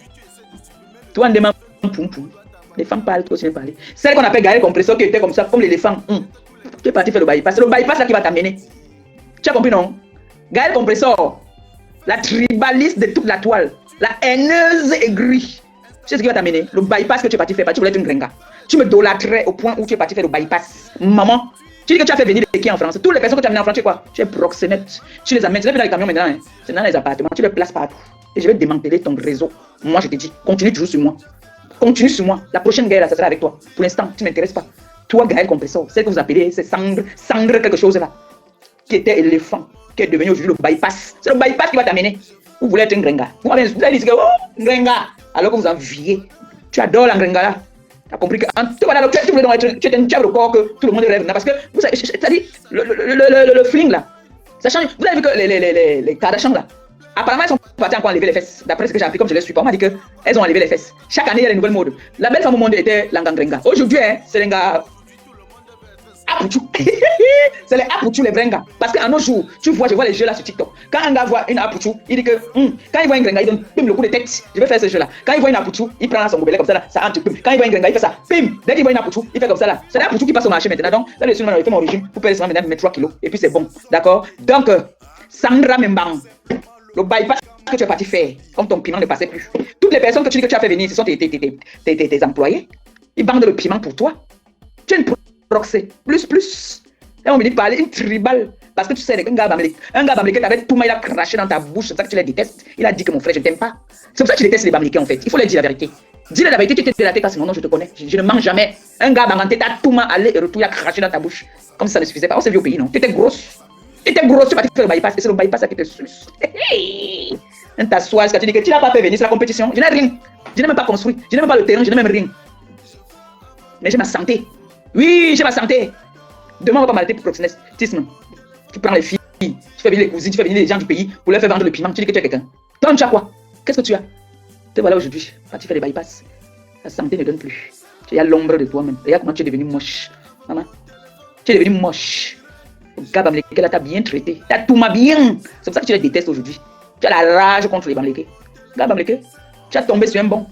Toi, on demande poum poum. Les femmes parlent, toi aussi parler. Celle qu'on appelle Gaël Compresseur qui était comme ça, comme l'éléphant. Tu es parti faire le bypass. C'est le bypass là qui va t'amener. Tu as compris, non? Gaël Compresseur, la tribaliste de toute la toile, la haineuse aigrie. Tu sais ce qui va t'amener? Le bypass que tu es parti faire, tu voulais être une gringa. Tu me idolâtrais au point où tu es parti faire le bypass. Maman. Tu dis que tu as fait venir des qui en France? Toutes les personnes que tu as amenées en France, tu es quoi? Tu es proxénète. Tu les amènes, tu les fais dans les camions maintenant. Hein. C'est dans les appartements, tu les places partout. Et je vais démanteler ton réseau. Moi, je te dis, continue toujours sur moi. Continue sur moi. La prochaine guerre, là, ça sera avec toi. Pour l'instant, tu ne m'intéresses pas. Toi, Gaël Compresseur, celle que vous appelez, c'est Sandre quelque chose là. Qui était éléphant, qui est devenu aujourd'hui le bypass. C'est le bypass qui va t'amener. Vous voulez être un gringa. Vous allez dire que, oh, gringa. Alors que vous enviez. Tu adores la gringa là. Tu as compris que tu as le corps que tout le monde rêve. Parce que, vous savez, c'est-à-dire, le fling là, ça change. Vous avez vu que les Kardashians là, apparemment, elles sont parties encore enlever les fesses. D'après ce que j'ai appris, comme je les suis pas, on m'a dit qu'elles ont enlevé les fesses. Chaque année, il y a des nouvelles modes. La belle femme au monde était l'angangrenga. Aujourd'hui, hein, c'est l'anga Apouchou. C'est les Apouchou, les vrenga. Parce qu'en nos jours, je vois les jeux là sur TikTok. Quand un gars voit une Apouchou, il dit que quand il voit une grenga, il donne pim le coup de tête. Je vais faire ce jeu là. Quand il voit une Apouchou, il prend son gobelet comme ça là, ça entre pim. Quand il voit une grenga, il fait ça. Pim. Dès qu'il voit une Apouchou, il fait comme ça là. C'est l'Apouchou qui passe au marché maintenant. Donc, là, je suis fait mon régime pour perdre maintenant 3 kilos. Et puis c'est bon. D'accord? Donc, Sandra Membang, le bypass que tu es parti faire, comme ton piment ne passait plus. Toutes les personnes que tu dis que tu as fait venir, ce sont tes employés. Ils vendent le piment pour toi. Tu es une proxé. Plus. Là, on me dit de parler une tribale. Parce que tu sais, un gars bamléké t'avait tout mal, il a craché dans ta bouche. C'est pour ça que tu les détestes. Il a dit que mon frère, je ne t'aime pas. C'est pour ça que tu détestes les bamlékés en fait. Il faut leur dire la vérité. Dis-le la vérité, tu t'es délaté parce que non, je te connais. Je ne mange jamais. Un gars bamléké t'as tout mal, aller et retour, il a craché dans ta bouche. Comme ça ne suffisait pas. On s'est vu au pays, non? Tu étais grosse. Tu étais grosse, tu vas faire le bypass. Et c'est le bypass qui te suce. Un t'assois, tu dis que tu n'as pas fait venir, c'est la compétition. Je n'ai rien. Je n'ai même pas construit. Je n'ai même pas le terrain, je n'ai même rien. Mais j'ai ma santé. Oui, j'ai ma santé. Demain, on va pas m'arrêter pour proxénétisme. Tu prends les filles, tu fais venir les cousines, tu fais venir les gens du pays pour leur faire vendre le piment. Tu dis que tu es quelqu'un. Toi, tu as quoi? Qu'est-ce que tu as? Te voilà aujourd'hui. Quand tu fais les bypass, la santé ne donne plus. Tu as l'ombre de toi-même. Regarde comment tu es devenu moche. Maman, tu es devenu moche. Le gars bamléké là t'a bien traité. T'as tout ma bien. C'est pour ça que tu les détestes aujourd'hui. Tu as la rage contre les bamlékés. Gars bamléké, tu as tombé sur un bon.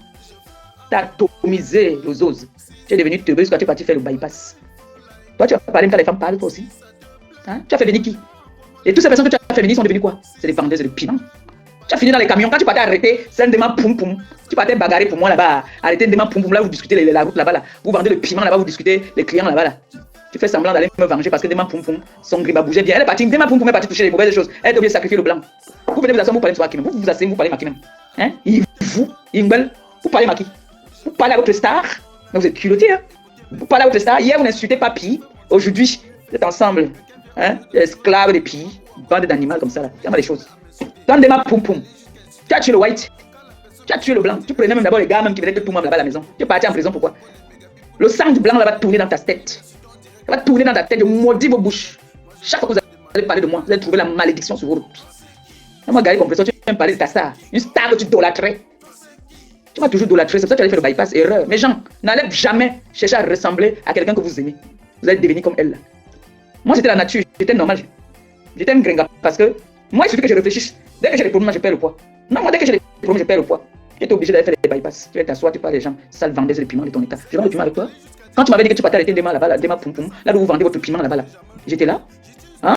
Tu as atomisé les os. Tu es devenu teubeux quand tu es parti faire le bypass. Toi, tu as parlé quand les femmes parlent, toi aussi. Hein? Tu as fait venir qui? Et toutes ces personnes que tu as fait venir sont devenues quoi? C'est des vendeuses de piment. Tu as fini dans les camions. Quand tu partais arrêter, c'est un dément poum poum. Tu partais bagarrer pour moi là-bas. Arrêter un dément poum poum. Là, vous discutez la route là-bas. Là. Vous vendez le piment là-bas, vous discutez les clients là-bas. Là. Tu fais semblant d'aller me venger parce que dément poum poum, son griba bougeait bien. Elle est partie, dément poum poum est partie toucher les mauvaises choses. Elle est obligée de sacrifier le blanc. Vous venez vous asseoir, vous parlez de soi qui même. Vous vous asseyez, vous parlez maquis même. Hein? Vous parlez maquis. Vous parlez à votre star. Mais vous êtes culotté, hein? Vous parlez à votre star. Hier, vous n'insultez pas Pi. Aujourd'hui, vous êtes ensemble. Hein? Esclaves de Pi. Bande d'animaux comme ça. Là. Il y a des choses. Dans des mains, poum poum. Tu as tué le white. Tu as tué le blanc. Tu prenais même d'abord les gars même qui venaient te tout là-bas à la maison. Tu es parti en prison, pourquoi? Le sang du blanc là, va tourner dans ta tête. Ça va tourner dans ta tête. Je maudis vos bouches. Chaque fois que vous allez parler de moi, vous allez trouver la malédiction sur vos routes. Moi, Gaël Compresseur, tu viens me parler de ta star. Une star que tu idolâtrais. Tu m'as toujours idolâtré. C'est pour ça que tu allais faire le bypass. Erreur. Mais gens, n'allez jamais chercher à ressembler à quelqu'un que vous aimez. Vous allez devenir comme elle. Moi, j'étais la nature, j'étais normal. J'étais un gringa parce que moi, il suffit que je réfléchisse. Dès que j'ai des problèmes, je perds le poids. Non, moi, dès que j'ai des problèmes, je perds le poids. J'étais obligé d'aller faire des bypass. Tu vas t'asseoir, tu parles des gens, sales vendeuses de piment de ton état. Je vends le piment avec toi. Quand tu m'avais dit que tu partais arrêter des mains là-bas, des mains poum poum, là où vous vendez votre piment là-bas, là. J'étais là. Hein?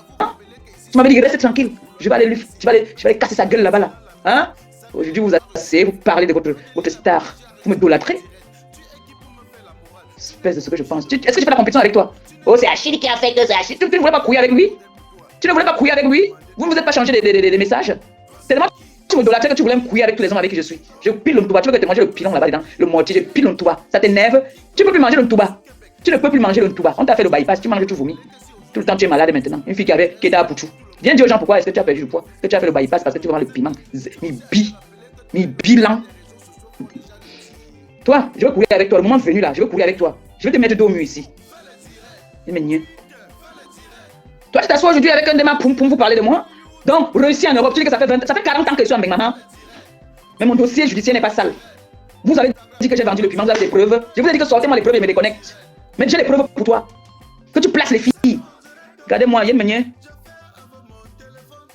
Tu m'avais dit, reste tranquille. Je vais aller casser sa gueule là-bas, là. Hein? Aujourd'hui, vous asseyez, vous parlez de votre star. Vous me idolâtrez. Espèce de ce que je pense. Est-ce que je fais la compétition avec toi? Oh, c'est Achille qui a fait que c'est Achille. Tu ne voulais pas couiller avec lui? Tu ne voulais pas couiller avec lui? Vous ne vous êtes pas changé des messages? Tellement tu me idolâtrais que tu voulais me couiller avec tous les hommes avec qui je suis. Je pile le touba. Tu veux que tu manges le pilon là-bas dedans, le moitié, je pile le touba. Ça t'énerve? Tu ne peux plus manger le touba. Tu ne peux plus manger le touba. On t'a fait le bypass, tu manges, tu vomis. Tout le temps, tu es malade maintenant. Une fille qui était à Pouchou. Viens dire aux gens pourquoi est-ce que tu as perdu du poids. Que tu as fait le bypass parce que tu vends le piment. Mi bilan. Toi, je veux courir avec toi. Le moment venu là, je veux courir avec toi. Je vais te mettre dos au mur ici. Toi, tu t'assois aujourd'hui avec un démat pour vous parler de moi. Donc, réussi en Europe, tu dis que ça fait 40 ans que je suis avec maman. Mais mon dossier judiciaire n'est pas sale. Vous avez dit que j'ai vendu le piment, vous avez des preuves. Je vous ai dit que sortez-moi les preuves et me déconnecte. Mais j'ai les preuves pour toi. Que tu places les filles. Regardez-moi,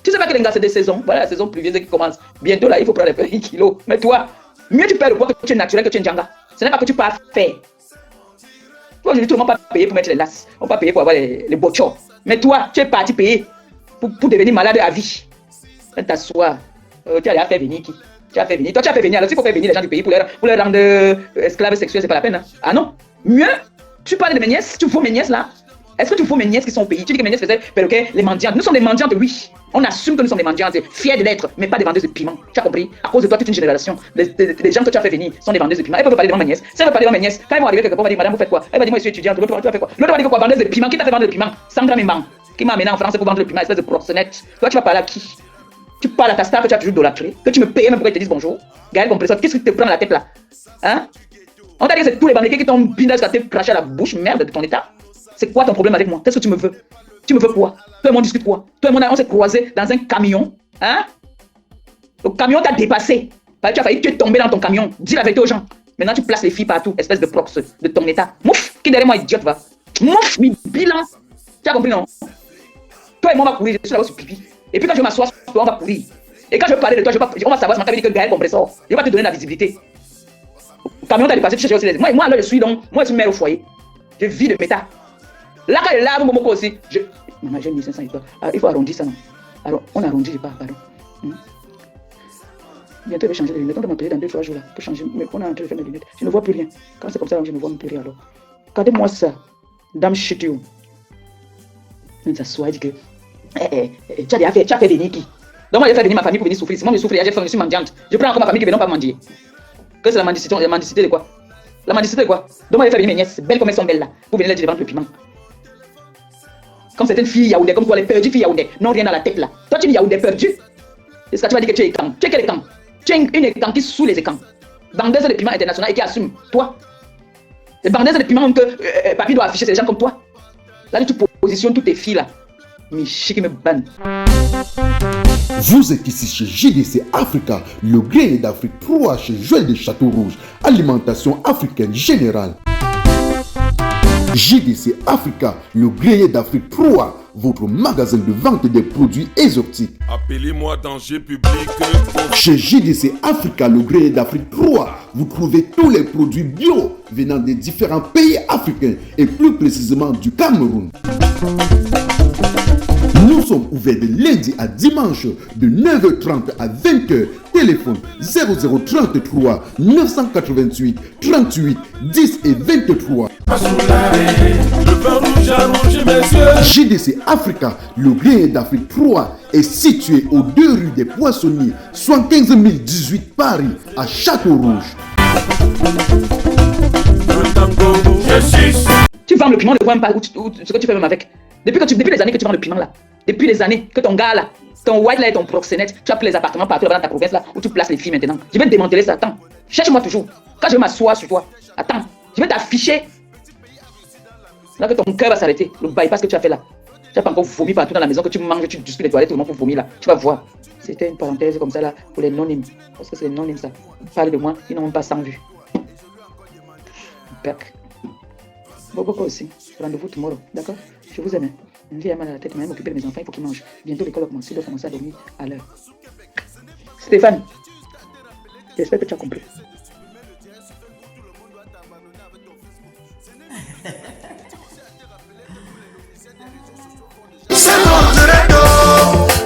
tu sais pas que les gars, c'est des saisons. Voilà la saison pluvieuse qui commence. Bientôt là, il faut prendre les kilos. Mais toi, mieux tu perds le poids que tu es naturel, que tu es Djanga. Ce n'est pas que tu peux faire. Toi, aujourd'hui, tout le monde va pas payer pour mettre les lasses. On va pas payer pour avoir les bochos. Mais toi, tu es parti payer pour devenir malade à vie. T'assois. Tu as fait venir qui? Tu as fait venir. Toi, tu as fait venir. Alors, s'il faut faire venir les gens du pays pour les rendre esclaves sexuels, c'est pas la peine. Hein? Ah non. Mieux, tu parles de mes nièces. Tu vois mes nièces là. Est-ce que tu vois mes nièces qui sont au pays? Tu dis que mes nièces faisaient perroquet, les mendiantes. Nous sommes des mendiantes, oui. On assume que nous sommes des mendiantes, fiers de l'être, mais pas des vendeuses de piment. Tu as compris? À cause de toi, toute une génération, les gens que tu as fait venir sont des vendeuses de piment. Elle peut parler devant ma nièce. Si elle veut parler devant mes nièces, quand ils vont arriver quelque part, on va dire, madame, vous faites quoi? Elle va dire, moi, je suis étudiante. L'autre va dire quoi? L'autre va dire quoi? Vendeuse de piment. Qui t'a fait vendre le piment? Sandra Mimban, qui m'a amené en France pour vendre le piment, espèce de proxénète. Toi, tu vas parler à qui? Tu parles à ta star que tu as toujours idolâtré, que tu me payes même pour qu'elle te dise bonjour. Gaël Compresseur, qu'est-ce qui te prend dans la tête là? Hein? On t'a dit que c'est tous les bandiers qui t'ont bindé jusqu'à te cracher à la bouche, merde de ton état. C'est quoi ton problème avec moi? Qu'est-ce que tu me veux? Tu me veux quoi? Toi et moi on discute quoi? Toi et moi on s'est croisés dans un camion. Hein? Le camion t'a dépassé. Tu as failli tomber dans ton camion. Dis la vérité aux gens. Maintenant tu places les filles partout, espèce de prox de ton état. Mouf! Qui derrière moi idiote va? Mouf! Mi bilan! Tu as compris non? Toi et moi on va courir, je suis là-bas sur pipi. Et puis quand je m'assois, on va courir. Et quand je vais parler de toi, on va savoir ce que dit que Gaël Compresseur. Je vais te donner la visibilité. Le camion t'a dépassé, tu cherches aussi les... Moi là je suis donc, moi je suis mère au foyer. Je vis de méta. Là, quand il est là, Momoko aussi. Maman, j'ai 1500 étoiles. Ah, il faut arrondir ça, non? Alors, on arrondit, je pars, pardon. Bientôt, je vais changer les lunettes. On doit m'appeler dans 2-3 jours là. Pour changer. Mais on est en train de faire mes lunettes. Je ne vois plus rien. Quand c'est comme ça, je ne vois plus rien alors. Regardez-moi ça. Dame chutio. Il s'assoit, il dit que. Tu as fait venir qui? Donc, moi, j'ai fait venir ma famille pour venir souffrir. Si moi, je souffre, j'ai fait, je suis mendiante. Je prends encore ma famille qui ne veut pas mendier. Que c'est la mendicité de quoi? La mendicité de quoi? Donc, moi, j'ai fait venir mes nièces, belles comme elles sont belles là, pour venir leur dire de vendre le piment. Comme certaines filles yaoundais, comme toi, les perdues filles yaoundais, n'ont rien dans la tête là. Toi, tu es yaoundais perdu. Est-ce que tu vas dire que tu es écran? Tu es quel écran? Tu es une écran qui sous les écrans. Bandeuse de piment international et qui assume. Toi. Les bandeuses de piment que papy doit afficher, c'est des gens comme toi. Là, tu positionnes toutes tes filles là. Michi qui me banne. Vous êtes ici chez JDC Africa, le gré d'Afrique 3 chez Joël de Château-Rouge, alimentation africaine générale. JDC Africa, le gré d'Afrique 3, votre magasin de vente des produits exotiques. Appelez-moi danger public. Chez JDC Africa, le gré d'Afrique 3, vous trouvez tous les produits bio venant des différents pays africains et plus précisément du Cameroun. Nous sommes ouverts de lundi à dimanche de 9h30 à 20h. Téléphone 0033 988 38 10 et 23. JDC Africa, le gré d'Afrique 3, est situé aux 2 rue des Poissonniers, 75 018 Paris, à Château-Rouge. Tu vends le piment, ne vois même pas ce que tu fais même avec. Depuis les années que tu vends le piment là, depuis les années que ton gars là, ton white là et ton proxénète, tu as pris les appartements partout là dans ta province là où tu places les filles maintenant. Je vais te démanteler ça. Attends, cherche-moi toujours. Quand je vais m'asseoir sur toi, attends, je vais t'afficher. Là que ton cœur va s'arrêter. Le bypass que tu as fait là. Tu n'as pas encore vomi partout dans la maison que tu manges, tu disputes les toilettes, tout le monde pour vomir là. Tu vas voir. C'était une parenthèse comme ça là pour les non-nimes. Parce que c'est les non-nimes ça. Parle de moi, ils n'ont même pas 100 vues. Perc. Beaucoup aussi. Rendez-vous tomorrow, d'accord? Je vous aime. Une vie a mal à la tête, mais m'occuper de mes enfants, il faut qu'ils mangent. Bientôt l'école va commencer, ils doivent commencer à dormir à l'heure. Stéphane, j'espère que tu as compris. C'est mon direct,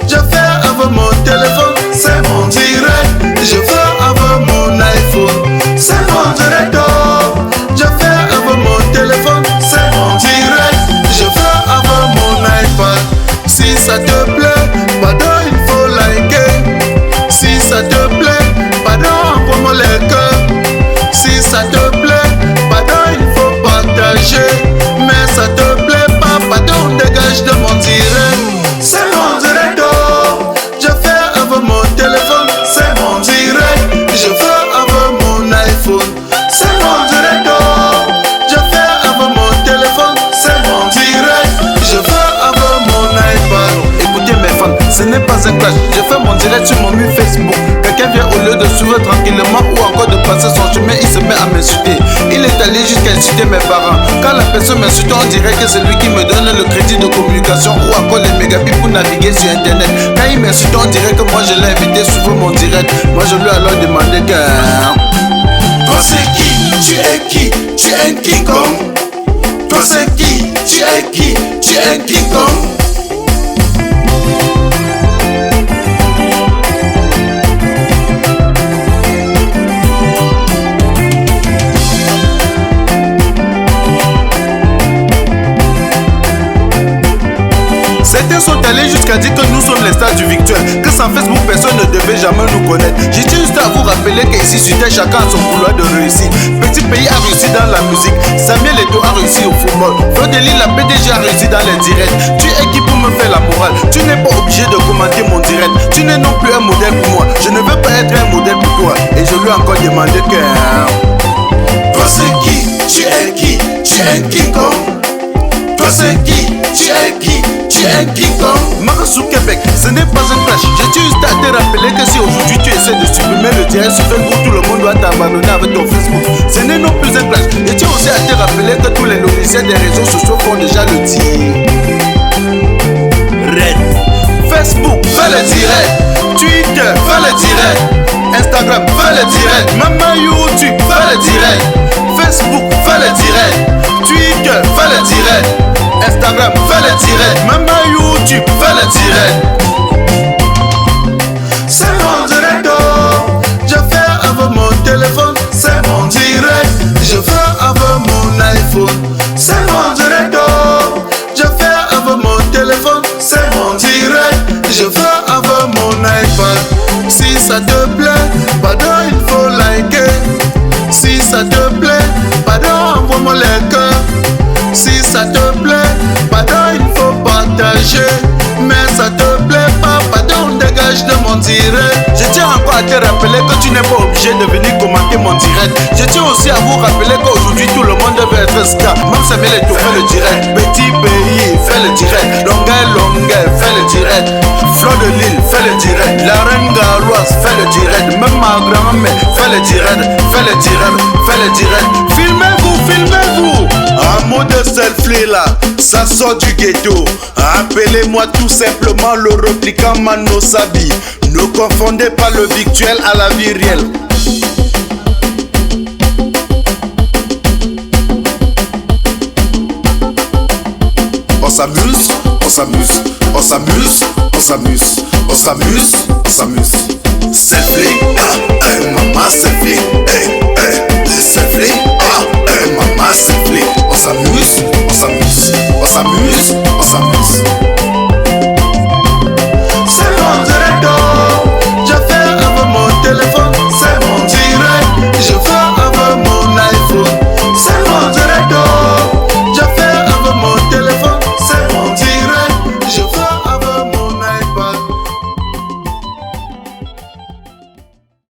je fais avec mon téléphone. C'est mon direct, je fais avec mon iPhone. C'est mon direct, je fais avec mon téléphone. C'est mon direct, je fais avec mon iPad. Si ça te plaît, pardon, il faut liker. Si ça te plaît, pardon, envoie-moi les cœurs. Si ça te plaît, pardon, il faut partager. Mais ça te plaît pas, pardon, dégage de mon direct. C'est mon direct, je fais avec mon téléphone. C'est mon direct, je fais avec mon iPhone. C'est mon direct, je fais avec mon téléphone. C'est mon direct, je fais avec mon iPad. Écoutez mes fans, ce n'est pas un clash. Je fais mon direct sur mon mur Facebook. Quelqu'un vient au lieu de suivre tranquillement ou encore de passer son chemin, il se met à m'insulter. Il est allé jusqu'à insulter mes parents. Quand la personne m'insulte, on dirait que c'est lui qui me donne le crédit de communication ou encore les mégabits pour naviguer sur internet. Quand il m'insulte, on dirait que moi je l'ai invité à suivre mon direct. Moi je lui ai alors demandé que... Toi c'est qui? Tu es qui? Tu es un King Kong. Toi c'est qui? Tu es qui? Tu es un King Kong. Certains sont allés jusqu'à dire que nous sommes les stars du virtuel, que sans Facebook personne ne devait jamais nous connaître. J'ai juste à vous rappeler qu'ici sur Terre chacun a son couloir de réussite. Petit pays a réussi dans la musique, Samuel Eto'o a réussi au football, Flodeli la PDG a réussi dans les directs. Tu es qui pour me faire la morale? Tu n'es pas obligé de commenter mon direct. Tu n'es non plus un modèle pour moi. Je ne veux pas être un modèle pour toi. Et je lui ai encore demandé que... Toi c'est qui? Tu es qui? Tu es un King Kong. Toi c'est qui? Tu es qui? Tu es un King Kong. Marasou Québec, ce n'est pas un clash. J'ai juste à te rappeler que si aujourd'hui tu essaies de supprimer le direct sur Facebook, tout le monde doit t'abandonner avec ton Facebook. Ce n'est non plus un clash. Et tu aussi à te rappeler que tous les logiciels des réseaux sociaux font déjà le tir. Red. Facebook, fais le direct. Twitter, fais le direct. Instagram, fais le direct. Même YouTube, fais le direct. Facebook, fais le direct. Twitter, fais le direct. Instagram, fais le direct. Même YouTube, fais le direct. C'est mon direct, je fais avec mon téléphone. C'est mon direct, je fais avec mon iPhone. C'est mon direct, je fais avec mon téléphone. C'est mon direct, je fais avec mon iPad. Si ça te plaît, pardon, il faut liker. Si ça te plaît, pardon, envoie-moi les cœurs. Si ça te plaît, pardon, il faut partager. Mais ça te plaît pas, pardon, dégage de mon direct. Je tiens encore à te rappeler que tu n'es pas obligé de venir commenter mon direct. Je tiens aussi à vous rappeler qu'aujourd'hui tout le monde devait être star. Même Samuel Eto'o fait le direct. Petit pays fait le direct. Longueuil fait le direct. Fleur de Lille fait le direct. La reine Galoise fait le direct. Même ma grand-mère fait le direct. Fait le direct. Fait le direct. Filmez-vous, filmez-vous. Un mot de selfie là, ça sort du ghetto. Appelez-moi tout simplement le replicant Mano Sabi. Ne confondez pas le virtuel à la vie réelle. On s'amuse, on s'amuse, on s'amuse, on s'amuse, on s'amuse, on s'amuse. Selfie, maman selfie, selfie, maman selfie. On s'amuse, on s'amuse, on s'amuse, on s'amuse.